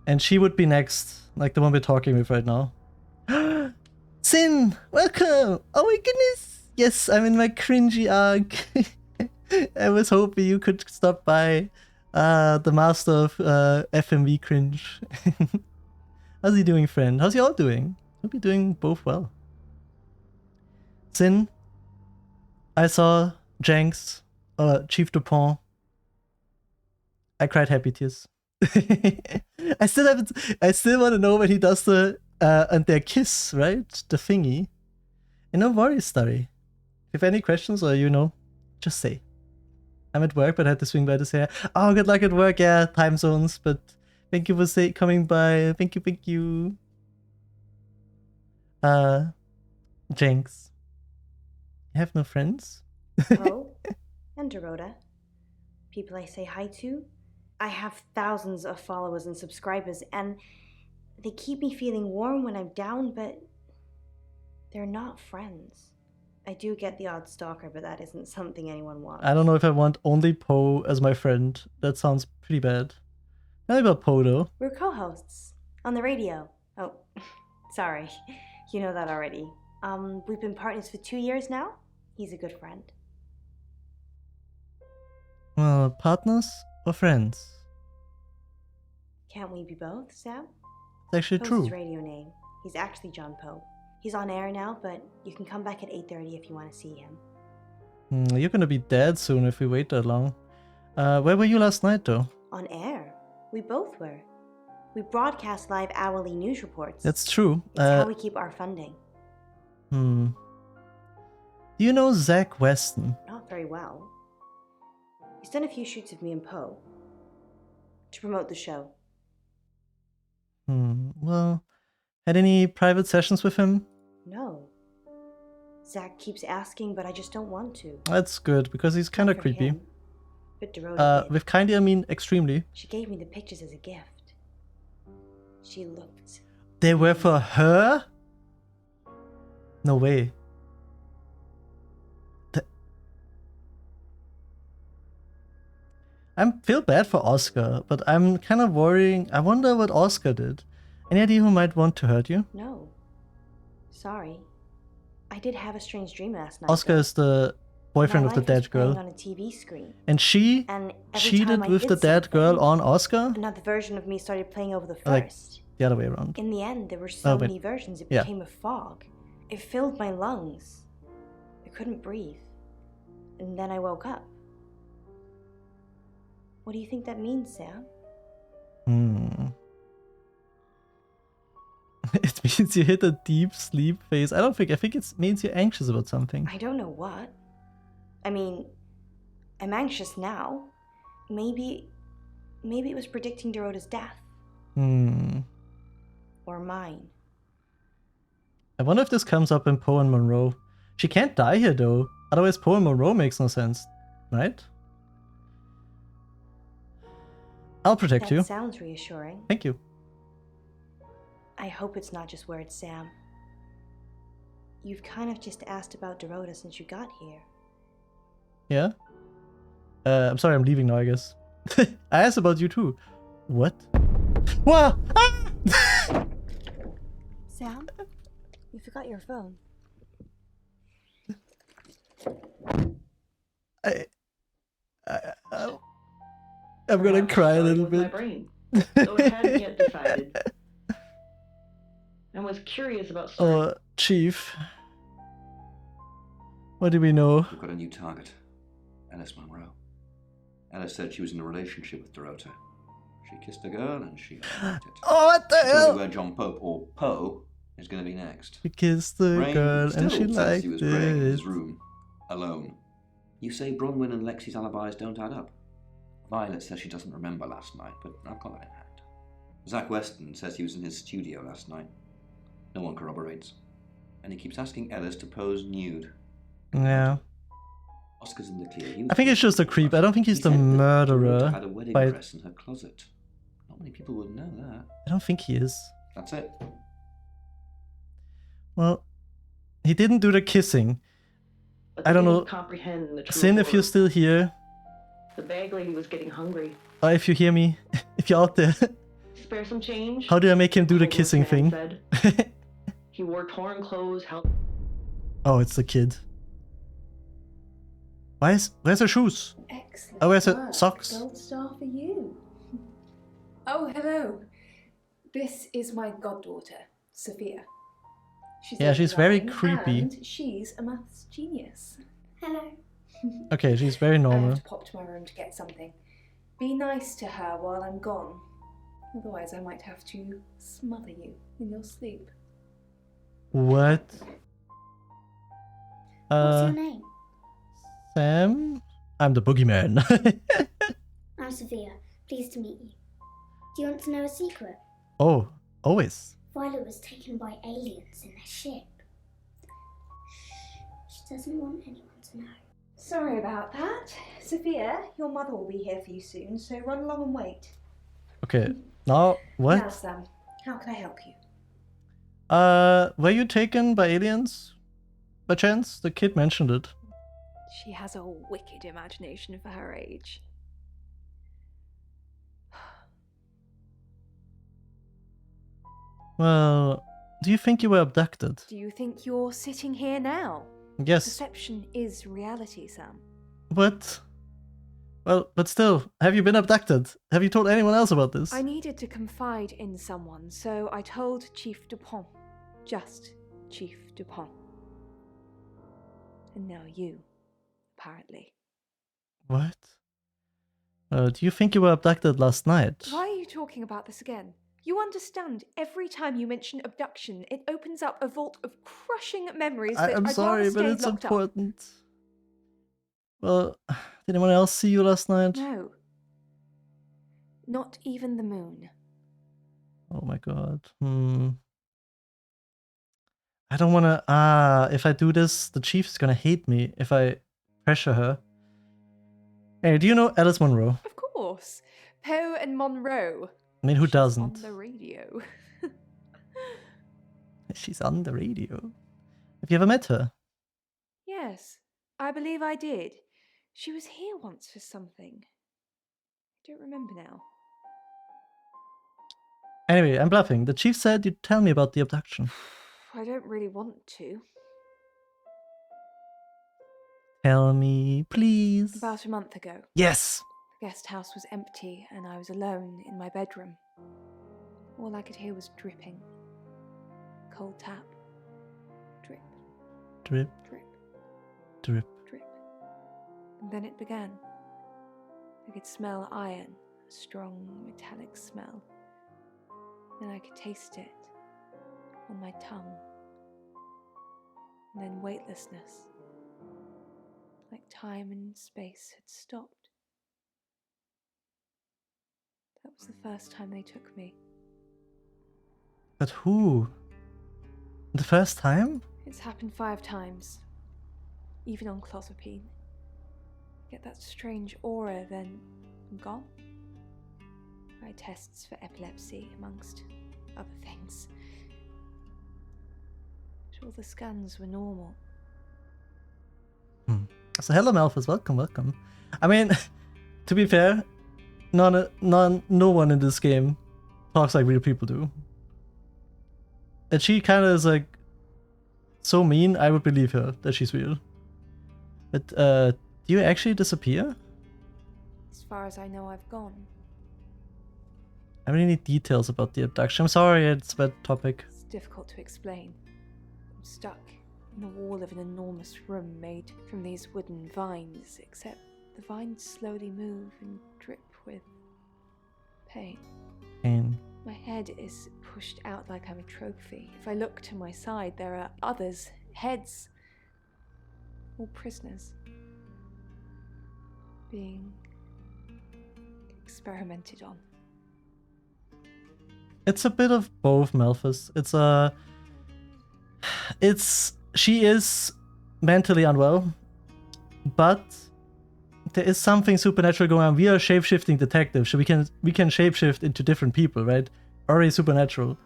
And she would be next, like the one we're talking with right now. Sin, welcome! Oh my goodness! Yes, I'm in my cringy arc. I was hoping you could stop by. The master of FMV cringe. How's he doing, friend? How's y'all doing? Hope you're doing both well. Sin, I saw Jenks, Chief Dupont. I cried happy tears. I still want to know when he does the and their kiss, right? The thingy. And no worries, Starry. If any questions or just say. I'm at work, but I had to swing by to say, oh, good luck at work. Yeah, time zones, but thank you for coming by. Thank you. Jenks. You have no friends? Oh, and Dorota. People I say hi to. I have thousands of followers and subscribers, and they keep me feeling warm when I'm down, but they're not friends. I do get the odd stalker, but that isn't something anyone wants. I don't know if I want only Poe as my friend. That sounds pretty bad. Not about Poe, though. We're co-hosts on the radio. Oh, sorry. You know that already. We've been partners for 2 years now. He's a good friend. Well, partners or friends? Can't we be both, Sam? It's actually Poe's true. his radio name. He's actually John Poe. He's on air now, but you can come back at 8:30 if you want to see him. You're gonna be dead soon if we wait that long. Where were you last night, though? On air. We both were. We broadcast live hourly news reports. That's true. It's how we keep our funding. Do you know Zach Weston? Not very well. He's done a few shoots of me and Poe. To promote the show. Well, had any private sessions with him? No. Zach keeps asking, but I just don't want to. That's good, because he's kind of creepy. Him, but Dorota did. With kindly, I mean extremely. She gave me the pictures as a gift. She looked... They were for her? No way. I feel bad for Oscar, but I'm kind of worrying. I wonder what Oscar did. Any idea who might want to hurt you? No. Sorry. I did have a strange dream last night. Oscar is the boyfriend of the dead girl. On a TV screen. And she cheated with the dead girl on Oscar? Another version of me started playing over the first. Like the other way around. In the end, there were so many versions, it became a fog. It filled my lungs. I couldn't breathe. And then I woke up. What do you think that means, Sam? It means you hit a deep sleep phase. I think it means you're anxious about something. I don't know what. I mean, I'm anxious now. Maybe it was predicting Dorota's death. Or mine. I wonder if this comes up in Poe and Monroe. She can't die here though. Otherwise Poe and Monroe makes no sense. Right? I'll protect you. That sounds reassuring. Thank you. I hope it's not just word Sam. You've kind of just asked about Dorota since you got here. Yeah? I'm sorry, I'm leaving now, I guess. I asked about you too. What? Whoa! Ah! Sam? You forgot your phone. I'm gonna cry a little bit. My brain, though it hadn't yet decided. I was curious about. Oh, Chief. What do we know? We've got a new target. Alice Monroe. Alice said she was in a relationship with Dorota. She kissed a girl and she liked it. Oh, what the hell? Where John Pope, or Poe, is going to be next. She kissed the girl and she liked he was praying in his it. room, alone. You say Bronwyn and Lexi's alibis don't add up. Violet says she doesn't remember last night, but I've got that in hand. Zach Weston says he was in his studio last night. No one corroborates. And he keeps asking Ellis to pose nude. Yeah. Oscar's in the clear. I think it's just a creep. I don't think he's the murderer. Had a wedding But dress in her closet. Not many people would know that. I don't think he is. That's it. Well, he didn't do the kissing. But I don't know. Comprehend the true Sin, if horror. you're still here, The bag lady was getting hungry. or if you hear me, if you're out there, Spare some change. how do I make him do the kissing thing? Said. He wore torn clothes. Oh, it's the kid. Where's her shoes? Excellent. Oh, where's her work. socks? Gold star for you. Oh, hello. This is my goddaughter, Sophia. Yeah, she's very 11 creepy. And she's a maths genius. Hello. Okay, she's very I normal. have to pop to my room to get something. Be nice to her while I'm gone. Otherwise, I might have to smother you in your sleep. What? What's your name? Sam? I'm the boogeyman. I'm Sophia. Pleased to meet you. Do you want to know a secret? Oh, always. Violet was taken by aliens in their ship. She doesn't want anyone to know. Sorry about that. Sophia, your mother will be here for you soon, so run along and wait. Okay, now, what? Now, Sam, how can I help you? Were you taken by aliens? By chance? The kid mentioned it. She has a wicked imagination for her age. Well, do you think you were abducted? Do you think you're sitting here now? Yes. Perception is reality, Sam. What? Well, but still, have you been abducted? Have you told anyone else about this? I needed to confide in someone, so I told Chief Dupont. Just Chief Dupont. And now you, apparently. What? Do you think you were abducted last night? Why are you talking about this again? You understand, every time you mention abduction, it opens up a vault of crushing memories that I'm I'd sorry, rather but stay it's locked important. Well, did anyone else see you last night? No. Not even the moon. Oh my god. I don't wanna... if I do this, the chief's gonna hate me if I pressure her. Hey, do you know Alice Monroe? Of course. Poe and Monroe. I mean, who She's doesn't? on the radio. She's on the radio. Have you ever met her? Yes, I believe I did. She was here once for something. I don't remember now. Anyway, I'm bluffing. The chief said you'd tell me about the abduction. I don't really want to. Tell me, please. About a month ago. Yes! The guest house was empty and I was alone in my bedroom. All I could hear was dripping. Cold tap. Drip. Drip. Drip. Drip. Drip. And then it began. I could smell iron, a strong metallic smell. Then I could taste it on my tongue. And then weightlessness. Like time and space had stopped. That was the first time they took me. But who? The first time? It's happened 5 times. Even on clozapine. Get that strange aura, then I'm gone. I had tests for epilepsy, amongst other things. But all the scans were normal. So hello Malphus, welcome. I mean, to be fair, no one in this game talks like real people do. And she kind of is like so mean, I would believe her that she's real. But do you actually disappear? As far as I know, I've gone. I really need details about the abduction. I'm sorry, it's a bad topic. It's difficult to explain. I'm stuck in the wall of an enormous room made from these wooden vines, except the vines slowly move and drip with pain. Pain. My head is pushed out like I'm a trophy. If I look to my side, there are others, heads, all prisoners, being experimented on. It's a bit of both, Malphus. She is mentally unwell, but there is something supernatural going on. We are a shapeshifting detective, so we can shapeshift into different people, right? Already supernatural.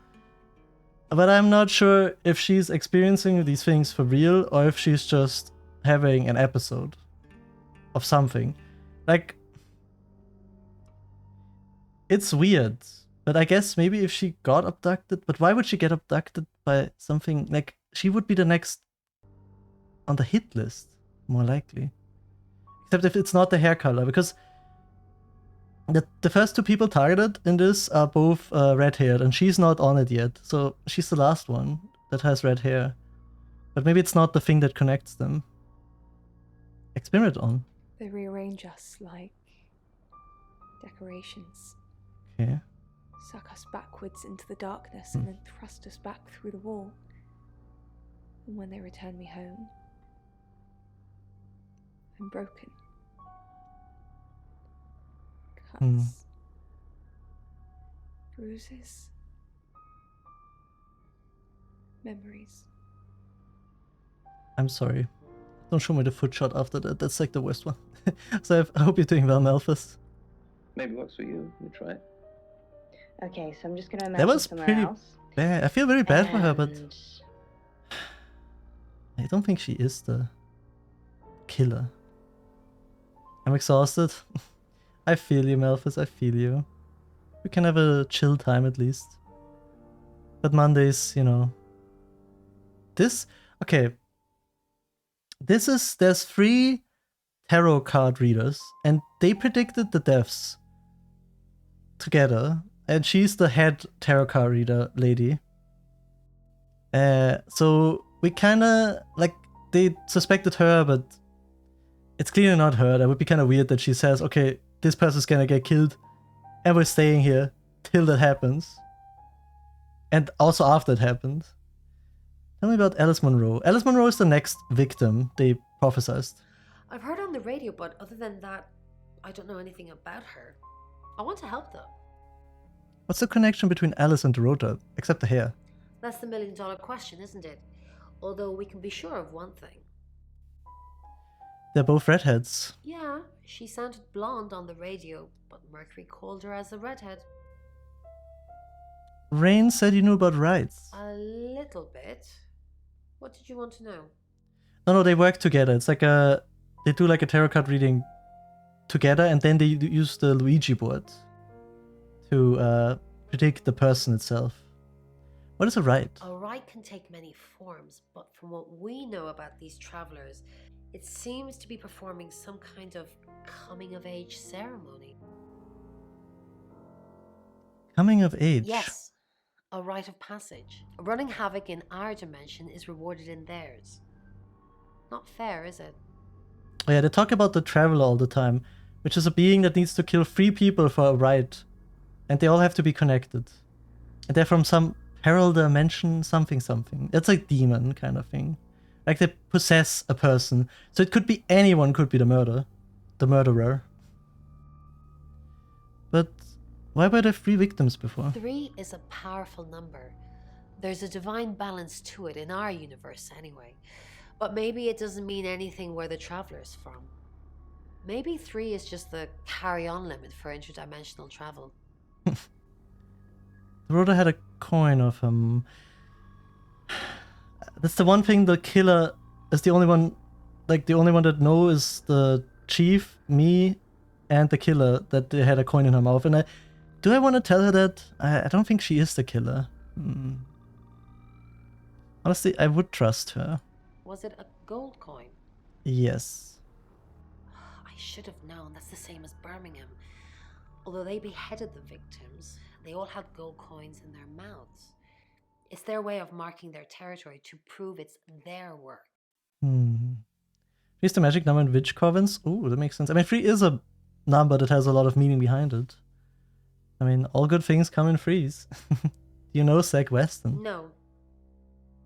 But I'm not sure if she's experiencing these things for real or if she's just having an episode of something. Like, it's weird. But I guess maybe if she got abducted, but why would she get abducted by something like she would be the next on the hit list, more likely. Except if it's not the hair color, because the first 2 people targeted in this are both red-haired, and she's not on it yet, so she's the last one that has red hair. But maybe it's not the thing that connects them. Experiment on. They rearrange us like decorations. Okay. Suck us backwards into the darkness and then thrust us back through the wall. And when they return me home, I'm broken. Cuts. Bruises. Memories. I'm sorry. Don't show me the foot shot after that. That's like the worst one. So I hope you're doing well, Malphus. Maybe it works for you. You try it. Okay, so I'm just gonna That imagine was somewhere pretty else. bad. I feel very bad for her, but I don't think she is the killer. I'm exhausted. I feel you, Malphus. I feel you. We can have a chill time at least. But Mondays, you know. Okay. There's 3 tarot card readers, and they predicted the deaths together. And she's the head tarot card reader lady. So we kinda, like, they suspected her, but it's clearly not her. That would be kind of weird that she says, okay, this person's gonna get killed, and we're staying here till that happens. And also after it happened. Tell me about Alice Monroe. Alice Monroe is the next victim they prophesied. I've heard on the radio, but other than that, I don't know anything about her. I want to help though. What's the connection between Alice and Dorota, except the hair? That's the million-dollar question, isn't it? Although we can be sure of one thing. They're both redheads. Yeah, she sounded blonde on the radio, but Mercury called her as a redhead. Rain said you knew about rights. A little bit. What did you want to know? No, they work together. It's like they do like a tarot card reading together, and then they use the Luigi board to predict the person itself. What is a rite? A rite can take many forms, but from what we know about these travelers, it seems to be performing some kind of coming-of-age ceremony. Coming of age? Yes, a rite of passage. Running havoc in our dimension is rewarded in theirs. Not fair, is it? Oh yeah, they talk about the Traveler all the time, which is a being that needs to kill 3 people for a rite. And they all have to be connected. And they're from some parallel dimension, something. It's like demon kind of thing. Like they possess a person. So it could be anyone could be the murderer. But why were there 3 victims before? 3 is a powerful number. There's a divine balance to it in our universe anyway. But maybe it doesn't mean anything where the Traveler's from. Maybe 3 is just the carry-on limit for interdimensional travel. Rhoda had a coin of him. That's the one thing the killer is the only one, like the only one that knows is the chief, me, and the killer that they had a coin in her mouth. And do I want to tell her that? I don't think she is the killer. Honestly, I would trust her. Was it a gold coin? Yes. I should have known. That's the same as Birmingham. Although they beheaded the victims, they all had gold coins in their mouths. It's their way of marking their territory to prove it's their work. Is the magic number in Witch Covens? Ooh, that makes sense. I mean, 3 is a number that has a lot of meaning behind it. I mean, all good things come in threes. You know Zach Weston? No.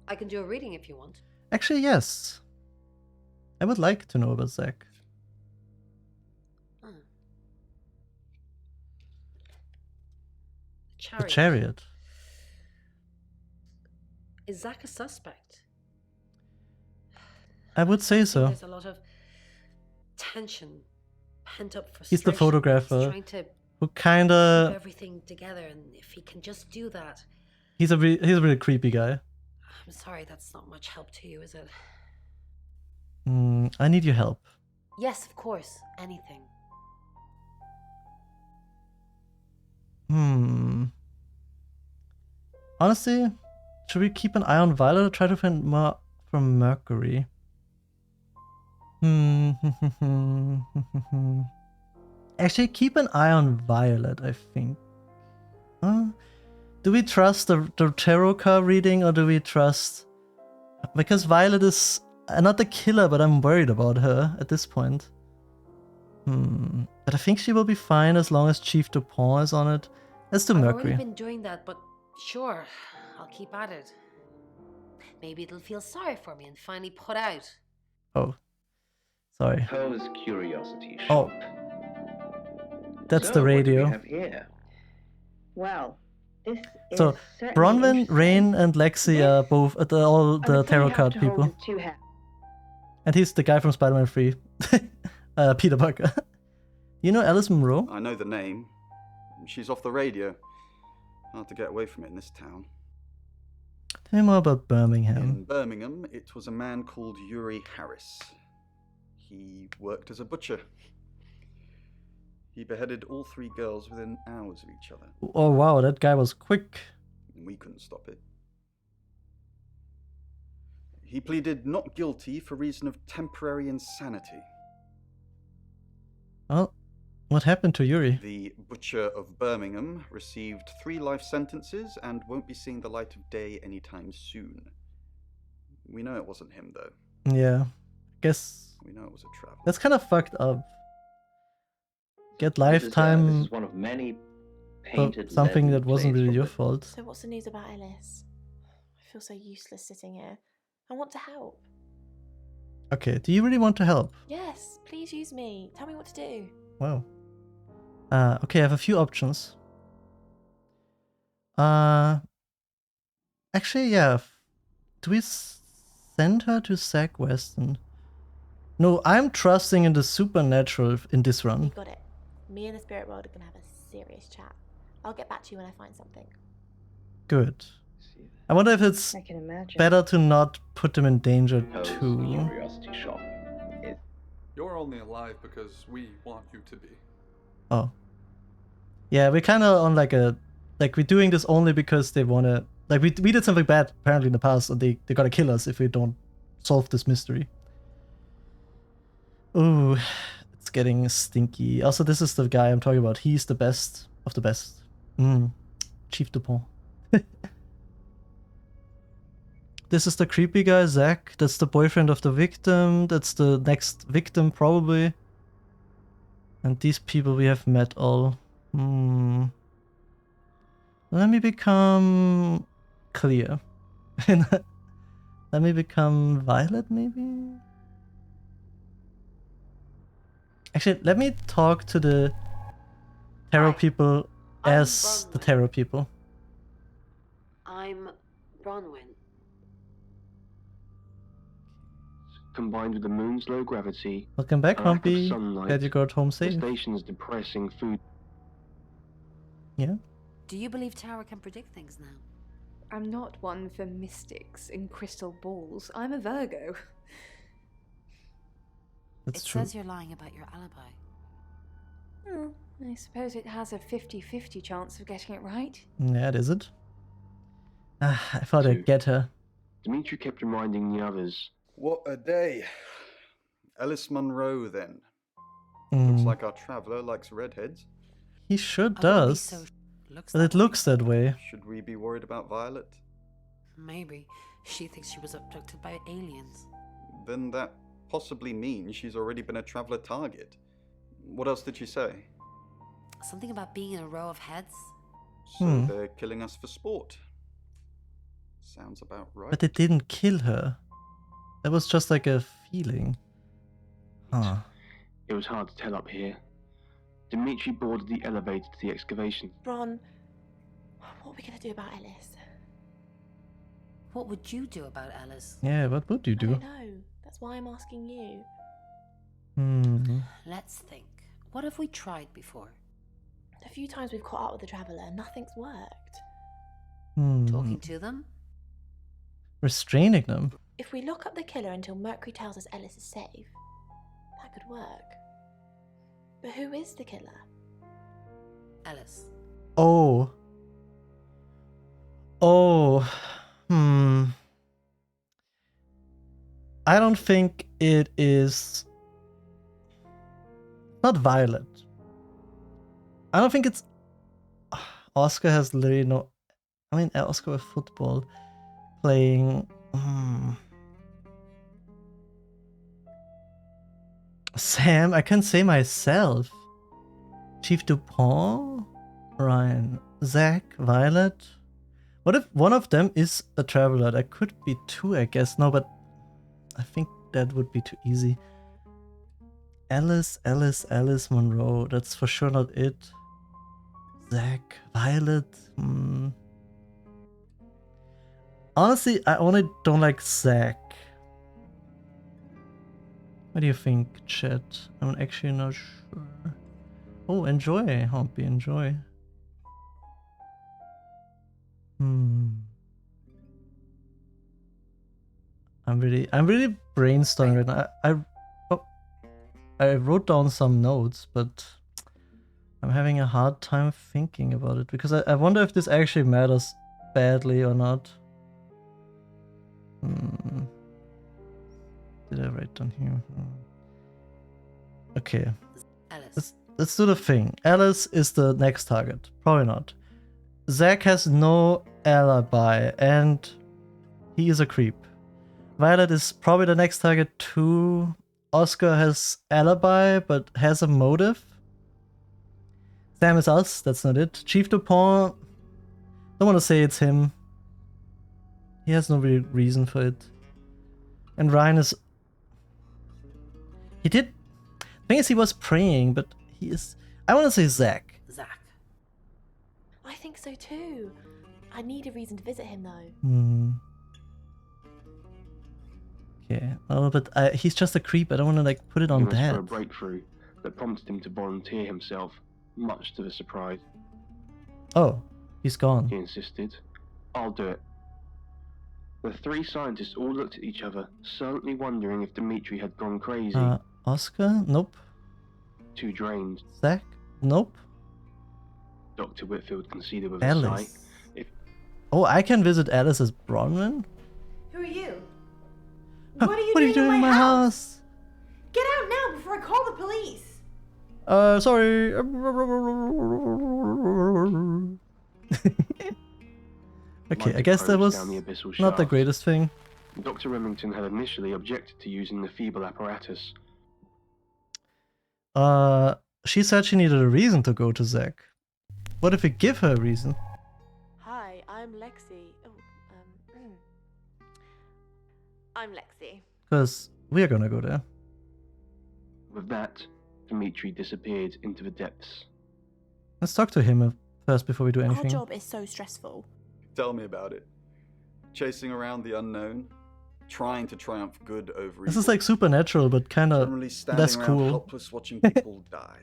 I can do a reading if you want. Actually, yes. I would like to know about Zach. Chariot. The Chariot. Is Zach a suspect? I would say so. There's a lot of tension, pent up frustration. He's the photographer He's trying to who kinda keep everything together, and if he can just do that. He's a really creepy guy. I'm sorry, that's not much help to you, is it? I need your help. Yes, of course. Anything. Honestly, should we keep an eye on Violet or try to find more from Mercury? Actually, keep an eye on Violet, I think. Do we trust the tarot card reading, or do we trust... Because Violet is not the killer, but I'm worried about her at this point. But I think she will be fine as long as Chief Dupont is on it. Let's do Mercury. I've already been doing that, but sure, I'll keep at it. Maybe it'll feel sorry for me and finally put out. Oh. Sorry. Poe's curiosity shop. Oh. That's So, the what do radio. we have here? Well, this is So, certainly Bronwyn, interesting. Rain, and Lexi are both all I the would say tarot you have card to hold people. two hats. And he's the guy from Spider-Man 3. Peter Parker. You know Alice Monroe? I know the name. She's off the radio. Hard to get away from it in this town. Tell me more about Birmingham. In Birmingham, it was a man called Yuri Harris. He worked as a butcher. He beheaded all 3 girls within hours of each other. Oh wow, that guy was quick. And we couldn't stop it. He pleaded not guilty for reason of temporary insanity. Well, what happened to Yuri? The butcher of Birmingham received 3 life sentences and won't be seeing the light of day anytime soon. We know it wasn't him, though. Yeah, guess We know it was a traveler. that's kind of fucked up. get This lifetime is one of many for painted something leaden that wasn't plates really from your the fault. So what's the news about Ellis? I feel so useless sitting here. I want to help. Okay, do you really want to help? Yes, please use me. Tell me what to do. Wow. Okay, I have a few options. Actually, yeah. Do we send her to Zach Weston? No, I'm trusting in the supernatural in this run. You got it. Me and the spirit world are gonna have a serious chat. I'll get back to you when I find something. Good. I wonder if it's I can imagine. better to not put them in danger Poe's too. Curiosity Shop. You're only alive because we want you to be. Oh. Yeah, we're kind of on like a... Like, we're doing this only because they want to... Like, we did something bad, apparently, in the past, and they gotta kill us if we don't solve this mystery. Ooh, it's getting stinky. Also, this is the guy I'm talking about. He's the best of the best. Chief Dupont. This is the creepy guy, Zach. That's the boyfriend of the victim. That's the next victim, probably. And these people we have met all. Let me become clear. Let me become violet, maybe? Actually, let me talk to the tarot people as the tarot people. I'm Bronwyn. Combined with the moon's low gravity, Welcome back, a lack of Humpy. sunlight, Glad you got home the safe. station's depressing food. Yeah? Do you believe Tara can predict things now? I'm not one for mystics and crystal balls. I'm a Virgo. That's it true. says you're lying about your alibi. Oh, I suppose it has a 50-50 chance of getting it right. Yeah, it isn't. I thought I'd get her. Dimitri kept reminding the others. What a day. Ellis Munro, then. Looks like our traveller likes redheads. He sure does. But it looks that way. Should we be worried about Violet? Maybe. She thinks she was abducted by aliens. Then that possibly means she's already been a traveller target. What else did she say? Something about being in a row of heads? So they're killing us for sport. Sounds about right. But they didn't kill her. That was just like a feeling. Huh. It was hard to tell up here. Dimitri boarded the elevator to the excavation. Bron, what are we gonna do about Ellis? What would you do about Alice? Yeah, what would you I do? don't know. That's why I'm asking you. Let's think. What have we tried before? The few times we've caught up with the traveller, nothing's worked. Talking to them? Restraining them? If we lock up the killer until Mercury tells us Ellis is safe, that could work. But who is the killer? Alice. Oh. I don't think it is... Not Violet. I don't think it's... Oscar has literally no... I mean, Oscar with football playing... Sam, I can say myself. Chief Dupont, Ryan, Zach, Violet. What if one of them is a traveler? That could be two, I guess. No, but I think that would be too easy. Alice Monroe. That's for sure not it. Zach, Violet. Honestly, I only don't like Zach. What do you think, chat? I'm actually not sure. Oh, enjoy, Humpy, enjoy. I'm really brainstorming right now. I wrote down some notes, but I'm having a hard time thinking about it because I wonder if this actually matters badly or not. Did I write down here? Okay. Let's do the thing. Alice is the next target. Probably not. Zach has no alibi and he is a creep. Violet is probably the next target too. Oscar has alibi but has a motive. Sam is us, that's not it. Chief Dupont, don't want to say it's him. He has no real reason for it. And Ryan is... He did... The thing is, he was praying, but he is... I want to say Zach. Zach. I think so too. I need a reason to visit him though. Hmm. Okay. Oh, but he's just a creep. I don't want to like put it on He was for a that. breakthrough that prompted him to volunteer himself, much to the surprise. Oh, he's gone. He insisted, "I'll do it." The three scientists all looked at each other, silently wondering if Dimitri had gone crazy. Oscar? Nope. Too drained. Zach? Nope. Dr. Whitfield conceded with a sigh. Alice. Oh, I can visit Alice as Bronwyn? Who are you? Huh, What are you doing in my house? Get out now before I call the police! Sorry. Okay, I guess that was Down the abyssal not the shaft. greatest thing. Dr. Remington had initially objected to using the feeble apparatus. She said she needed a reason to go to Zach. What if we give her a reason? Hi, I'm Lexi. I'm Lexi. Because we are gonna go there. With that, Dimitri disappeared into the depths. Let's talk to him first before we do Our anything. job is so stressful. Tell me about it. Chasing around the unknown, trying to triumph good over This evil. is like supernatural, but kind of Generally standing less around cool. helpless watching people die.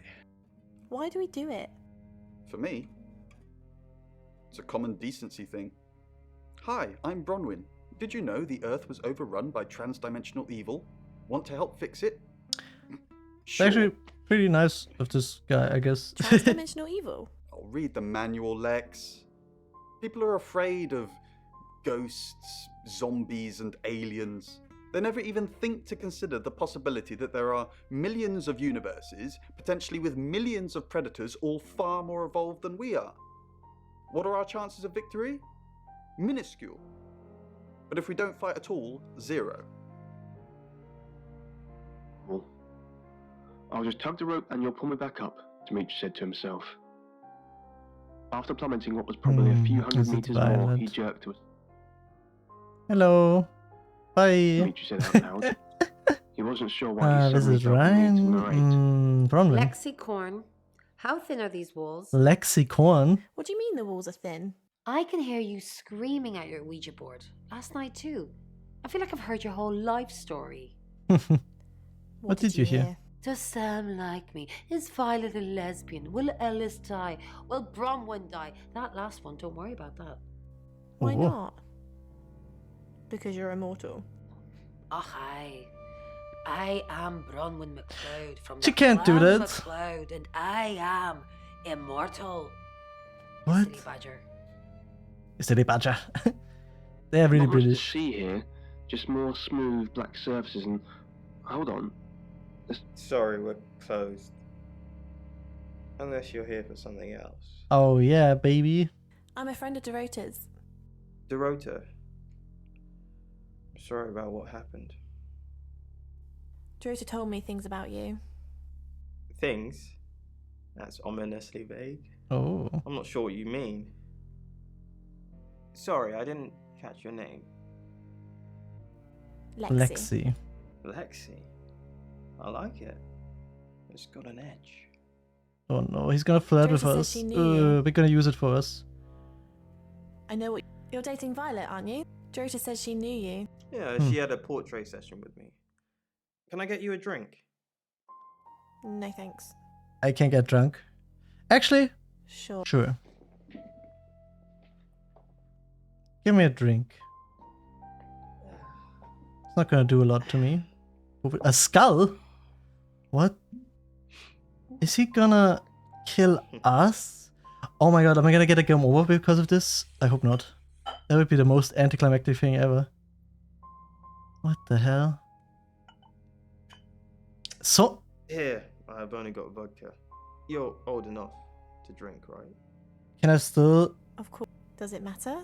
Why do we do it? For me, it's a common decency thing. Hi, I'm Bronwyn. Did you know the Earth was overrun by trans-dimensional evil? Want to help fix it? It's actually pretty nice of this guy, I guess. Transdimensional evil? I'll read the manual, Lex. People are afraid of ghosts, zombies, and aliens. They never even think to consider the possibility that there are millions of universes, potentially with millions of predators, all far more evolved than we are. What are our chances of victory? Minuscule. But if we don't fight at all, 0. Well, I'll just tug the rope and you'll pull me back up, Dimitri said to himself. After plummeting what was probably a few hundred is it meters more, violent? he jerked to a... Hello. Bye. Dimitri said out loud. He wasn't sure why he This suddenly is felt the need to Ryan. narrate. Bronwyn. Lexicorn, how thin are these walls? Lexicorn. What do you mean the walls are thin? I can hear you screaming at your Ouija board. Last night too. I feel like I've heard your whole life story. What did you hear? Does Sam like me? Is Violet a lesbian? Will Ellis die? Will Bronwyn die? That last one, don't worry about that. Why Oh. not? Because you're immortal. Oh, I am Bronwyn McLeod from She the can't do clan that. McLeod, and I am immortal. What? City Badger. City Badger. They're really Not much to British. see here, just more smooth black surfaces and... Hold on. Sorry, we're closed. Unless you're here for something else. Oh yeah, baby. I'm a friend of Dorota's. Dorota. Sorry about what happened. Dorota told me things about you. Things? That's ominously vague. Oh. I'm not sure what you mean. Sorry, I didn't catch your name. Lexi. Lexi. I like it. It's got an edge. Oh no, he's gonna flirt with Dorota said us. she knew you. We're gonna use it for us. I know what you're dating Violet, aren't you? Dorota says she knew you. Yeah, she had a portrait session with me. Can I get you a drink? No thanks. I can get drunk. Actually, Sure. sure. Give me a drink. It's not gonna do a lot to me. A skull? What? Is he gonna kill us? Oh my god, am I gonna get a game over because of this? I hope not. That would be the most anticlimactic thing ever. What the hell? So... Here, I've only got vodka. You're old enough to drink, right? Can I still... Of course. Does it matter?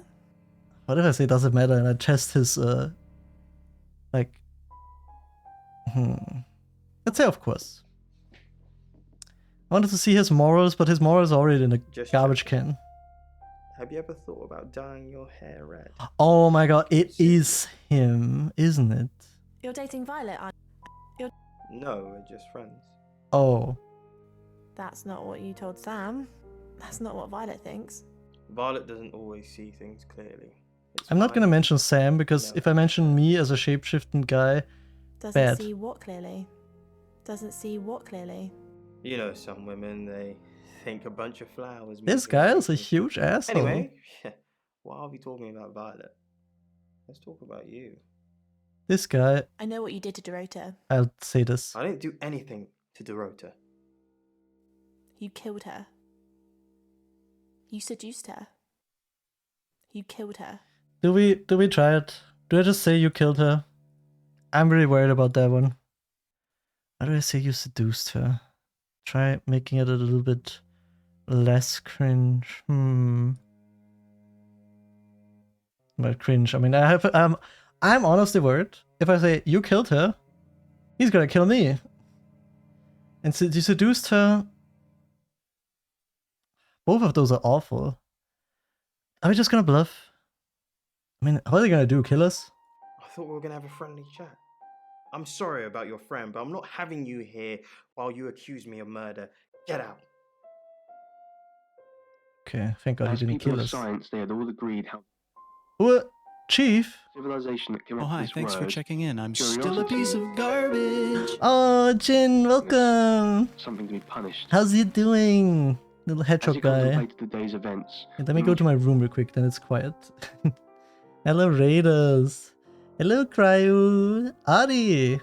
What if I say doesn't matter and I test his, like... Let's say of course. I wanted to see his morals, but his morals are already in a Just garbage can. Have you ever thought about dyeing your hair red? Oh my god, it is him, isn't it? You're dating Violet, aren't you? No, we're just friends. Oh. That's not what you told Sam. That's not what Violet thinks. Violet doesn't always see things clearly. I'm not gonna mention Sam, because if I mention me as a shapeshifting guy, Doesn't bad. see what clearly? Doesn't see what clearly? You know, some women, they think a bunch of flowers. This guy is a huge asshole. Anyway, why are we talking about Violet? Let's talk about you. This guy, I know what you did to Dorota. I'll say this. I didn't do anything to Dorota. You killed her. You seduced her. You killed her. Do we try it? Do I just say you killed her? I'm really worried about that one. How do I say you seduced her? Try making it a little bit less cringe. Well, cringe. I mean, I'm honestly worried. If I say you killed her, he's gonna kill me. And you seduced her. Both of those are awful. Are we just gonna bluff? I mean, what are they gonna do? Kill us? I thought we were gonna have a friendly chat. I'm sorry about your friend, but I'm not having you here while you accuse me of murder. Get out. Okay, thank God he As didn't people kill of us. science, they had all agreed how What? Chief? civilization that came Oh, up hi, with this thanks for word, checking in. I'm still a curiosity, piece of garbage. Oh, Jin, welcome! something to be punished. How's you doing? Little As he hedgehog guy. contemplated the day's events, Hey, let me go to my room real quick, then it's quiet. Hello, Raiders. Hello, Cryo. Ari.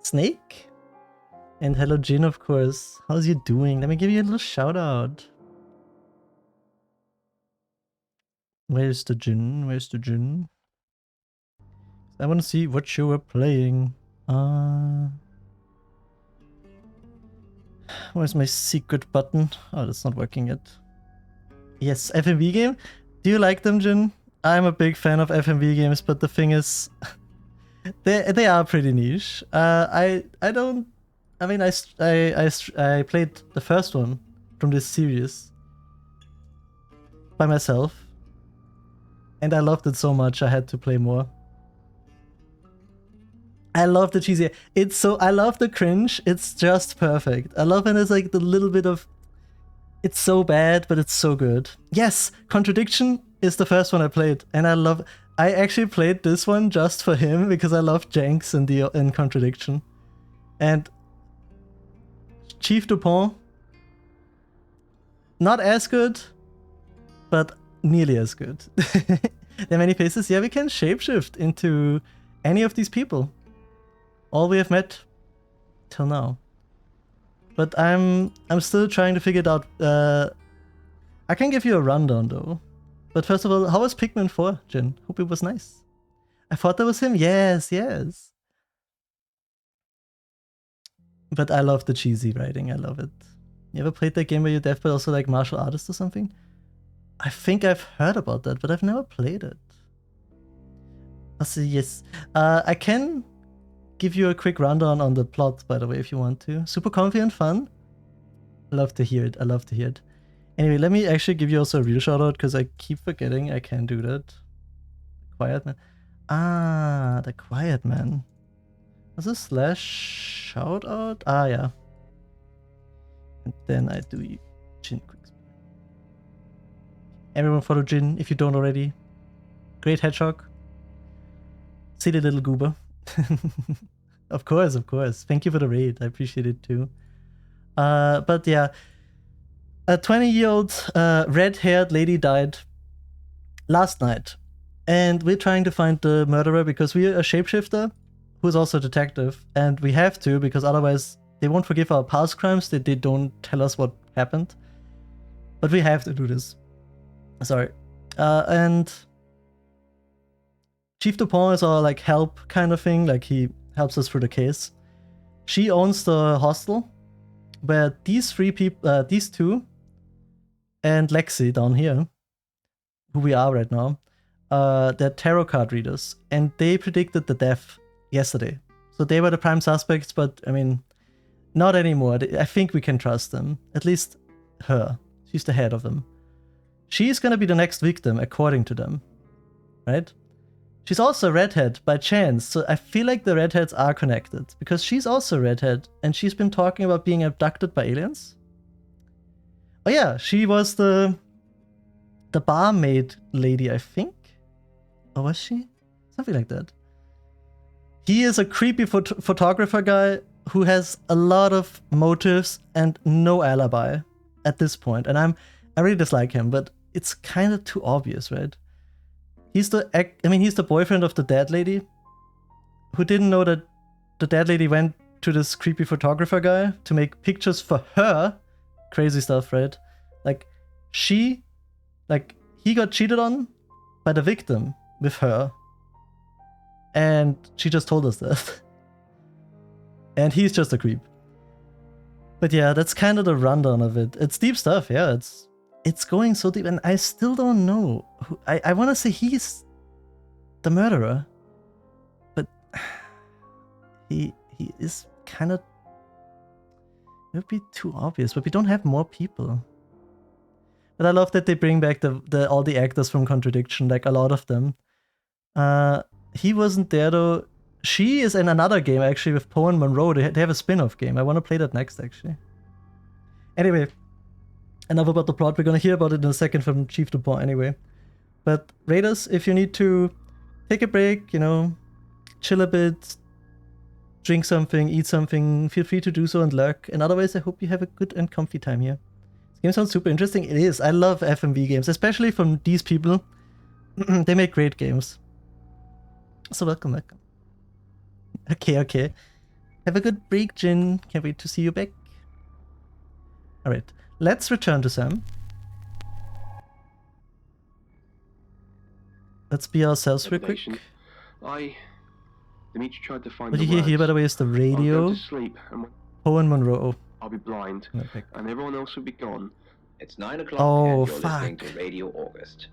Snake. And hello, Jin, of course. How's you doing? Let me give you a little shout out. Where's the Jin? Where's the Jin? I want to see what you were playing. Where's my secret button? Oh, that's not working yet. Yes, FMV game? Do you like them, Jin? I'm a big fan of FMV games, but the thing is, they are pretty niche. I don't. I mean, I played the first one from this series by myself, and I loved it so much I had to play more. I love the cheesy. It's so. I love the cringe. It's just perfect. I love when it's like the little bit of. It's so bad, but it's so good. Yes, Contradiction is the first one I played, and I love. I actually played this one just for him because I love Jenks in Contradiction, and Chief Dupont. Not as good, but nearly as good. There are many faces. Yeah, we can shapeshift into any of these people. All we have met till now. But I'm still trying to figure it out. I can give you a rundown though. But first of all, how was Pikmin 4, Jin? Hope it was nice. I thought that was him. Yes, yes. But I love the cheesy writing. I love it. You ever played that game where you're deaf but also like martial artist or something? I think I've heard about that, but I've never played it. I'll say yes. I can give you a quick rundown on the plot, by the way, if you want to. Super comfy and fun. Love to hear it. I love to hear it. Anyway, let me actually give you also a real shout out because I keep forgetting I can do that. Quiet Man. Ah, the Quiet Man. Was this slash shout out? Ah, yeah. And then I do Jin quick. Everyone follow Jin if you don't already. Great hedgehog. Silly little goober. Of course, of course. Thank you for the raid. I appreciate it too. But yeah, a 20-year-old red-haired lady died last night, and we're trying to find the murderer because we're a shapeshifter who's also a detective, and we have to because otherwise they won't forgive our past crimes that they don't tell us what happened. But we have to do this. Sorry. And Chief Dupont is our like help kind of thing, like he helps us through the case. She owns the hostel where these three people, these two, and Lexi down here, who we are right now, they're tarot card readers, and they predicted the death yesterday. So they were the prime suspects, but I mean, Not anymore. I think we can trust them. At least her. She's the head of them. She's gonna be the next victim, according to them. Right? She's also a redhead by chance, so I feel like the redheads are connected. Because she's also a redhead, and she's been talking about being abducted by aliens. Oh yeah, she was the barmaid lady, I think? Or was she? Something like that. He is a creepy photographer guy who has a lot of motives and no alibi at this point. And I really dislike him, but it's kind of too obvious, right? He's the boyfriend of the dead lady who didn't know that the dead lady went to this creepy photographer guy to make pictures for her. Crazy stuff, right? Like, he got cheated on by the victim with her. And she just told us that. And he's just a creep. But yeah, that's kind of the rundown of it. It's deep stuff, yeah. It's going so deep, and I still don't know. I want to say he's the murderer. But he is kind of... It would be too obvious, but we don't have more people. But I love that they bring back all the actors from Contradiction, like a lot of them. He wasn't there though. She is in another game actually with Poe and Monroe. They have a spin-off game. I want to play that next actually. Anyway, enough about the plot. We're gonna hear about it in a second from Chief Dupont anyway. But Raiders, if you need to take a break, you know, chill a bit, drink something, eat something, feel free to do so and lurk. And otherwise, I hope you have a good and comfy time here. This game sounds super interesting. It is. I love FMV games, especially from these people. They make great games. So welcome. Okay. Have a good break, Jin. Can't wait to see you back. Alright, let's return to Sam. Let's be ourselves real quick. Dimitri tried to find What you hear here, by the way, is the radio. I'll go to sleep and Poe and Monroe. I'll be blind, and everyone else will be gone. It's 9 o'clock and you're listening to Radio August.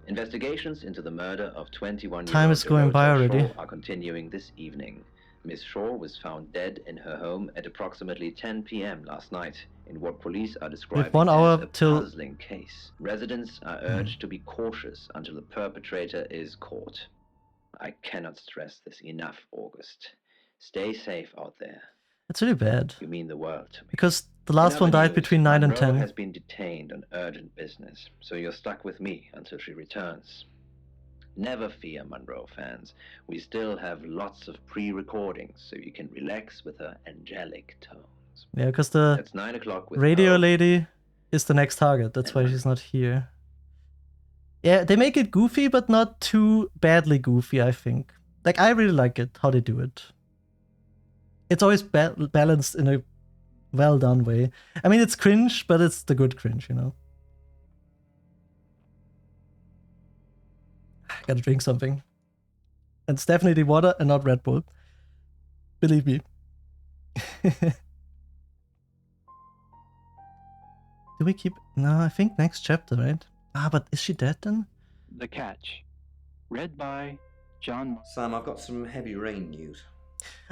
Investigations into the murder of 21-year-old Time is going by already. Shaw are continuing this evening. Miss Shaw was found dead in her home at approximately 10 p.m. last night in what police are describing 1 hour as a till... puzzling case. Residents are urged to be cautious until the perpetrator is caught. I cannot stress this enough, August. Stay safe out there. It's really bad. You mean the world to me. Because the last one died between 9 and 10. Has been detained on urgent business, so you're stuck with me until she returns. Never fear, Monroe fans. We still have lots of pre-recordings, so you can relax with her angelic tones. Yeah, because the It's 9 o'clock with radio lady is the next target. That's why she's not here. Yeah, they make it goofy, but not too badly goofy, I think. Like, I really like it, how they do it. It's always balanced in a well-done way. I mean, it's cringe, but it's the good cringe, you know? I gotta drink something. And it's definitely water and not Red Bull. Believe me. Do we keep... No, I think next chapter, right? Ah, but is she dead then? The Catch. Read by John... Sam, I've got some heavy rain news.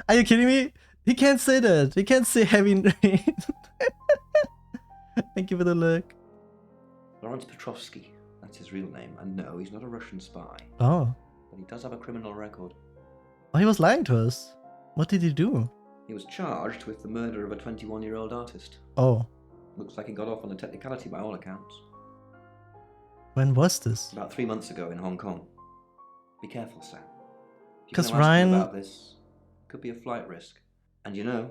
Are you kidding me? He can't say that. He can't say heavy rain. Thank you for the look. Lawrence Petrovsky, that's his real name. And no, he's not a Russian spy. Oh. But he does have a criminal record. Oh, he was lying to us. What did he do? He was charged with the murder of a 21-year-old artist. Oh. Looks like he got off on a technicality by all accounts. When was this? About 3 months ago in Hong Kong. Be careful, Sam. Because Ryan... about this. Could be a flight risk. And you know...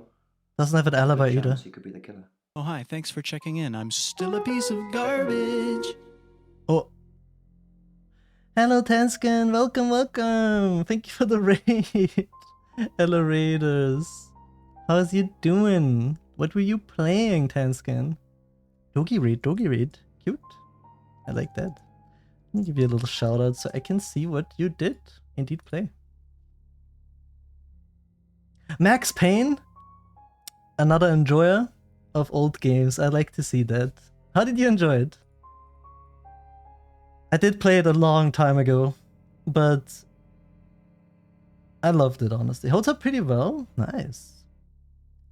Doesn't have an alibi either. He could be the killer. Oh, hi. Thanks for checking in. I'm still a piece of garbage. Oh. Hello, Tanskin. Welcome. Thank you for the raid. Hello, Raiders. How's you doing? What were you playing, Tanskin? Doggy raid. Cute. I like that. Let me give you a little shout out so I can see what you did indeed play. Max Payne, another enjoyer of old games. I like to see that. How did you enjoy it? I did play it a long time ago, but I loved it, honestly. Holds up pretty well. Nice.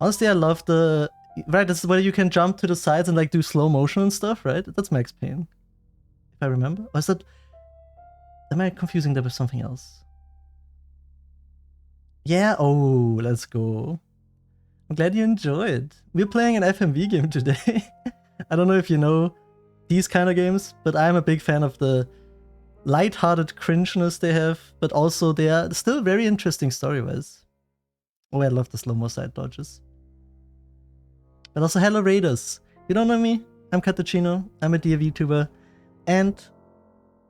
Honestly, I love the... Right, this is where you can jump to the sides and like do slow motion and stuff, right? That's Max Payne. If I remember. Or is that... Am I confusing that with something else? Yeah, oh, let's go. I'm glad you enjoyed. We're playing an FMV game today. I don't know if you know these kind of games, but I'm a big fan of the light-hearted cringeness they have, but also they are still very interesting story-wise. Oh, I love the slow-mo side dodges. But also, hello Raiders. You don't know me? I'm Cattuccino. I'm a DAV tuber. And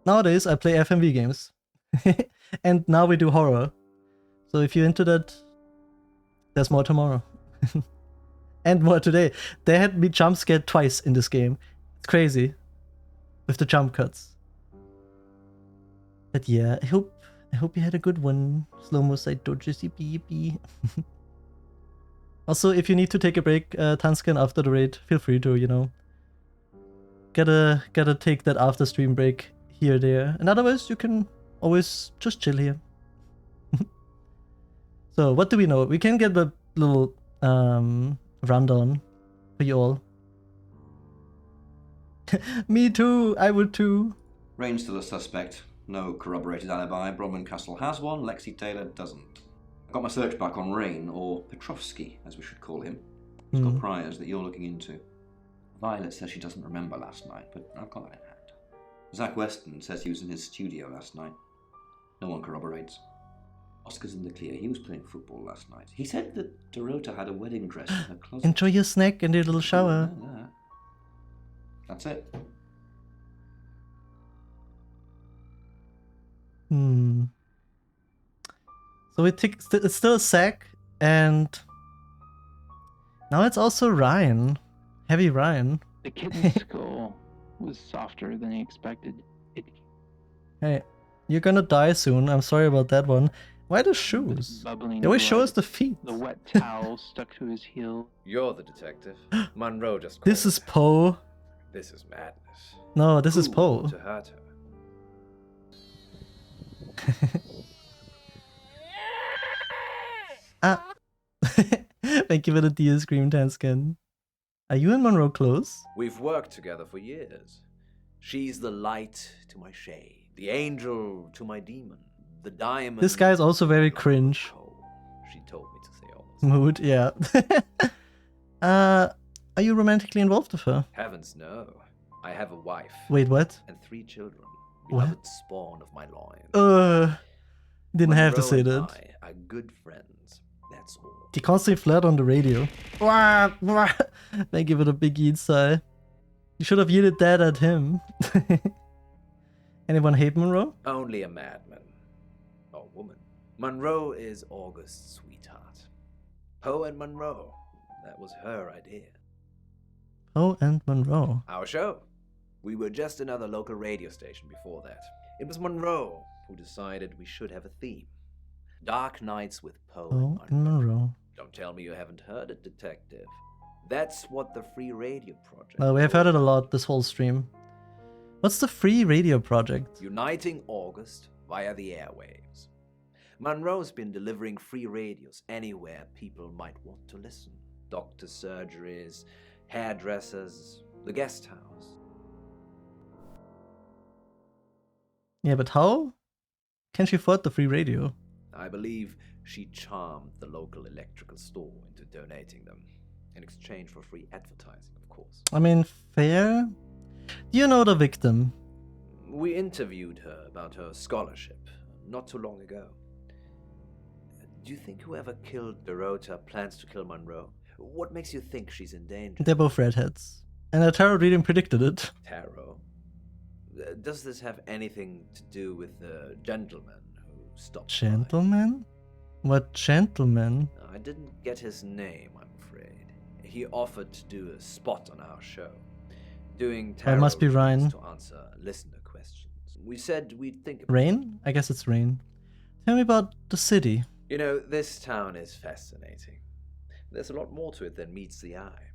nowadays I play FMV games. And now we do horror. So if you're into that, there's more tomorrow. And more today. They had me jump scared twice in this game. It's crazy. With the jump cuts. But yeah, I hope you had a good one. Slow-mo side dodges, yippee. Also, if you need to take a break, Tanskin, after the raid, feel free to, you know. Gotta take that after stream break here or there. And otherwise, you can always just chill here. So, what do we know? We can get a little rundown for you all. Me too, I would too. Rain's still a suspect. No corroborated alibi. Bronwyn Castle has one, Lexi Taylor doesn't. I got my search back on Rain, or Petrovsky, as we should call him. He's got priors that you're looking into. Violet says she doesn't remember last night, but I've got that in hand. Zach Weston says he was in his studio last night. No one corroborates. Oscar's in the clear. He was playing football last night. He said that Dorota had a wedding dress in her closet. Enjoy your snack and your little shower. That's it. So it's still Zach, and now it's also Ryan. Heavy Ryan. The kitten's skull was softer than he expected. Hey, you're gonna die soon. I'm sorry about that one. Why the shoes? They always show us the feet. The wet towel stuck to his heel. You're the detective. Monroe just called. This is Poe. This is madness. No, this is Poe. To hurt her. Ah. Thank you for the dear scream, Tanskin. Are you and Monroe close? We've worked together for years. She's the light to my shade, the angel to my demon, the diamond. This guy is also very cringe. She told me to say almost. Mood, yeah. Are you romantically involved with her? Heavens no. I have a wife. Wait, what? And 3 children. What? Beloved spawn of my loins. Didn't have to Monroe say and that. I are good friends. That's all. He constantly flirt on the radio. Thank you for the big eat sigh. You should have yielded that at him. Anyone hate Monroe? Only a madman. Or woman. Monroe is August's sweetheart. Poe and Monroe. That was her idea. Poe and Monroe. Our show. We were just another local radio station before that. It was Monroe who decided we should have a theme. Dark Nights with Poe Poe and Monroe. Don't tell me you haven't heard it, Detective. That's what the Free Radio Project. Well, we have heard it a lot this whole stream. What's the Free Radio Project? Uniting August via the airwaves. Monroe's been delivering free radios anywhere people might want to listen. Doctor surgeries, hairdressers, the guest house. Yeah, but how can she afford the free radio? I believe she charmed the local electrical store into donating them, in exchange for free advertising, of course. I mean, fair? Do you know the victim? We interviewed her about her scholarship not too long ago. Do you think whoever killed Dorota plans to kill Monroe? What makes you think she's in danger? They're both redheads. And a tarot reading predicted it. Tarot? Does this have anything to do with the gentleman who stopped? Gentleman? What gentleman? I didn't get his name, I'm afraid. He offered to do a spot on our show, doing tarot It must be Ryan. to answer listener questions. We said we'd think about Rain? I guess it's Rain. Tell me about the city. You know, this town is fascinating. There's a lot more to it than meets the eye.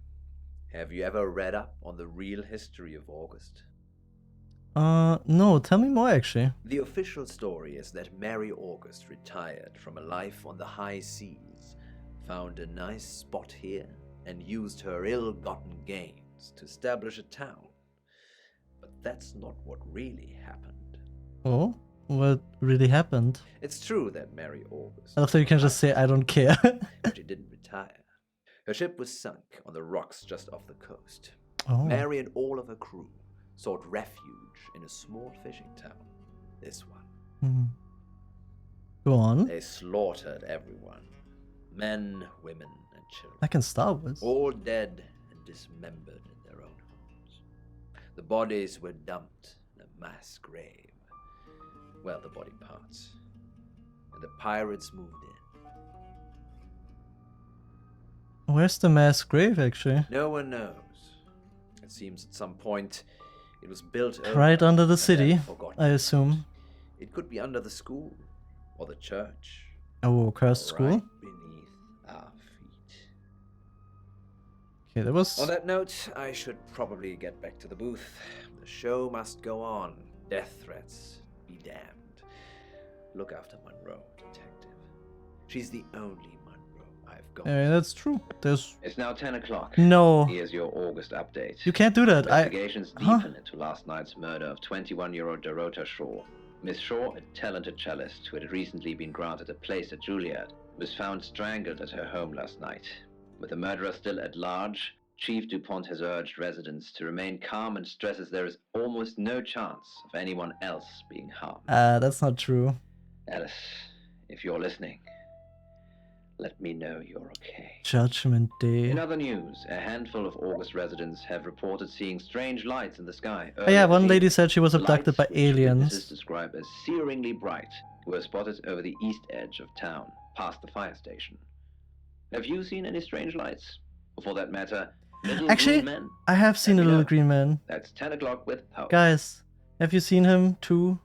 Have you ever read up on the real history of August? No, tell me more actually. The official story is that Mary August retired from a life on the high seas, found a nice spot here, and used her ill-gotten gains to establish a town. But that's not what really happened. Oh, what really happened? It's true that Mary August... After you can just say, I don't care. but she didn't retire. Her ship was sunk on the rocks just off the coast. Oh. Mary and all of her crew sought refuge in a small fishing town. This one. Hmm. Go on. They slaughtered everyone. Men, women, and children. Like in Star Wars. All dead and dismembered in their own homes. The bodies were dumped in a mass grave. Well, the body parts. And the pirates moved in. Where's the mass grave, actually? No one knows. It seems at some point it was built Right under the and city, then forgotten. I assume. It could be under the school or the church. Oh, cursed school? Right beneath our feet. Okay, that was... On that note, I should probably get back to the booth. The show must go on. Death threats be damned. Look after Monroe, detective. She's the only Monroe I've got. Yeah, that's true. There's... It's now 10 o'clock. No. Here's your August update. You can't do that. Investigations deepen into last night's murder of 21-year-old Dorota Shaw. Miss Shaw, a talented cellist who had recently been granted a place at Juilliard, was found strangled at her home last night. With the murderer still at large, Chief DuPont has urged residents to remain calm and stresses there is almost no chance of anyone else being harmed. That's not true. Alice, if you're listening, let me know you're okay. Judgment Day. In other news, a handful of August residents have reported seeing strange lights in the sky. Oh yeah, one lady said she was The abducted by lights, which witnesses aliens. describe as searingly bright, were spotted over the east edge of town, past the fire station. Have you seen any strange lights? Or for that matter, little Actually, green men? I have seen a little green man. That's 10 o'clock with Poe. Guys, have you seen him too?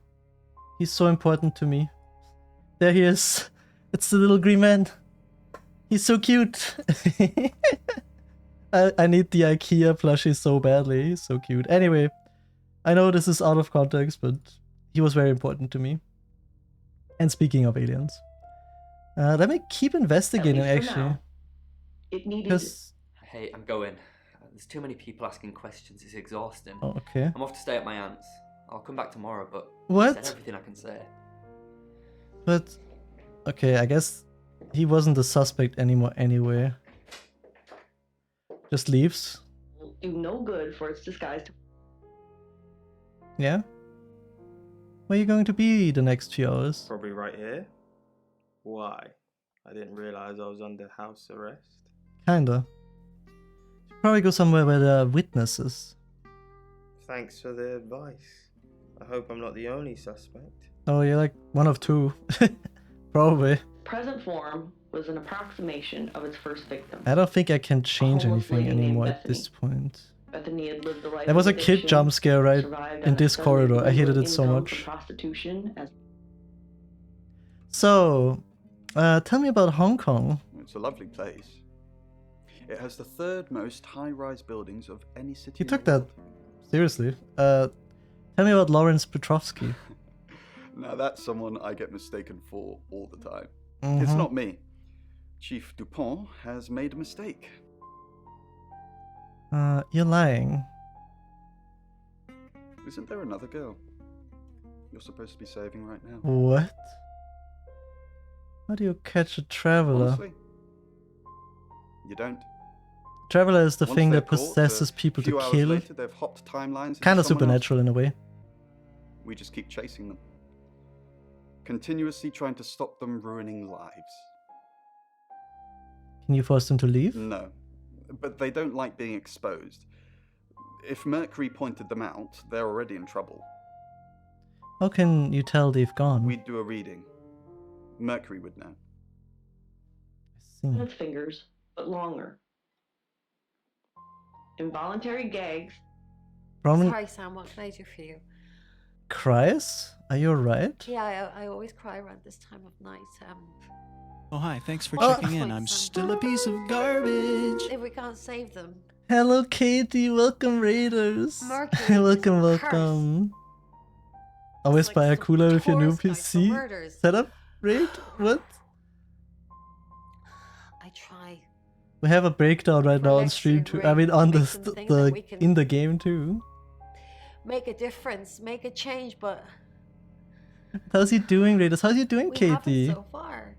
He's so important to me. There he is. It's the little green man. He's so cute. I need the IKEA plushie so badly. He's so cute. Anyway, I know this is out of context, but he was very important to me. And speaking of aliens, let me keep investigating actually. It needed. 'Cause- Hey, I'm going. There's too many people asking questions. It's exhausting. Oh, okay. I'm off to stay at my aunt's. I'll come back tomorrow, but What? I said everything I can say. But okay, I guess he wasn't the suspect anymore anyway. Just leaves. Do no good for its disguised. Yeah? Where are you going to be the next few hours? Probably right here. Why? I didn't realize I was under house arrest. Kinda. Probably go somewhere where there are witnesses. Thanks for the advice. I hope I'm not the only suspect. Oh, you're like one of two. Probably. Present form was an approximation of its first victim. I don't think I can change homeless anything lady named anymore at Bethany. this point. Bethany had lived the life There was of a kid addiction, jump scare right survived in on a this Sunday corridor. I hated lower it so income much. from prostitution as So, tell me about Hong Kong. It's a lovely place. It has the third most high-rise buildings of any city. You in took the that seriously. Tell me about Lawrence Petrovsky. world. Now that's someone I get mistaken for all the time. Mhm. It's not me. Chief DuPont has made a mistake. You're lying. Isn't there another girl you're supposed to be saving right now? What? How do you catch a traveler? Honestly, you don't. Traveler is the Once thing they're that caught, possesses a people few to hours kill. later, they've hopped timelines into Kind of someone else. supernatural in a way. We just keep chasing them, continuously trying to stop them ruining lives. Can you force them to leave? No, but they don't like being exposed. If Mercury pointed them out, they're already in trouble. How can you tell they've gone? We'd do a reading. Mercury would know. on its fingers, but longer. Involuntary gags. Roman Sorry, Sam, what can I do for you? cries? Are you alright? Yeah, I always cry around this time of night. Oh, hi. Thanks for Oh. checking in. I'm still a piece of garbage. If we can't save them. Hello, Katie. Welcome, Raiders. Mercury welcome, is welcome. Always buy a cooler with your new PC murders. setup, Raid? What? I tried. We have a breakdown right now on stream too. I mean, on in the game too. Make a difference, make a change, but how's he doing, Raiders? How's he doing, we Katie? haven't so far.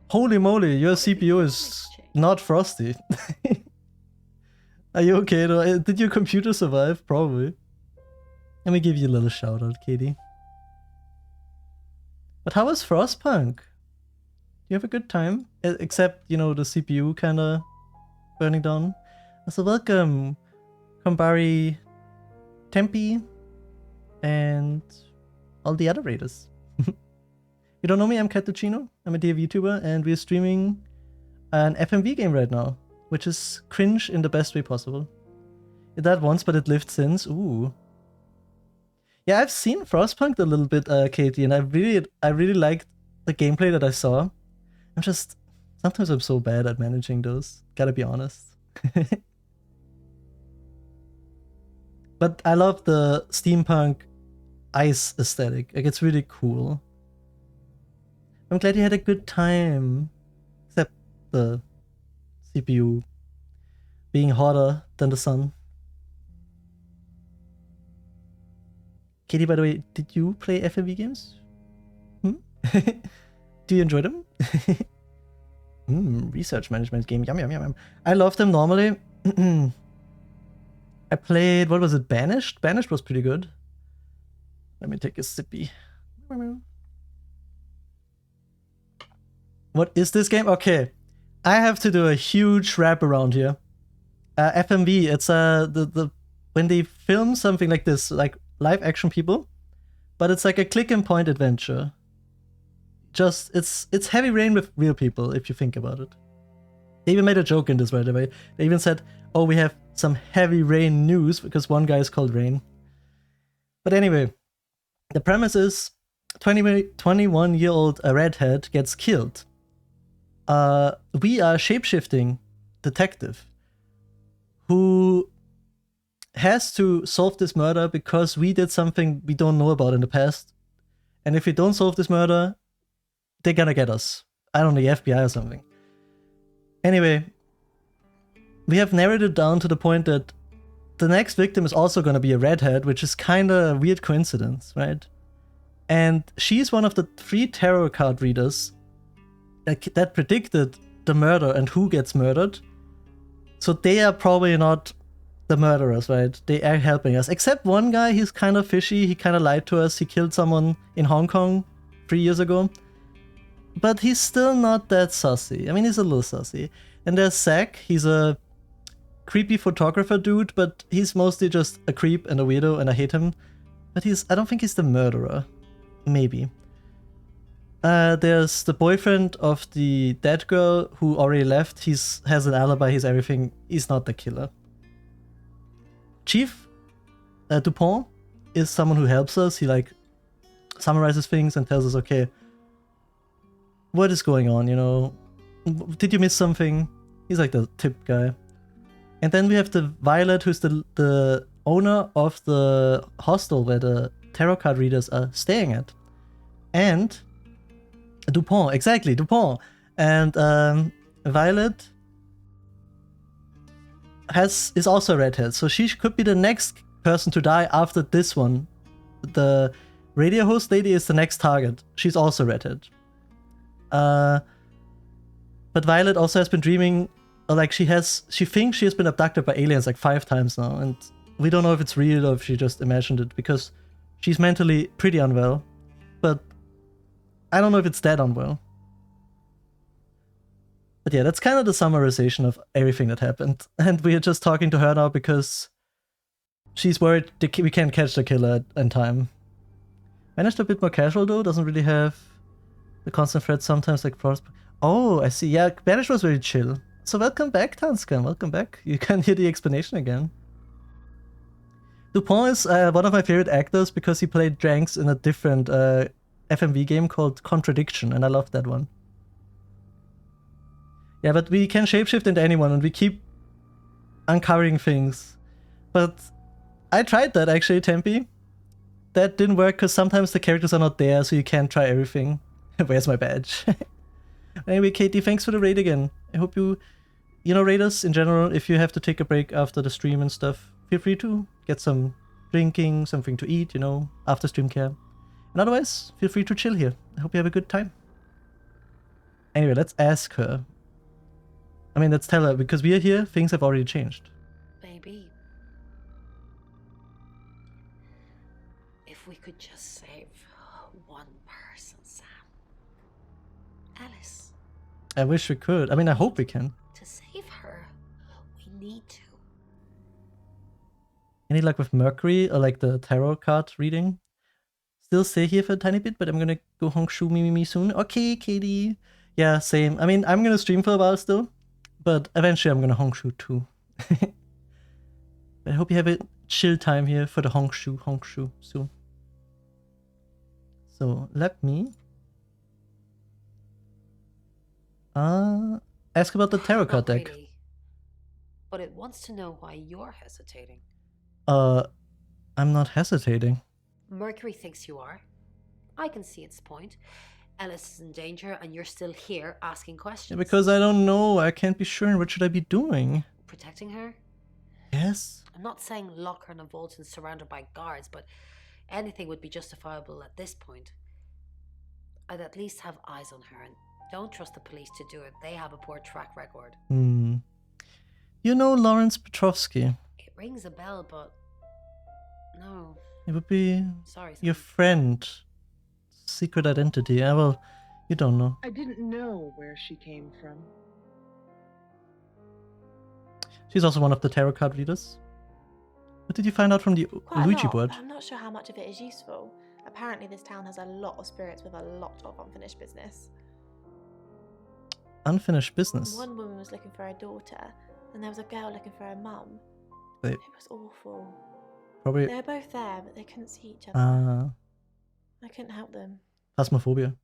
Holy moly, your CPU is not frosty. Are you okay though? Did your computer survive? Probably. Let me give you a little shout out, Katie. But how was Frostpunk? Do you have a good time? Except, you know, the CPU kinda burning down. So welcome, Kombari, Tempe, and all the other raiders. You don't know me, I'm Catuccino. I'm a dev YouTuber, and we're streaming an FMV game right now, which is cringe in the best way possible. It died once, but it lived since. Ooh. Yeah, I've seen Frostpunk a little bit, Katie, and I really liked the gameplay that I saw. Sometimes I'm so bad at managing those, gotta be honest. But I love the steampunk ice aesthetic, like it's really cool. I'm glad you had a good time, except the CPU being hotter than the sun. Katie, by the way, did you play FMV games? Do you enjoy them? Research management game, yum yum yum. I love them normally. I played, what was it, Banished? Banished was pretty good. Let me take a sippy. What is this game? Okay, I have to do a huge wrap around here. FMV, it's when they film something like this, like live action people, but it's like a click and point adventure. Just, it's Heavy Rain with real people, if you think about it. They even made a joke in this, by the way. They even said, oh, we have some Heavy Rain news, because one guy is called Rain. But anyway, the premise is 21-year-old redhead gets killed. We are Shapeshifting Detective, who has to solve this murder because we did something we don't know about in the past. And if we don't solve this murder, they're gonna get us. I don't know, the FBI or something. Anyway, we have narrowed it down to the point that the next victim is also gonna be a redhead, which is kinda a weird coincidence, right? And she's one of the 3 tarot card readers that predicted the murder and who gets murdered. So they are probably not the murderers, right? They are helping us. Except one guy, he's kind of fishy. He kind of lied to us. He killed someone in Hong Kong 3 years ago. But he's still not that sussy. I mean, he's a little sussy. And there's Zack. He's a creepy photographer dude, but he's mostly just a creep and a weirdo, and I hate him. But I don't think he's the murderer. Maybe. There's the boyfriend of the dead girl who already left. He has an alibi, he's everything. He's not the killer. Chief Dupont is someone who helps us. He like summarizes things and tells us, okay, what is going on, you know? Did you miss something? He's like the tip guy. And then we have the Violet, who's the owner of the hostel where the tarot card readers are staying at. And Dupont, exactly, Dupont. And Violet is also a redhead, so she could be the next person to die after this one. The radio host lady is the next target. She's also redhead. But Violet also has been dreaming, like she thinks she has been abducted by aliens like 5 times now, and we don't know if it's real or if she just imagined it, because she's mentally pretty unwell. But I don't know if it's that unwell. But yeah, that's kind of the summarization of everything that happened. And we are just talking to her now because she's worried we can't catch the killer in time. Managed a bit more casual though, doesn't really have the constant threat sometimes like Frost. Oh, I see. Yeah, Banished was very chill. So welcome back, Tanskan. Welcome back. You can hear the explanation again. Dupont is one of my favorite actors because he played Dranks in a different FMV game called Contradiction, and I love that one. Yeah, but we can shapeshift into anyone and we keep uncovering things. But I tried that actually, Tempe. That didn't work because sometimes the characters are not there, so you can't try everything. Where's my badge? Anyway, Katie, thanks for the raid again. I hope you you know, Raiders, in general, if you have to take a break after the stream and stuff, feel free to get some drinking, something to eat, you know, after stream care. And otherwise, feel free to chill here. I hope you have a good time. Anyway, let's ask her. I mean, let's tell her, because we are here, things have already changed. Baby, if we could just save one person, Sam. Alice. I wish we could. I mean, I hope we can. To save her, we need to. Any luck with Mercury or like the tarot card reading? Still stay here for a tiny bit, but I'm gonna go Hongshu me soon. Okay, Katie. Yeah, same. I mean, I'm gonna stream for a while still, but eventually I'm gonna Hongshu too. I hope you have a chill time here for the Hongshu soon. So let me ask about the tarot card deck. Really, but it wants to know why you're hesitating. I'm not hesitating. Mercury thinks you are. I can see its point. Alice is in danger and you're still here asking questions. Yeah, because I don't know. I can't be sure. What should I be doing? Protecting her? Yes. I'm not saying lock her in a vault and surround her by guards, but anything would be justifiable at this point. I'd at least have eyes on her, and don't trust the police to do it. They have a poor track record. You know Lawrence Petrovsky. It rings a bell, but no. It would be Sorry, your friend. Secret identity. Well, you don't know. I didn't know where she came from. She's also one of the tarot card readers. What did you find out from the Ouija board? I'm not sure how much of it is useful. Apparently this town has a lot of spirits with a lot of unfinished business. Unfinished business? One woman was looking for her daughter, and there was a girl looking for her mum. Wait. It was awful. Probably. They were both there, but they couldn't see each other. I couldn't help them. Phasmophobia.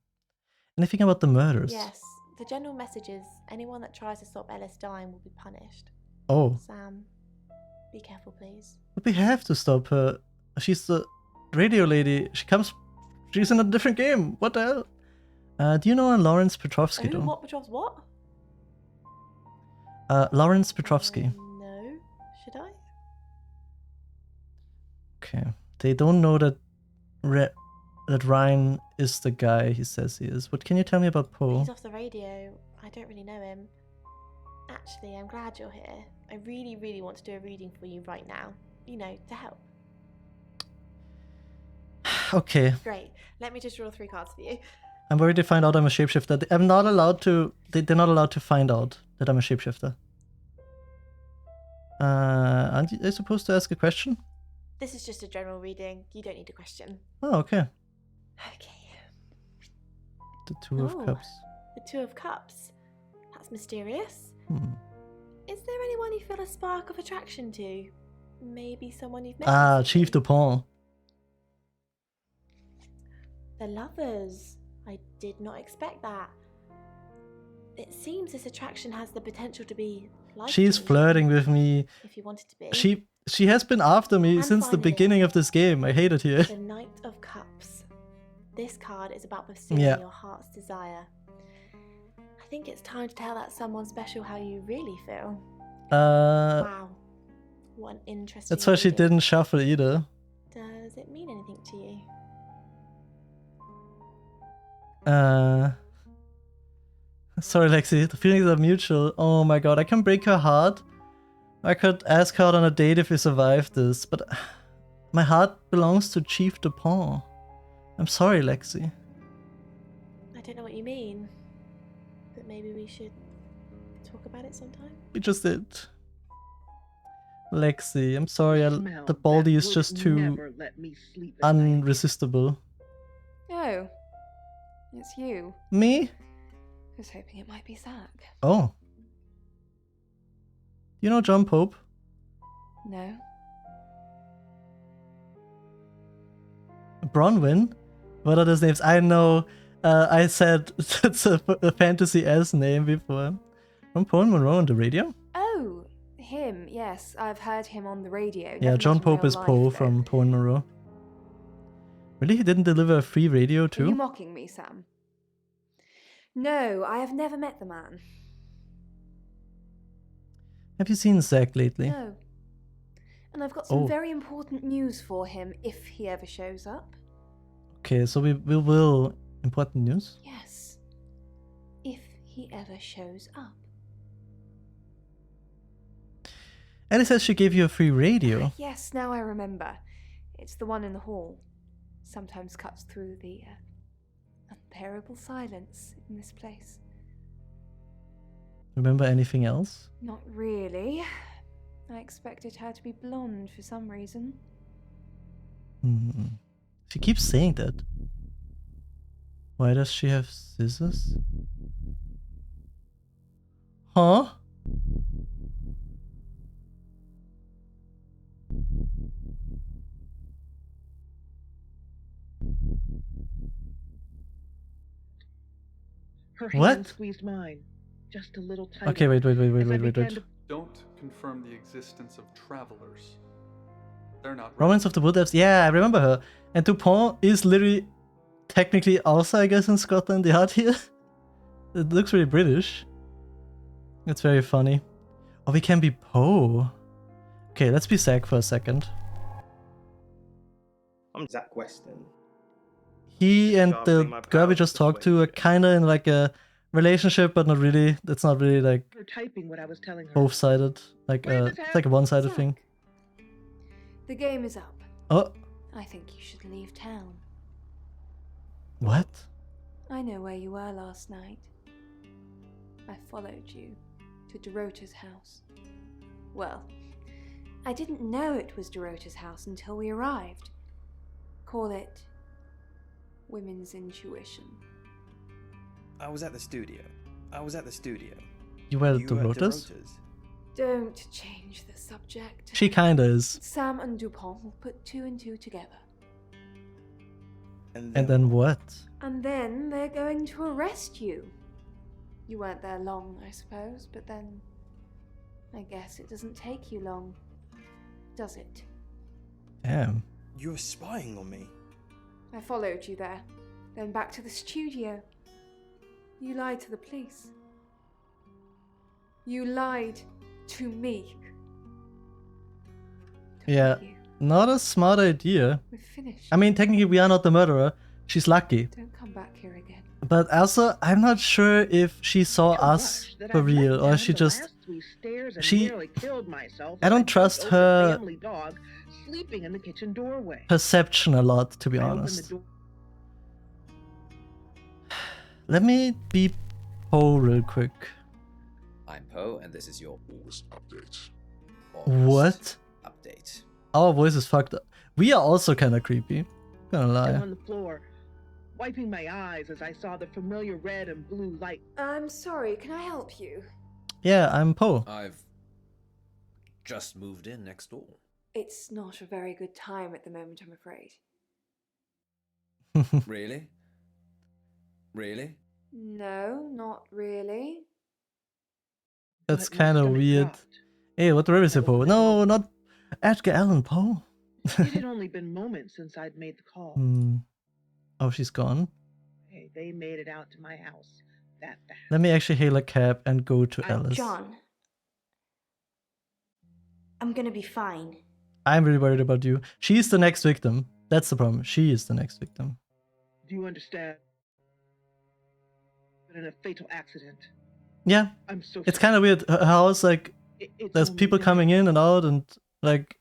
Anything about the murders? Yes. The general message is anyone that tries to stop Ellis dying will be punished. Oh. Sam, be careful, please. But we have to stop her. She's the radio lady. She's in a different game. What the hell? Do you know Lawrence Petrovsky, Who? though? What? Petrovs? What? Lawrence Petrovsky. No. Should I? Okay. They don't know that that Ryan is the guy he says he is. What can you tell me about Poe? He's off the radio. I don't really know him. Actually, I'm glad you're here. I really, really want to do a reading for you right now. You know, to help. Okay. Great. Let me just draw 3 cards for you. I'm worried they find out I'm a shapeshifter. I'm not allowed to... They're not allowed to find out that I'm a shapeshifter. Aren't you supposed to ask a question? This is just a general reading. You don't need a question. Oh, okay. Okay. The Two of Cups. The Two of Cups. That's mysterious. Hmm. Is there anyone you feel a spark of attraction to? Maybe someone you've met? Chief Dupont. The Lovers. I did not expect that. It seems this attraction has the potential to be She's flirting with me. If you wanted to be. She has been after me And since the finally, beginning of this game. I hate it here. The Knight of Cups. This card is about pursuing Yeah. your heart's desire. I think it's time to tell that someone special how you really feel. Wow. What an interesting That's why she reading. didn't shuffle either. Does it mean anything to you? Sorry, Lexi. The feelings are mutual. Oh my god, I can break her heart. I could ask her out on a date if we survive this, but my heart belongs to Chief Dupont. I'm sorry, Lexi. I don't know what you mean, but maybe we should talk about it sometime. We just did. Lexi, I'm sorry. The baldy is just too unresistible. Oh, it's you. Me? I was hoping it might be Zach. Oh. You know John Pope? No. Bronwyn? What are those names? I know. I said it's a fantasy S name before. From Paul Monroe on the radio? Oh, him. Yes, I've heard him on the radio. Yeah, Never John met in Pope real is life, Poe though. from Paul Monroe. Really? He didn't deliver a free radio Are you too? mocking me, Sam? No, I have never met the man. Have you seen Zack lately? No. And I've got some Oh. very important news for him if he ever shows up. Okay, so we will important news. Yes. If he ever shows up. Ellie says she gave you a free radio. Yes, now I remember. It's the one in the hall. Sometimes cuts through the unbearable silence in this place. Remember anything else? Not really. I expected her to be blonde for some reason. She keeps saying that. Why does she have scissors? Huh? Her What? hand squeezed mine, just a little tighter. Okay, wait. Wait. Don't confirm the existence of travelers. They're not Romance of the Wood Elves. Yeah, I remember her. And Dupont is literally technically also, I guess, in Scotland Yard here. It looks really British. It's very funny. Oh, we can be Poe. Okay, let's be Zack for a second. I'm Zack Weston. He and Sharpening the my girl we powers just talked to are kind of in like a relationship, but not really. It's not really like Her typing what I was telling her. both-sided. Like it's like a one-sided thing. The game is up. Oh, I think you should leave town. what? I know where you were last night. I followed you to Dorota's house. Well, I didn't know it was Dorota's house until we arrived. Call it women's intuition. I was at the studio. You were at You Dorota's? Don't change the subject. She kinda is. Sam and Dupont will put two and two together. And then what? And then they're going to arrest you. You weren't there long, I suppose, but then I guess it doesn't take you long, does it? Damn. You're spying on me. I followed you there, then back to the studio. You lied to the police. You lied to me. Yeah, not a smart idea. We're finished. I mean, technically we are not the murderer. She's lucky. Don't come back here again. But also, I'm not sure if she saw us for real, or she just... She... I don't trust her Family dog sleeping in the kitchen doorway. perception a lot, to be honest. Let me be Poe real quick. I'm Poe, and this is your August update. What? Update. Our voice is fucked up. We are also kind of creepy. Gonna lie. On the floor, wiping my eyes as I saw the familiar red and blue light. I'm sorry, can I help you? Yeah, I'm Poe. I've just moved in next door. It's not a very good time at the moment, I'm afraid. Really? Really? No, not really. That's kind of weird. Hey, what the is it, Poe? No, not Edgar Allan Poe. It had only been moments since I'd made the call. Oh, she's gone. Hey, they made it out to my house that fast. Let me actually hail a cab and go to Alice. John, I'm gonna be fine. I'm really worried about you. She's the next victim. That's the problem. She is the next victim. Do you understand? But in a fatal accident. Yeah. I'm so it's kind of weird. Her house, like, there's people coming in and out, and like,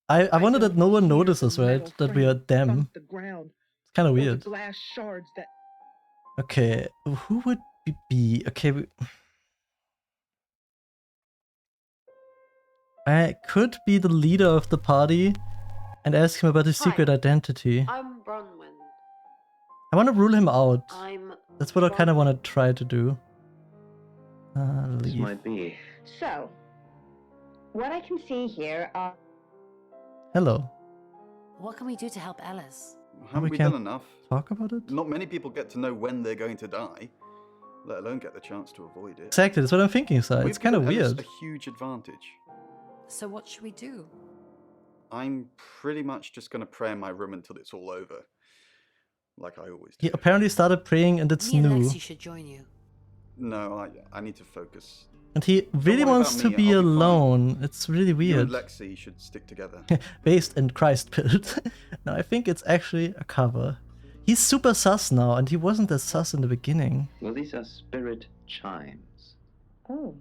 I wonder that no one notices, right? That we are them. The ground. It's kind of weird. Glass shards that. Okay, who would we be? Okay, I could be the leader of the party and ask him about his secret identity. I'm Bronwyn. I want to rule him out. I'm That's what I kind of want to try to do. This Leave. might be. So, what I can see here are. Hello. What can we do to help Alice? Haven't we can't done enough? Talk about it? Not many people get to know when they're going to die, let alone get the chance to avoid it. Exactly, that's what I'm thinking, Si. It's kind of We've given Alice weird. a huge advantage. So what should we do? I'm pretty much just going to pray in my room until it's all over. Like I always do. He apparently started praying and it's Me and new. Lexi should join you. No, I need to focus. And he really worry wants about to me, be I'll be fine. alone. It's really You and weird. Lexi should stick together. Based in Christ build. No, I think it's actually a cover. He's super sus now, and he wasn't as sus in the beginning. Well, these are spirit chimes. Oh.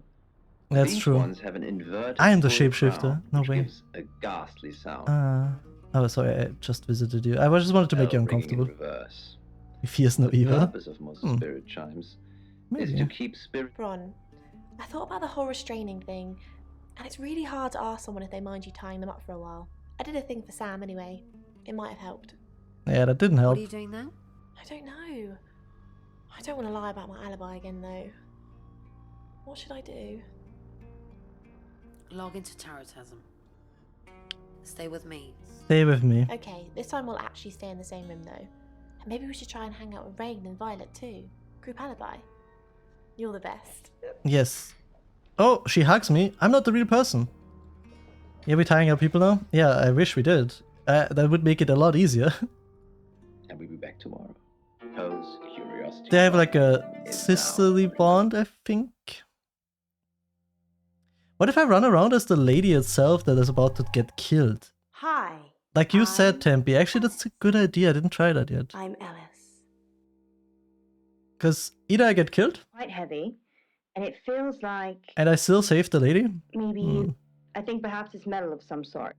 That's These true. ones have an inverted I am the full shapeshifter. crown, No which way. gives a ghastly sound. Oh, sorry, I just visited you. I just wanted to make you Bell ringing in uncomfortable. reverse. He fears no The evil. purpose of most spirit chimes is Maybe. to keep spirit. Bron, I thought about the whole restraining thing, and it's really hard to ask someone if they mind you tying them up for a while. I did a thing for Sam anyway. It might have helped. Yeah, that didn't help. What are you doing now? I don't know. I don't want to lie about my alibi again, though. What should I do? Log into Tarotism. Stay with me. Stay with me. Okay, this time we'll actually stay in the same room, though. And maybe we should try and hang out with Rain and Violet, too. Group alibi. You're the best. Yes. Oh, she hugs me. I'm not the real person. Yeah, we tying up people now? Yeah, I wish we did. That would make it a lot easier. And we'll be back tomorrow. Pose curiosity. They have like a sisterly bond, I think. What if I run around as the lady itself that is about to get killed? Hi. Like you said, Tempe. Actually, that's a good idea. I didn't try that yet. I'm Ellis. Because either I get killed, Quite heavy, and it feels like and I still save the lady. maybe I think perhaps it's metal of some sort.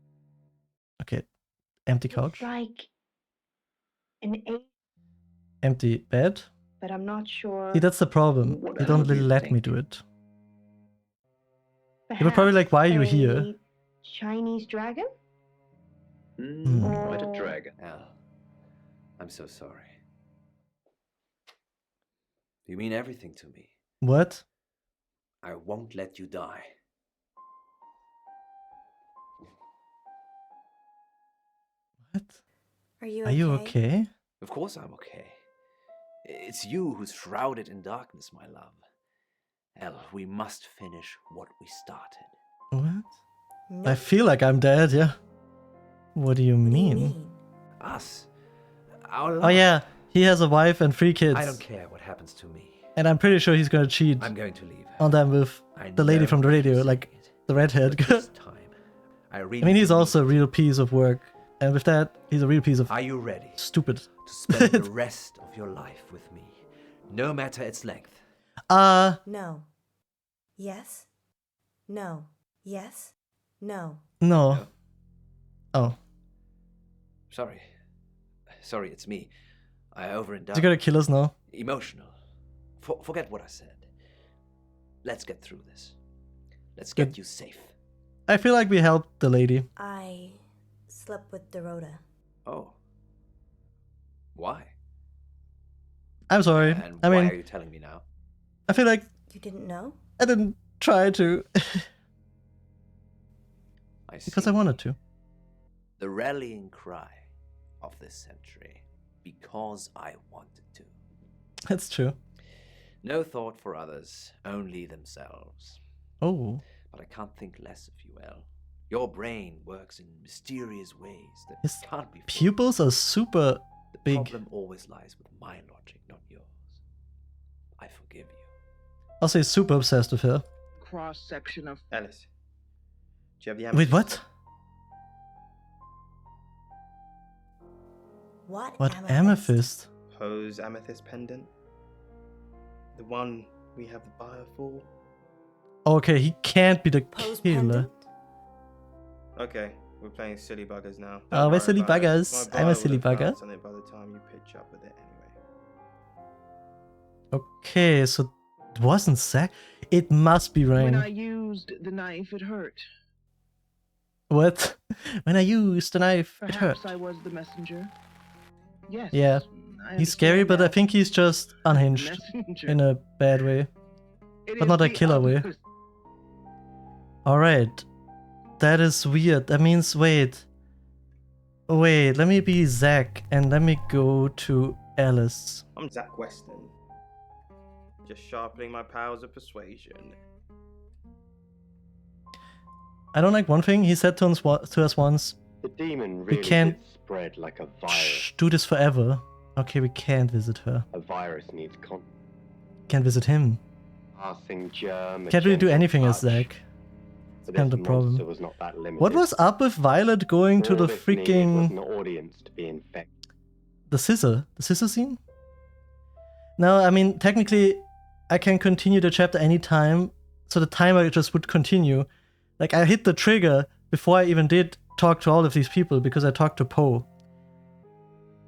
Okay. Empty It's couch. like an eight, Empty bed. but I'm not sure. See, that's the problem. What You don't else do really you let me do it. You were probably like, why are you here? a Chinese dragon? Quite a dragon. Al, I'm so sorry. You mean everything to me. What? I won't let you die. Are you Are you okay? Of course I'm okay. It's you who's shrouded in darkness, my love. El, we must finish what we started. What? I feel like I'm dead, yeah. What do you mean? Us. Our love. Oh yeah, he has a wife and 3 kids. I don't care what happens to me. And I'm pretty sure he's gonna cheat I'm going to leave. on them with the lady know from the radio, like the redhead girl. I I really mean, he's believe also a real piece of work. And with that, he's a real piece of Are you ready? Stupid. To spend the rest of your life with me, no matter its length. No. Yes. No. Yes. No. No. Oh. Sorry. Sorry, it's me. I overindulged. You gotta kill us now. Emotional. Forget what I said. Let's get through this. Let's get you safe. I feel like we helped the lady. I slept with Dorota. Oh. Why? I'm sorry. And I why mean, are you telling me now? I feel like You didn't know? I didn't try to. I see. Because I wanted to. The rallying cry of this century. Because I wanted to. That's true. No thought for others, only themselves. Oh. But I can't think less of you, El. Your brain works in mysterious ways that His can't be. pupils are super The big. problem always lies with my logic, not yours. I forgive you. Also, he's super obsessed with her. Cross section of Ellis. Do you have the Wait, amethyst? What? What amethyst? Pose amethyst pendant. The one we have the buyer for. Okay, he can't be the killer. Okay, we're playing silly buggers now. Oh, Don't we're worry silly about it. buggers. My I'm a buyer would silly have found bugger. something by the time you pitch up with it anyway. Okay, so it wasn't Zack. It must be When I Rain. used the knife, it hurt. What? When I used the knife, it hurt. Perhaps I was the messenger. Yes. Yeah. I He's scary, understand but I that. think he's just unhinged. Messenger. In a bad way. It But is not a the killer way. opposite. Alright. That is weird. That means, wait. Wait, let me be Zack and let me go to Alice. I'm Zach Weston. Just sharpening my powers of persuasion. I don't like one thing he said to us once. The demon We really can't did spread like a virus. do this forever. Okay, we can't visit her. A virus needs Can't visit him. Passing germ. Can't really do anything as Zach. That's But kind of this the problem. monster was not that limited. What was up with Violet going to All the this needed was freaking... an audience to be infected. The scissor scene? No, I mean, technically, I can continue the chapter anytime, so the timer just would continue. Like, I hit the trigger before I even did talk to all of these people, because I talked to Poe.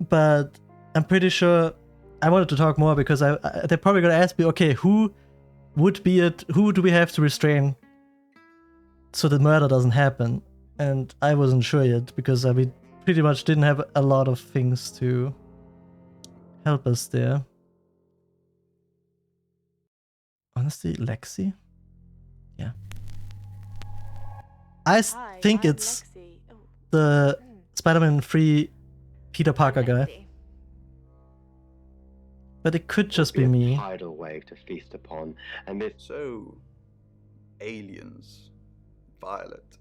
But I'm pretty sure I wanted to talk more, because they're probably gonna ask me, okay, who would be it? Who do we have to restrain so the murder doesn't happen? And I wasn't sure yet, because we pretty much didn't have a lot of things to help us there. Honestly, Lexi? Yeah. I think it's the Spider-Man 3 Peter Parker guy. But it could just be me. Tidal wave to feast upon, and this. So, aliens, Violet.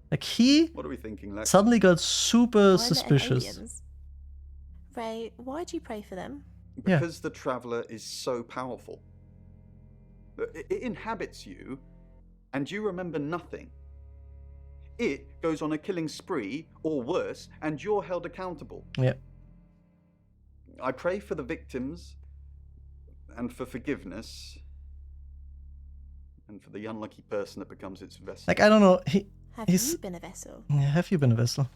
Like he What are we thinking, Lex? suddenly got super Violet and suspicious. aliens. Ray, why do you pray for them? Because the Traveller is so powerful. It inhabits you, and you remember nothing. It goes on a killing spree, or worse, and you're held accountable. Yeah. I pray for the victims, and for forgiveness, and for the unlucky person that becomes its vessel. Like, I don't know. Have you been a vessel? Yeah, have you been a vessel?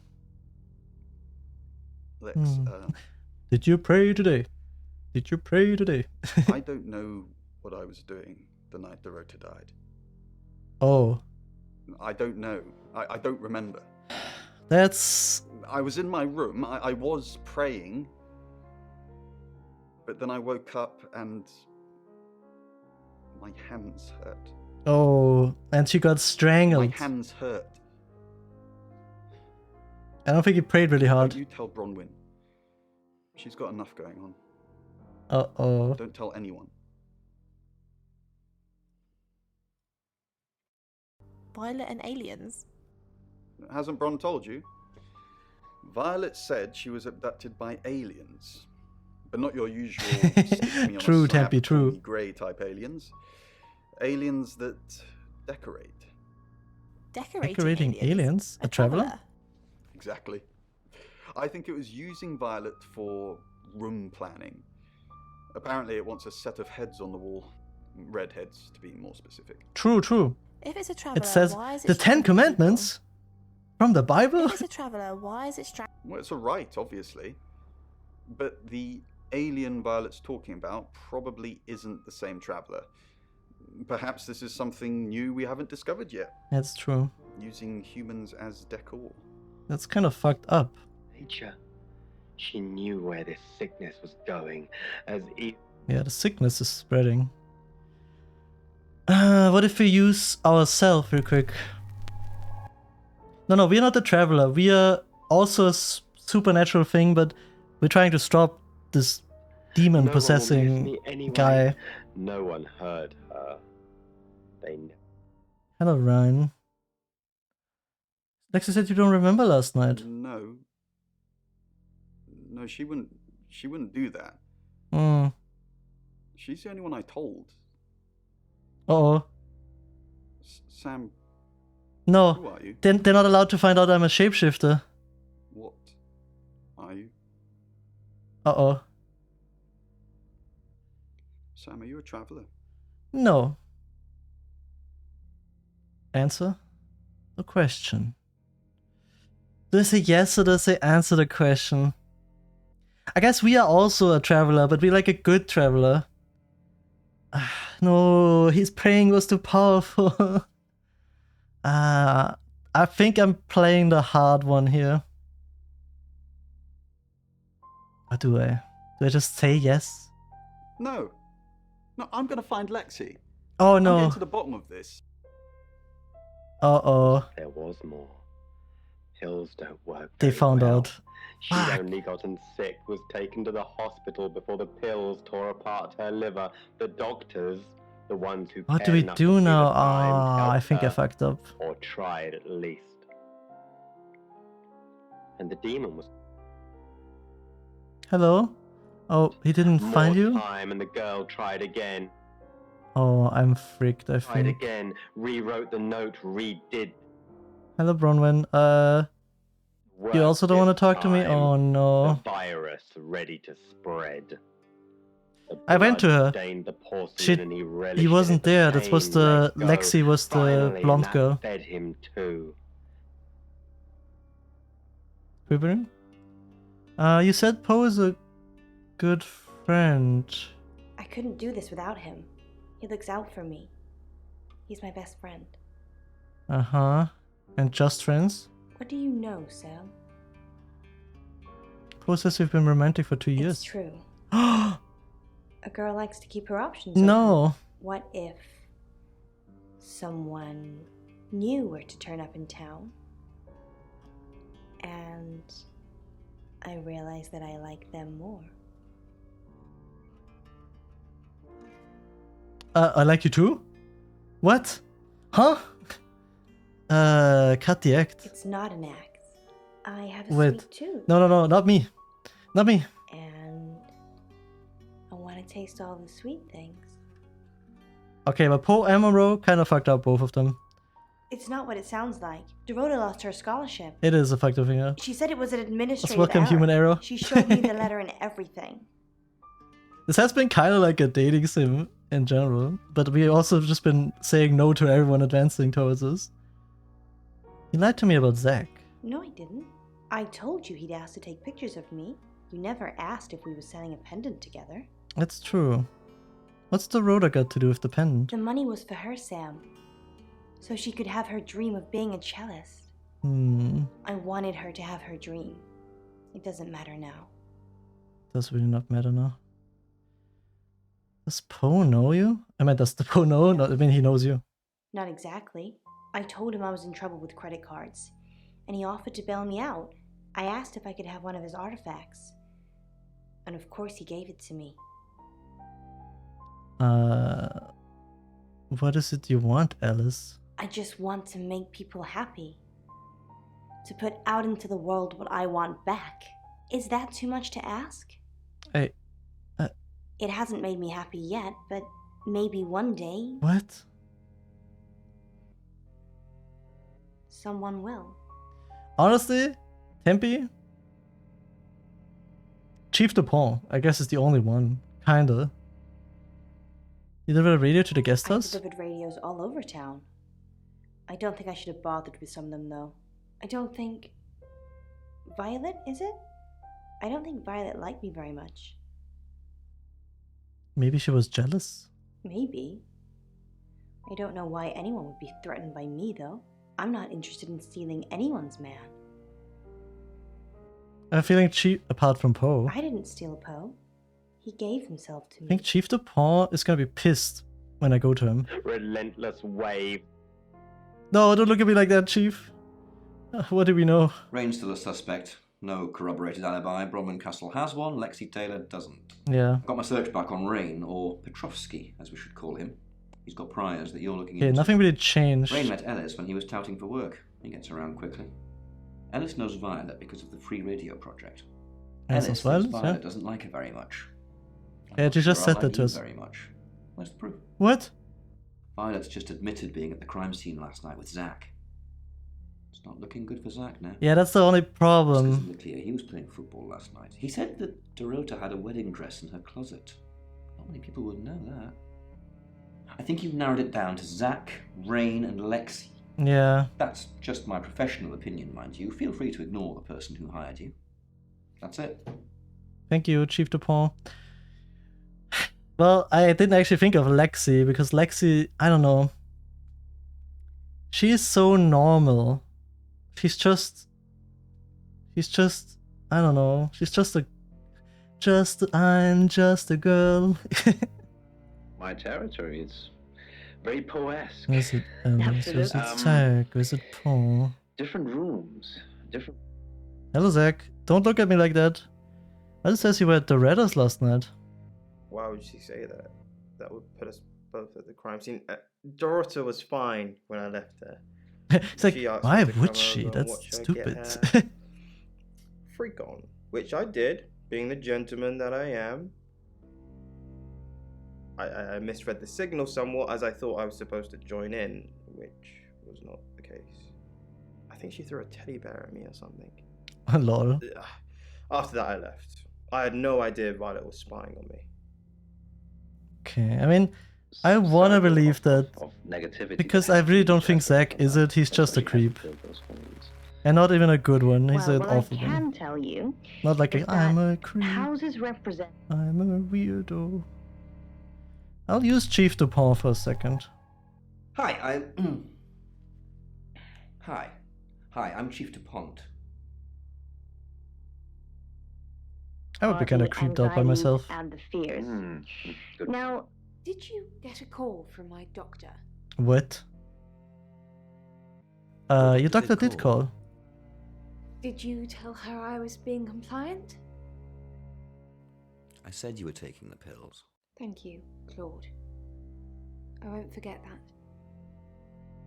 Lex, Did you pray today? Did you pray today? I don't know what I was doing the night Dorota died. Oh. I don't know. I don't remember. That's... I was in my room. I was praying. But then I woke up and my hands hurt. Oh, and she got strangled. My hands hurt. I don't think he prayed really hard. Don't you tell Bronwyn. She's got enough going on. Uh-oh. Don't tell anyone. Violet and aliens? Hasn't Bron told you? Violet said she was abducted by aliens. But not your usual stick me on True, a slab, Tempe, true. call me grey type aliens. Aliens that decorate. Decorating aliens? A traveler? Exactly. I think it was using Violet for room planning. Apparently it wants a set of heads on the wall. Red heads, to be more specific. True, true. If it's a traveler, It says why is it the Ten Commandments from the Bible. If it's a traveler, why is it Well, it's a right, obviously. But the alien Violet's talking about probably isn't the same traveler. Perhaps this is something new we haven't discovered yet. That's true. Using humans as decor. That's kind of fucked up. Nature. She knew where this sickness was going, as Yeah, the sickness is spreading. What if we use ourselves real quick? No, we're not the traveler. We are also a supernatural thing, but we're trying to stop this demon-possessing guy. No one heard her. Hello, Ryan. Lexi said you don't remember last night. No, she wouldn't do that. Hmm. She's the only one I told. Uh-oh. Sam. No, Who are you? they're not allowed to find out I'm a shapeshifter. What are you? Uh-oh. Sam, are you a traveler? No. Answer the question. Do they say yes or do they say answer the question? I guess we are also a traveler, but we're like a good traveler. No, his praying was too powerful. I think I'm playing the hard one here. Or do I? Do I just say yes? No, I'm gonna find Lexi. Oh I'm no. getting to the bottom of this. Uh-oh. There was more. Pills don't work. They very found well. out. She'd only gotten sick, was taken to the hospital before the pills tore apart her liver. The doctors, the ones who What do cared we enough to do see the now? signs, I helped think I her, fucked up. or tried at least. And the demon was Hello? Oh, he didn't more find you? time, and the girl tried again. Oh, I'm freaked, I Tried think. again, rewrote the note, redid. Hello, Bronwyn. You Worse also don't want to this talk to me? time. Oh, The no. virus ready to spread. The I went to blood her. stained the porcelain and he relished He wasn't it. The there. That was pain the... let go. Lexi was the Finally, blonde that girl. fed him too. Quivering? You said Poe is a good friend. I couldn't do this without him. He looks out for me. He's my best friend. Uh-huh. And just friends? What do you know, Sam? Poe says we've been romantic for 2 years. It's true. A girl likes to keep her options No. open. What if someone new were to turn up in town and I realized that I like them more? I like you too? What? Huh? Cut the act. It's not an act. I have a Wait. sweet tooth. No, not me. Not me. And I want to taste all the sweet things. Okay, but Poe and Monroe kind of fucked up, both of them. It's not what it sounds like. Dorota lost her scholarship. It is a fucked up thing, yeah. She said it was an administrative welcome, error. human error. She showed me the letter and everything. This has been kind of like a dating sim in general, but we also just been saying no to everyone advancing towards us. You lied to me about Zach. No, I didn't. I told you he'd asked to take pictures of me. You never asked if we were selling a pendant together. That's true. What's the Rhoda got to do with the pendant? The money was for her, Sam. So she could have her dream of being a cellist. I wanted her to have her dream. It doesn't matter now. Does really not matter now. Does Poe know you? I mean, does the Poe know? No, I mean, he knows you. Not exactly. I told him I was in trouble with credit cards, and he offered to bail me out. I asked if I could have one of his artifacts, and of course he gave it to me. What is it you want, Alice? I just want to make people happy. To put out into the world what I want back. Is that too much to ask? It hasn't made me happy yet, but maybe one day... What? Someone will. Honestly, Tempe? Chief DuPont, I guess, is the only one. Kinda. You delivered a radio to the guest house? I delivered radios all over town. I don't think I should have bothered with some of them, though. I don't think... Violet, is it? I don't think Violet liked me very much. Maybe she was jealous? Maybe. I don't know why anyone would be threatened by me, though. I'm not interested in stealing anyone's man. I'm feeling Chief, apart from Poe. I didn't steal Poe. He gave himself to I me. think Chief DuPont is gonna be pissed when I go to him. Relentless wave. No, don't look at me like that, Chief. What do we know? Rain's still a suspect. No corroborated alibi. Bronwyn Castle has one, Lexi Taylor doesn't. Yeah. I've got my search back on Rain, or Petrovsky, as we should call him. He's got priors that you're looking Yeah, into. nothing really changed. Rain met Ellis when he was touting for work. He gets around quickly. Ellis knows Violet because of the free radio project. Ellis Ellis knows thinks Violet, Violet yeah. doesn't like her very much. Yeah, you just said that to you us. very much. Where's the proof? What? Violet's just admitted being at the crime scene last night with Zach. It's not looking good for Zach now. Yeah, that's the only problem. It's clear he was playing football last night. He said that Dorota had a wedding dress in her closet. Not many people would know that. I think you've narrowed it down to Zach, Rain, and Lexi. Yeah. That's just my professional opinion, mind you. Feel free to ignore the person who hired you. That's it. Thank you, Chief DuPont. Well, I didn't actually think of Lexi, because Lexi, I don't know. She is so normal. She's just, I don't know. She's I'm just a girl. My territory is very Poe-esque. Is it Zach? Is it Paul? Different rooms, different... Hello, Zach. Don't look at me like that. Alice says you were at the Redders last night. Why would she say that? That would put us both at the crime scene. Dorota was fine when I left her. It's like, why would she? That's stupid. Freak on. Which I did, being the gentleman that I am. I misread the signal somewhat as I thought I was supposed to join in, which was not the case. I think she threw a teddy bear at me or something. Lol. After that, I left. I had no idea Violet was spying on me. Okay, I mean, I wanna believe that because I really don't think Zach is it. He's just a creep, and not even a good one. He's an awful one. What I can tell you Not like is I'm that a creep. houses represent. I'm a weirdo. I'll use Chief Dupont for a second. Hi, I'm Chief DuPont. I would be kind of creeped out by myself. And the fears. Now, did you get a call from my doctor? What? Your doctor did call. Did you tell her I was being compliant? I said you were taking the pills. Thank you, Claude. I won't forget that.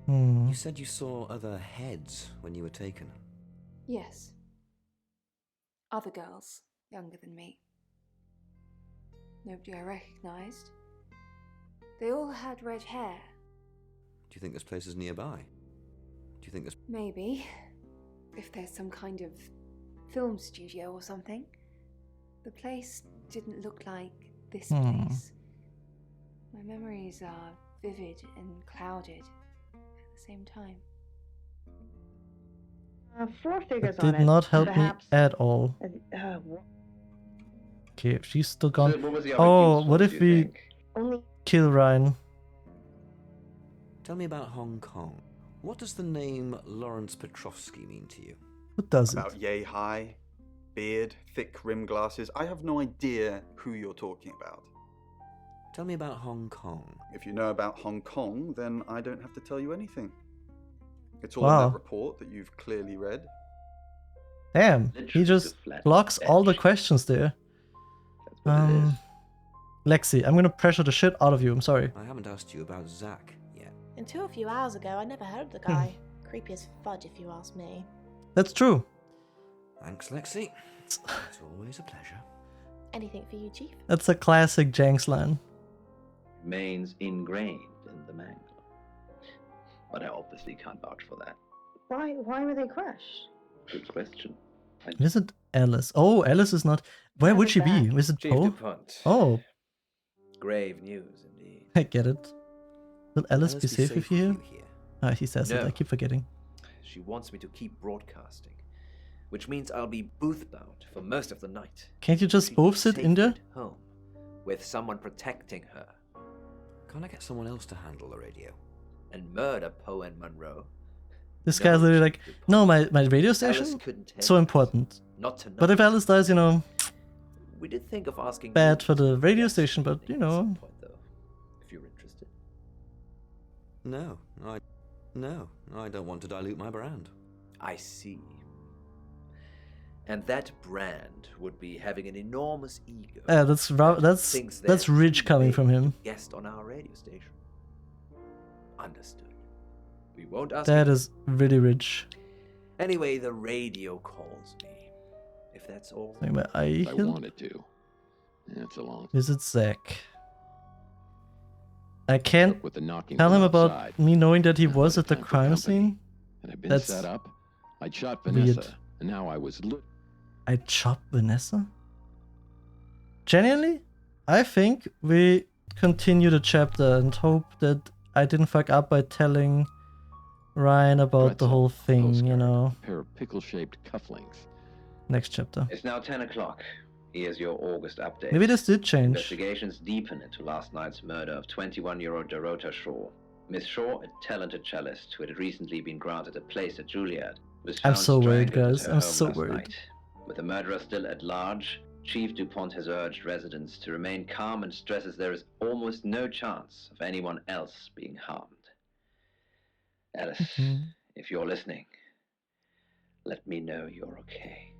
You said you saw other heads when you were taken. Yes. Other girls, younger than me. Nobody I recognized. They all had red hair. Do you think this place is nearby? Do you think this... Maybe. If there's some kind of film studio or something. The place didn't look like this place. My memories are vivid and clouded at the same time. 4 figures That on did it. not help me Perhaps. at all. Okay, if she's still gone. So what was the other Oh, use what for, if do you we think? kill Ryan? Tell me about Hong Kong. What does the name Lawrence Petrovsky mean to you? What does About yay high, beard, thick rim glasses. I have no idea who you're talking about. Tell me about Hong Kong. If you know about Hong Kong, then I don't have to tell you anything. It's all Wow. in that report that you've clearly read. Damn, he just blocks all the questions there. Lexi, I'm gonna pressure the shit out of you. I'm sorry. I haven't asked you about Zach yet. Until a few hours ago, I never heard of the guy. Creepy as fudge, if you ask me. That's true. Thanks, Lexi. It's always a pleasure. Anything for you, Chief? That's a classic Jenks line. Remains ingrained in the mangle. But I obviously can't vouch for that. Why were they crushed? Good question. Is it Alice? Oh, Alice is not. Where would she be? Is it Chief Poe? DuPont. Oh, Grave news, indeed. I get it. Will Alice Alice be safe if you here? Ah, he says it. No. I keep forgetting. She wants me to keep broadcasting, which means I'll be booth-bound for most of the night. Can't you just both sit in there? Home, with someone protecting her. Can't I get someone else to handle the radio? And murder Poe and Monroe. This guy's literally like, no, my radio station? couldn't So important. Not to know. But if Alice dies, you know, We did think of asking bad you for the radio station, but you know. if you're interested. No, I don't want to dilute my brand. I see. And that brand would be having an enormous ego. Yeah, that's rich coming from him. Guest on our radio station. Understood. We won't ask. That you. is really rich. Anyway, the radio calls me. If that's all. Something about I wanted to. It's a long. Visit Zach. I can't with the knocking tell him from about outside. me knowing that he was at the crime scene. Had I been That's set up, I'd shot weird. Vanessa, and now I was. I chopped Vanessa? Genuinely? I think we continue the chapter and hope that I didn't fuck up by telling Ryan about the whole thing, you know. A pair of pickle-shaped cufflinks. Next chapter. It's now 10 o'clock. Here's your August update. Maybe this did change. Investigations deepen into last night's murder of 21-year-old Dorota Shaw. Miss Shaw, a talented cellist who had recently been granted a place at Juilliard, was I'm found so worried, strangled at guys. her I'm home so last worried. night. With the murderer still at large, Chief DuPont has urged residents to remain calm and stresses there is almost no chance of anyone else being harmed. Alice, if you're listening, let me know you're okay.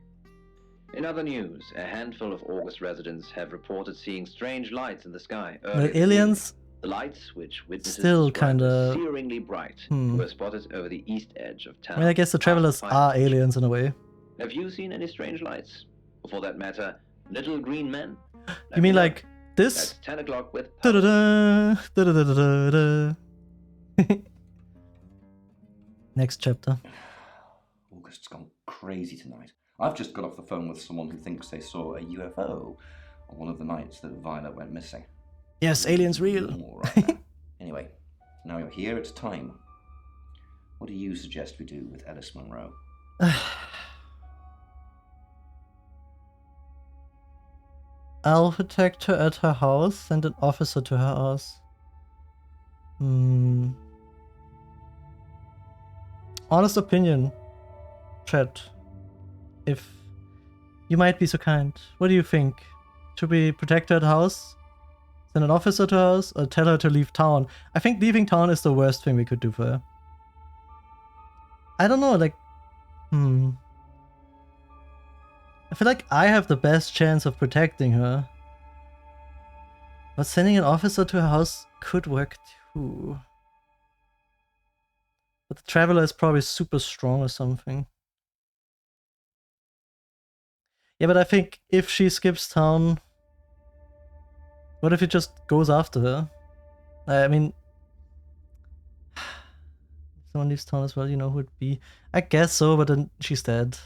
In other news, a handful of August residents have reported seeing strange lights in the sky. earlier The this aliens evening. The lights, which witnesses still described as kinda. searingly bright, Hmm. were spotted over the east edge of town. I mean, I guess the travelers are aliens in a way. Have you seen any strange lights? Or for that matter, little green men? You mean like This? That's 10 o'clock with Da-da-da, da-da-da-da-da. Next chapter. August's gone crazy tonight. I've just got off the phone with someone who thinks they saw a UFO on one of the nights that Violet went missing. Yes, aliens real. Right now. Anyway, now you're here, it's time. What do you suggest we do with Ellis Monroe? I'll protect her at her house, send an officer to her house. Honest opinion, chat. If you might be so kind, what do you think? Should we protect her at house? Send an officer to her house? Or tell her to leave town? I think leaving town is the worst thing we could do for her. I don't know, like... I feel like I have the best chance of protecting her. But sending an officer to her house could work too. But the Traveler is probably super strong or something. Yeah, but I think if she skips town... What if he just goes after her? I mean... If someone leaves town as well, you know who it'd be. I guess so, but then she's dead.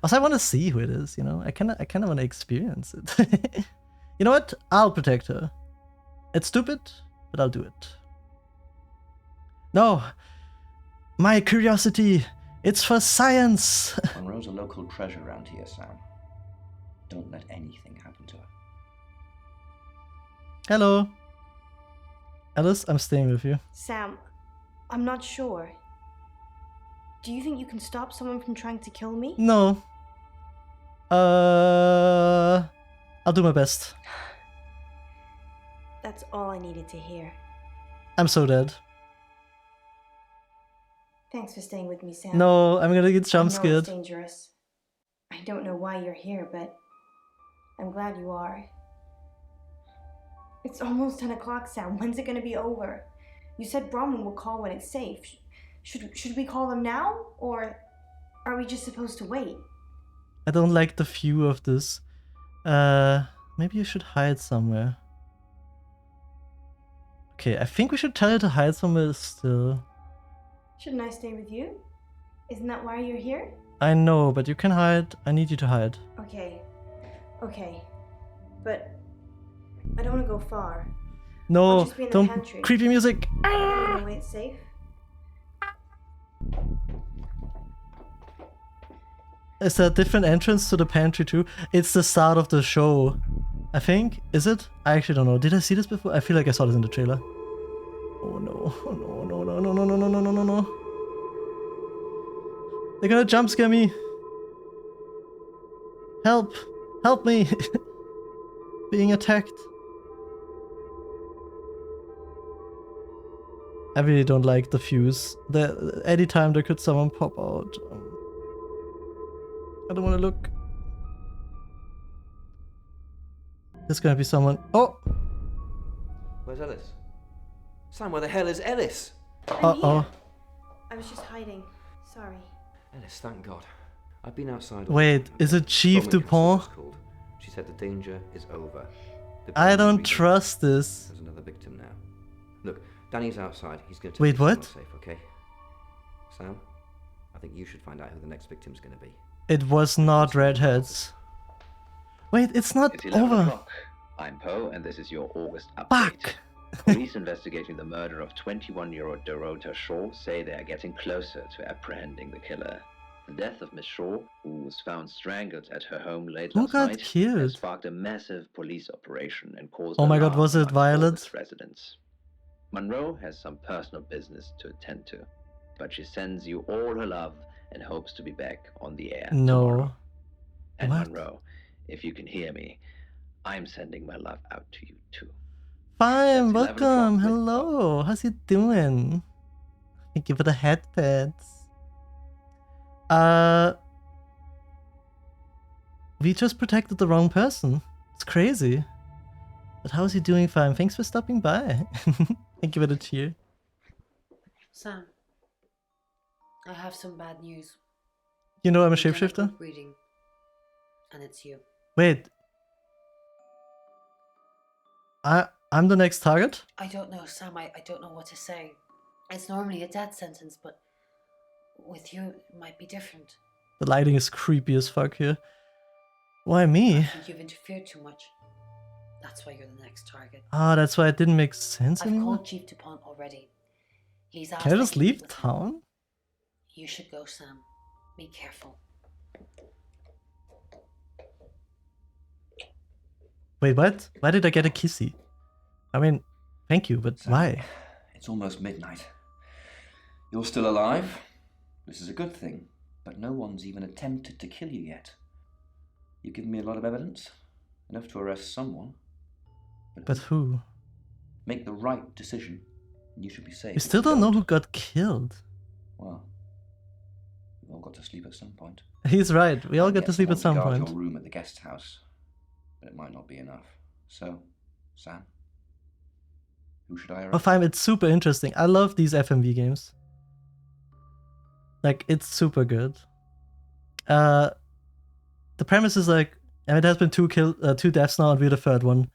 Also, I want to see who it is, you know? I kind of want to experience it. You know what? I'll protect her. It's stupid, but I'll do it. No! My curiosity! It's for science! Monroe's a local treasure around here, Sam. Don't let anything happen to her. Hello. Alice, I'm staying with you. Sam, I'm not sure. Do you think you can stop someone from trying to kill me? No. I'll do my best. That's all I needed to hear. I'm so dead. Thanks for staying with me, Sam. No, I'm gonna get jump I know scared. it's dangerous. I don't know why you're here, but I'm glad you are. It's almost 10 o'clock, Sam. When's it gonna be over? You said Brahman will call when it's safe. Should we call them now? Or are we just supposed to wait? I don't like the view of this. Maybe you should hide somewhere. Okay, I think we should tell her to hide somewhere still. Shouldn't I stay with you? Isn't that why you're here? I know, but you can hide. I need you to hide. Okay. But I don't want to go far. No, I'll just be in the don't. pantry. Creepy music. No way it's safe. Is there a different entrance to the pantry too? It's the start of the show, I think. Is it? I actually don't know. Did I see this before? I feel like I saw this in the trailer. Oh no! Oh no! No! No! No! No! No! No! No! No! No! They're gonna jump scare me. Help! Help me! Being attacked. I really don't like the fuse. Anytime there could someone pop out. I don't want to look. There's gonna be someone. Oh! Where's Ellis? Sam, where the hell is Ellis? Uh-oh. I was just hiding. Sorry. Ellis, thank God. I've been outside. Wait, is it Chief Dupont? She said the danger is over. I don't trust this. There's another victim now. Look, Danny's outside. He's going to Wait, what? Safe, okay? Sam, I think you should find out who the next victim's going to be. It was not redheads. Wait, it's not It's 11 over. o'clock. I'm Poe, and this is your August update. Fuck! Police investigating the murder of 21-year-old Dorota Shaw say they are getting closer to apprehending the killer. The death of Miss Shaw, who was found strangled at her home late Who last got night, killed? has sparked a massive police operation and caused Oh my God, alarm was it amongst Violet? August residents. Monroe has some personal business to attend to, but she sends you all her love and hopes to be back on the air tomorrow. No. And What? Monroe, if you can hear me, I'm sending my love out to you too. Fine, 11 welcome. Hello. How's you doing? Thank you for the headpats. We just protected the wrong person. It's crazy. But how's he doing? Fine. Thanks for stopping by. Thank you for the cheer. Sam, I have some bad news. You know I'm a We've done shapeshifter? group reading, and it's you. Wait. I'm the next target? I don't know, Sam. I don't know what to say. It's normally a death sentence, but with you, it might be different. The lighting is creepy as fuck here. Why me? I think you've interfered too much. That's why you're the next target. Ah, that's why it didn't make sense I've anymore. called Chief DuPont already. He's asked Can I if just can meet leave with him. town? You should go, Sam. Be careful. Wait, what? Why did I get a kissy? I mean, thank you, but why? It's almost midnight. You're still alive. This is a good thing, but no one's even attempted to kill you yet. You've given me a lot of evidence, enough to arrest someone. But who? Make the right decision, and you should be safe. We still don't know who got killed. Well, we've all got to sleep at some point. He's right. We all get to sleep at some guard point. your room at the guest house, but it might not be enough. So, Sam, who should I arrest? Oh, fine. It's super interesting. I love these FMV games. Like, it's super good. The premise is like, and it has been two deaths now, and we're the third one.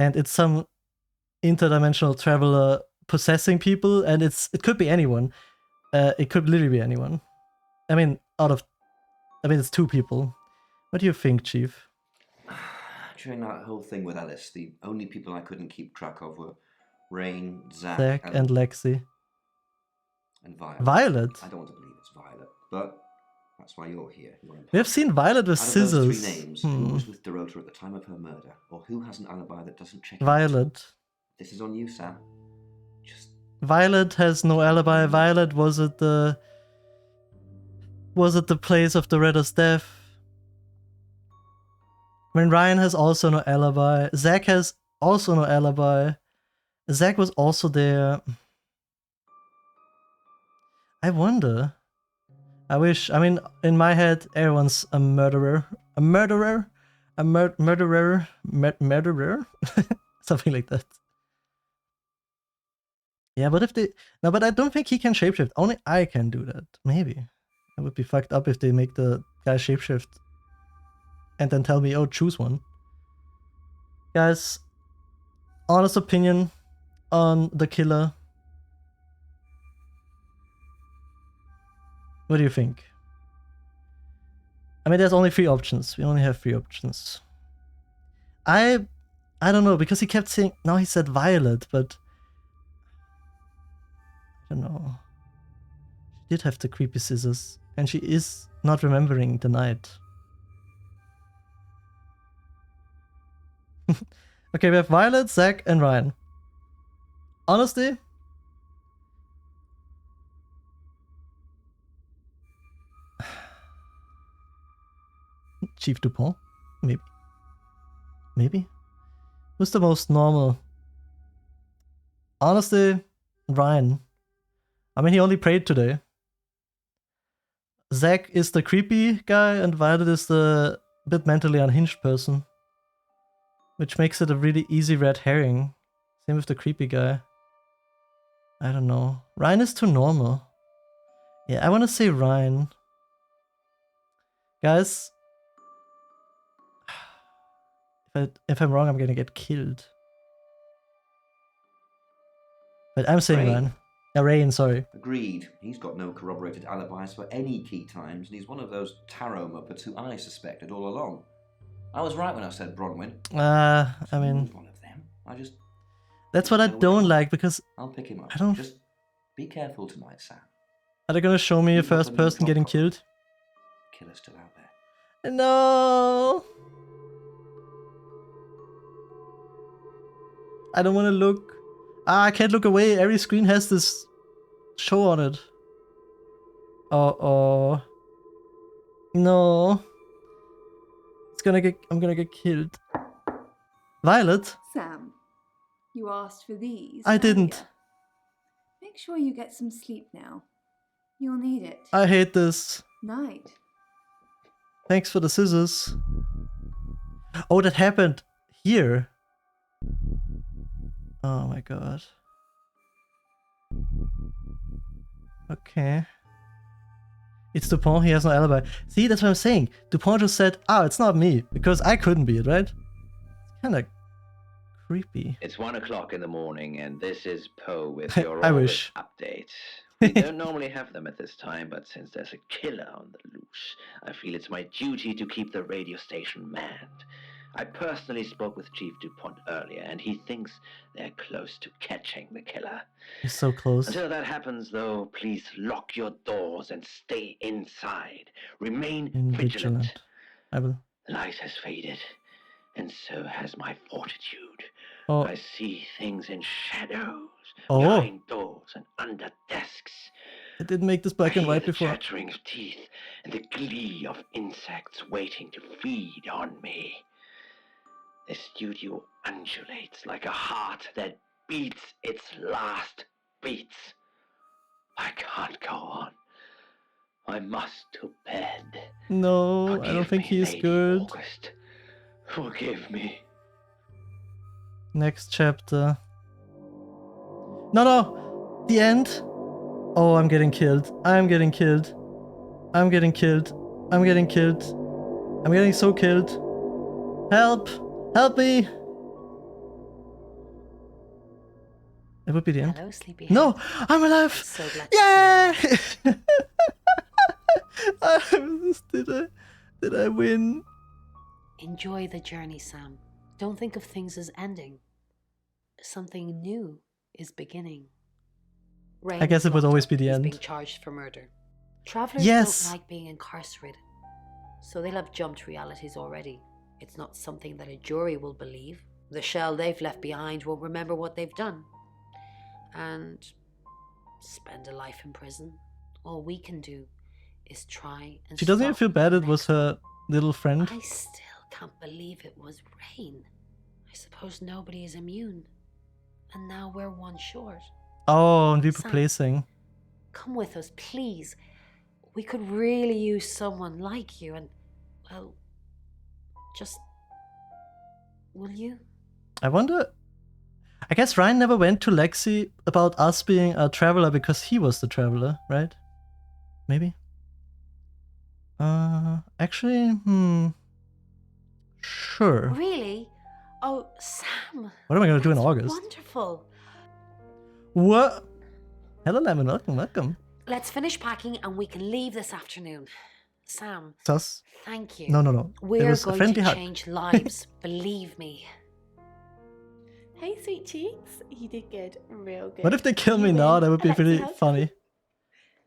And it's some interdimensional traveler possessing people, and it could be anyone. It could literally be anyone. I mean, it's two people. What do you think, Chief? During that whole thing with Alice, the only people I couldn't keep track of were Rain, Zach, Zach and Lexi. And Violet. Violet? I don't want to believe it's Violet, but that's why you're here. We have seen Violet with Out of scissors. those three names, who was with Dorota at the time of her murder, or who has an alibi that doesn't check out? Violet. This is on you, Sam. Violet has no alibi. Violet was at the place of Doretta's death. I mean, Ryan has also no alibi. Zach has also no alibi. Zach was also there. I wonder. I wish. I mean, in my head, everyone's a murderer. A murderer? A murderer? Murderer? Something like that. Yeah, but if they... No, but I don't think he can shapeshift. Only I can do that. Maybe. It would be fucked up if they make the guy shapeshift and then tell me, oh, choose one. Guys, honest opinion on the killer. What do you think? I mean, there's only 3 options. We only have 3 options. I don't know, because he kept saying... Now he said Violet, but... I don't know. She did have the creepy scissors, and she is not remembering the night. Okay, we have Violet, Zach, and Ryan. Honestly, Chief DuPont? Maybe. Maybe? Who's the most normal? Honestly, Ryan. I mean, he only prayed today. Zach is the creepy guy, and Violet is the bit mentally unhinged person. Which makes it a really easy red herring. Same with the creepy guy. I don't know. Ryan is too normal. Yeah, I want to say Ryan. Guys, if I'm wrong, I'm gonna get killed. But I'm saying Ryan. Rain, sorry. Agreed. He's got no corroborated alibis for any key times, and he's one of those tarot muppets who I suspected all along. I was right when I said Bronwyn. I mean... One of them. I just... That's what I don't like, because... I'll pick him up. I don't... Just be careful tonight, Sam. Are they gonna show me a first person getting killed? Killer's still out there. No! I don't want to look. I can't look away. Every screen has this show on it. Oh. No. I'm gonna get killed. Violet? Sam, you asked for these. I didn't. Make sure you get some sleep now. You'll need it. I hate this. Night. Thanks for the scissors. Oh, that happened here. Oh my god. Okay. It's Dupont, he has no alibi. See, that's what I'm saying. Dupont just said, it's not me, because I couldn't be it, right? It's kinda Creepy. It's 1 o'clock in the morning, and this is Poe with your I August wish. update. We don't normally have them at this time, but since there's a killer on the loose, I feel it's my duty to keep the radio station manned. I personally spoke with Chief DuPont earlier, and he thinks they're close to catching the killer. He's so close. Until that happens, though, please lock your doors and stay inside. Remain vigilant. I will. The light has faded, and so has my fortitude. Oh. I see things in shadows, Oh. behind doors and under desks. I didn't make this black and white before. The chattering of teeth and the glee of insects waiting to feed on me. The studio undulates like a heart that beats its last beats. I can't go on. I must to bed. No, I don't think he's good. August. Forgive me. Next chapter. No! The end! Oh, I'm getting killed. I'm getting killed. I'm getting killed. I'm getting killed. I'm getting so killed. Help! Help me! It would be the end. Hello, sleepyhead. No! I'm alive! So glad. Yeah! Did I win? Enjoy the journey, Sam. Don't think of things as ending. Something new is beginning. I guess it would always be the end. Being charged for murder. Travelers don't like being incarcerated, so they'll have jumped realities already. It's not something that a jury will believe. The shell they've left behind won't remember what they've done. And spend a life in prison. All we can do is try and She doesn't even stop feel bad it was her little friend. I still can't believe it was rain. I suppose nobody is immune. And now we're one short. Oh, and we're Sam, replacing. Come with us, please. We could really use someone like you and, well, just... Will you? I wonder... I guess Ryan never went to Lexi about us being a traveler because he was the traveler, right? Maybe? Actually, Sure. Really? Oh, Sam. What am I gonna do in August? Wonderful. What? Hello, Lemon. Welcome, welcome. Let's finish packing and we can leave this afternoon. Sam, Sus? thank you. No, no, no. It We're was a going friendly to hug. change lives, believe me. Hey, sweet cheeks. You did good. Real good. What if they kill me You now? win. That would be Alexi pretty hug. funny.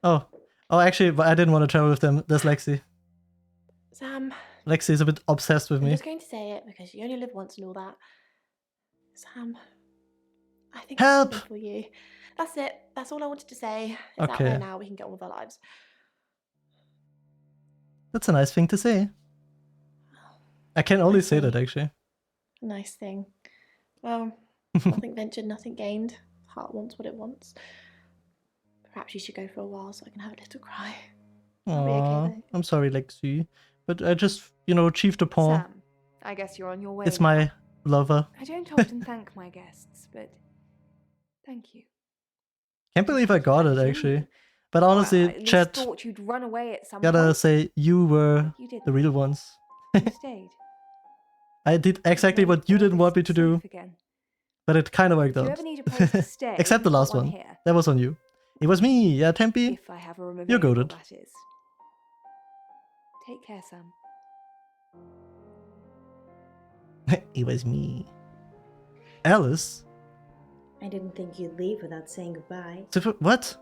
Oh. Oh, actually, I didn't want to travel with them. There's Lexi. Sam, Lexi is a bit obsessed with I'm me. just going to say it because you only live once and all that. Sam, I think Help! I'm for you. That's it. That's all I wanted to say. It's out Okay. there now. We can get on with our lives. That's a nice thing to say. I can only say that, actually. Nice thing. Well, nothing ventured, nothing gained. Heart wants what it wants. Perhaps you should go for a while so I can have a little cry. I'll be okay Aww, though. I'm sorry, Lexi. But I just, Chief DuPont Sam, I guess you're on your way. is now. my lover. I don't often thank my guests, but thank you. Can't believe I got it, actually. But honestly, I at least chat, thought you'd run away at some gotta point. say, you were You didn't. the real ones. You stayed. I did exactly what you didn't want me to do, Safe again. but it kind of worked If you out. ever need a place to stay, Except the we've got last one. here. That was on you. It was me, yeah, Tempe. If I have a room You're available, goated. that is. Take care, Sam. It was me. Alice? I didn't think you'd leave without saying goodbye. What?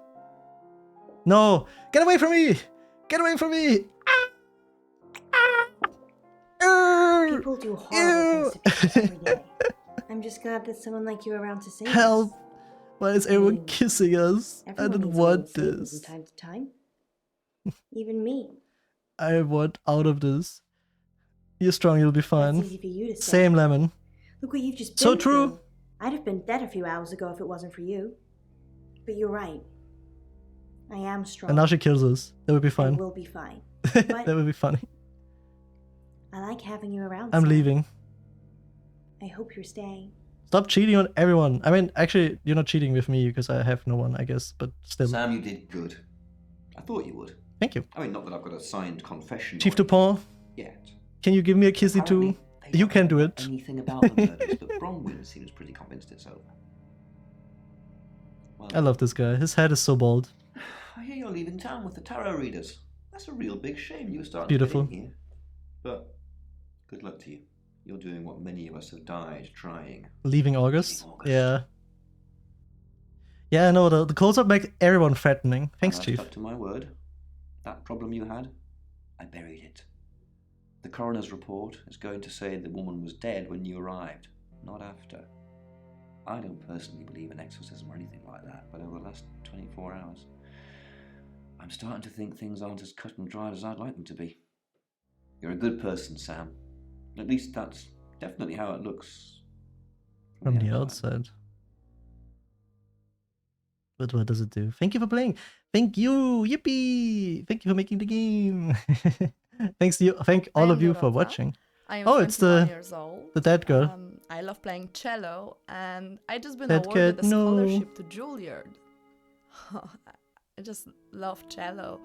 No! Get away from me! Get away from me! People do horrible things to people every day. I'm just glad that someone like you around to save us. Help! Why is everyone kissing us? I Everyone didn't needs a little want saving this. from time to time. Even me. I want out of this. You're strong, you'll be fine. That's easy for you to say. Same, Lemon. Look what you've just been So true. through. I'd have been dead a few hours ago if it wasn't for you. But you're right. I am strong. And now she kills us. That would be I fine. will be fine. That would be funny. I like having you around. I'm Sam. leaving. I hope you're staying. Stop cheating on everyone. I mean, actually, you're not cheating with me because I have no one, I guess, but still. Sam, you did good. I thought you would. Thank you. I mean, not that I've got a signed confession. Chief DuPont, Yet. can you give me a kissy too? You can do it. Anything about the murders, but Bronwyn seems pretty convinced it's over. Well, I love this guy. His head is so bald. I hear you're leaving town with the tarot readers. That's a real big shame. You were starting Beautiful. to fit in here. But good luck to you. You're doing what many of us have died trying. Leaving August? Yeah. Yeah, I know. The close-up makes everyone threatening. Thanks, And I Chief. stuck to my word. That problem you had, I buried it. The coroner's report is going to say the woman was dead when you arrived, not after. I don't personally believe in exorcism or anything like that, but over the last 24 hours, I'm starting to think things aren't as cut and dried as I'd like them to be. You're a good person, Sam. At least that's definitely how it looks From the outside. But what does it do? Thank you for playing. Thank you. Yippee. Thank you for making the game. Thank all of you for watching. I am oh, it's 21 years old. the dead girl. I love playing cello, and I just been Dead awarded cat, a no. scholarship to Juilliard. I just love cello.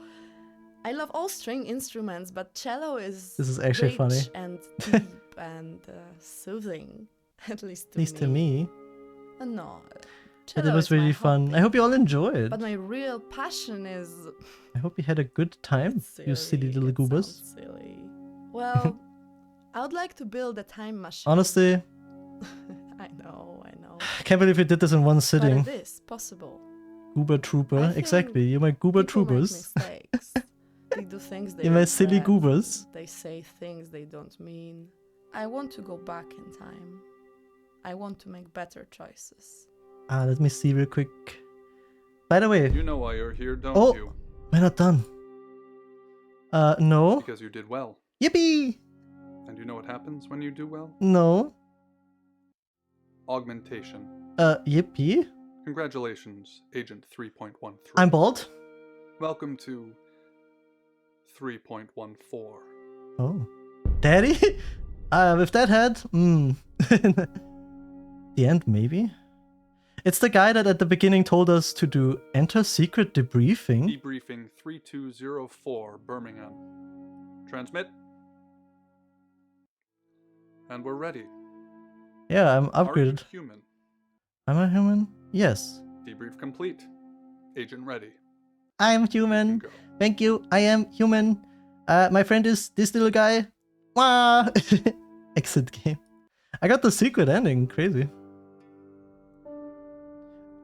I love all string instruments, but cello is This is actually rich funny. and deep and soothing, at least to At least to me. No, But cello it was is my really fun. hobby. I hope you all enjoyed. But my real passion is I hope you had a good time, you silly little goobers. silly. Well, I would like to build a time machine. Honestly, I know. I can't believe you did this in one sitting. But it is possible. Goober Trooper. Exactly. You're my Goober Troopers. Mistakes. They do things they You're my silly regret. goobers. They say things they don't mean. I want to go back in time. I want to make better choices. Let me see real quick. By the way. You know why you're here, don't Oh, you? we're not done. No. Because you did well. Yippee! And you know what happens when you do well? No. Augmentation. Yippee. Congratulations, Agent 3.13. I'm bald. Welcome to 3.14. Oh. Daddy? With that head? The end, maybe? It's the guy that at the beginning told us to do enter secret debriefing. Debriefing 3204, Birmingham. Transmit. And we're ready. Yeah, I'm Are you upgraded. human? Am I human? Yes. Debrief complete. Agent ready. I'm human. Thank you. I am human. My friend is this little guy. Wah! Exit game. I got the secret ending. Crazy.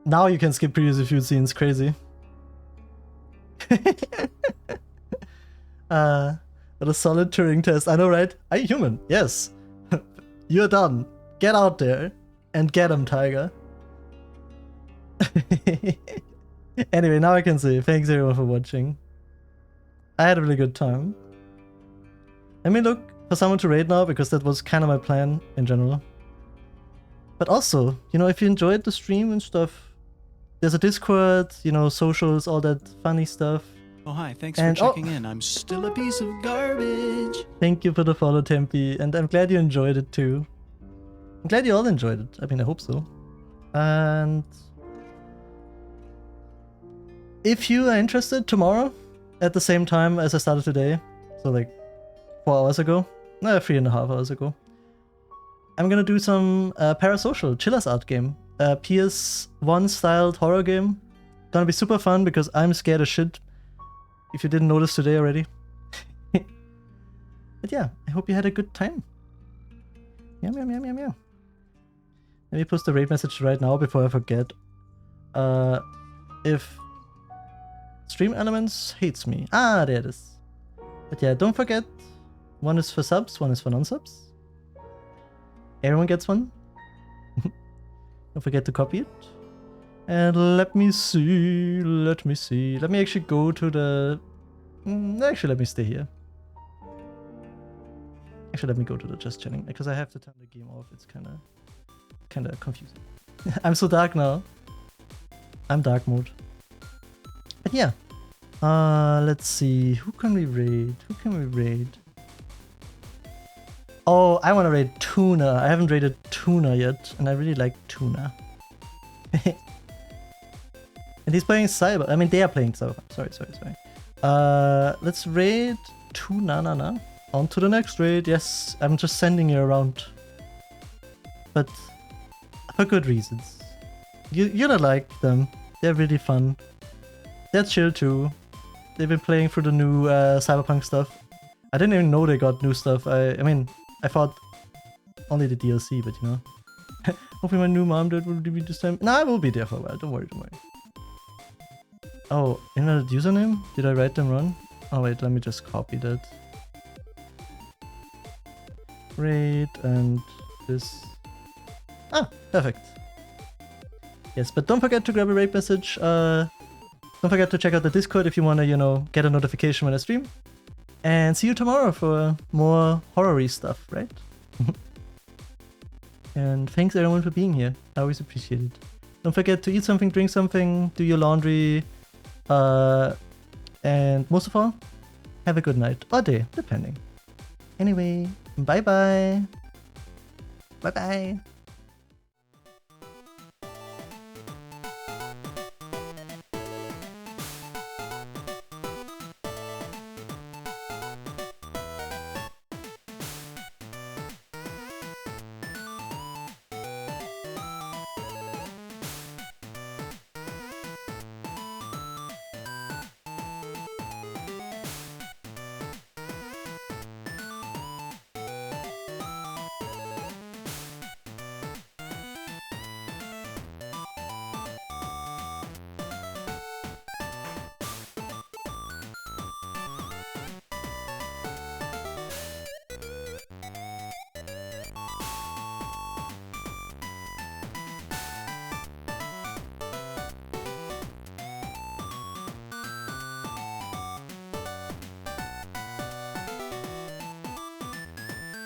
Now you can skip previous few scenes. Crazy. What a solid Turing test. I know, right? Are you human? Yes. You're done. Get out there and get him, Tiger. Anyway, now I can say thanks everyone for watching. I had a really good time. Let me look for someone to raid now, because that was kind of my plan in general. But also, you know, if you enjoyed the stream and stuff, there's a Discord, you know, socials, all that funny stuff. Oh, hi. Thanks And- for checking in. I'm still a piece of garbage. Thank you for the follow, Tempe, and I'm glad you enjoyed it too. I'm glad you all enjoyed it. I mean, I hope so. And if you are interested, tomorrow, at the same time as I started today, so like 4 hours ago, no, 3.5 hours ago, I'm gonna do some Parasocial Chillers art game, PS1 styled horror game. Gonna be super fun because I'm scared as shit. If you didn't notice today already. But yeah, I hope you had a good time. Yum, yum, yum, yum, yum. Let me post the raid message right now before I forget. If Stream Elements hates me. Ah, there it is. But yeah, don't forget, one is for subs, one is for non-subs. Everyone gets one. Don't forget to copy it. And let me see. Let me actually go to the... actually, let me stay here. Actually, let me go to the just chatting, because I have to turn the game off. It's kind of confusing. I'm so dark now. I'm dark mode. But yeah. Let's see. Who can we raid? Oh, I want to raid Tuna. I haven't raided Tuna yet, and I really like Tuna. And he's playing Cyber. I mean, they are playing Cyber. Sorry. Let's raid Tuna. On to the next raid. Yes, I'm just sending you around. But for good reasons. You're gonna like them. They're really fun. They're chill too. They've been playing through the new Cyberpunk stuff. I didn't even know they got new stuff. I mean, I thought only the DLC, but you know. Hopefully my new mom dad will be this time. No, I will be there for a while. Don't worry, don't worry. Oh, invalid username? Did I write them wrong? Oh wait, let me just copy that. Raid and this. Ah, perfect. Yes, but don't forget to grab a raid message. Don't forget to check out the Discord if you wanna, you know, get a notification when I stream. And see you tomorrow for more horror-y stuff, right? And thanks everyone for being here. I always appreciate it. Don't forget to eat something, drink something, do your laundry, and most of all, have a good night or day, depending. Anyway, bye bye. Bye bye.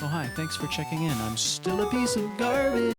Oh, hi, thanks for checking in. I'm still a piece of garbage.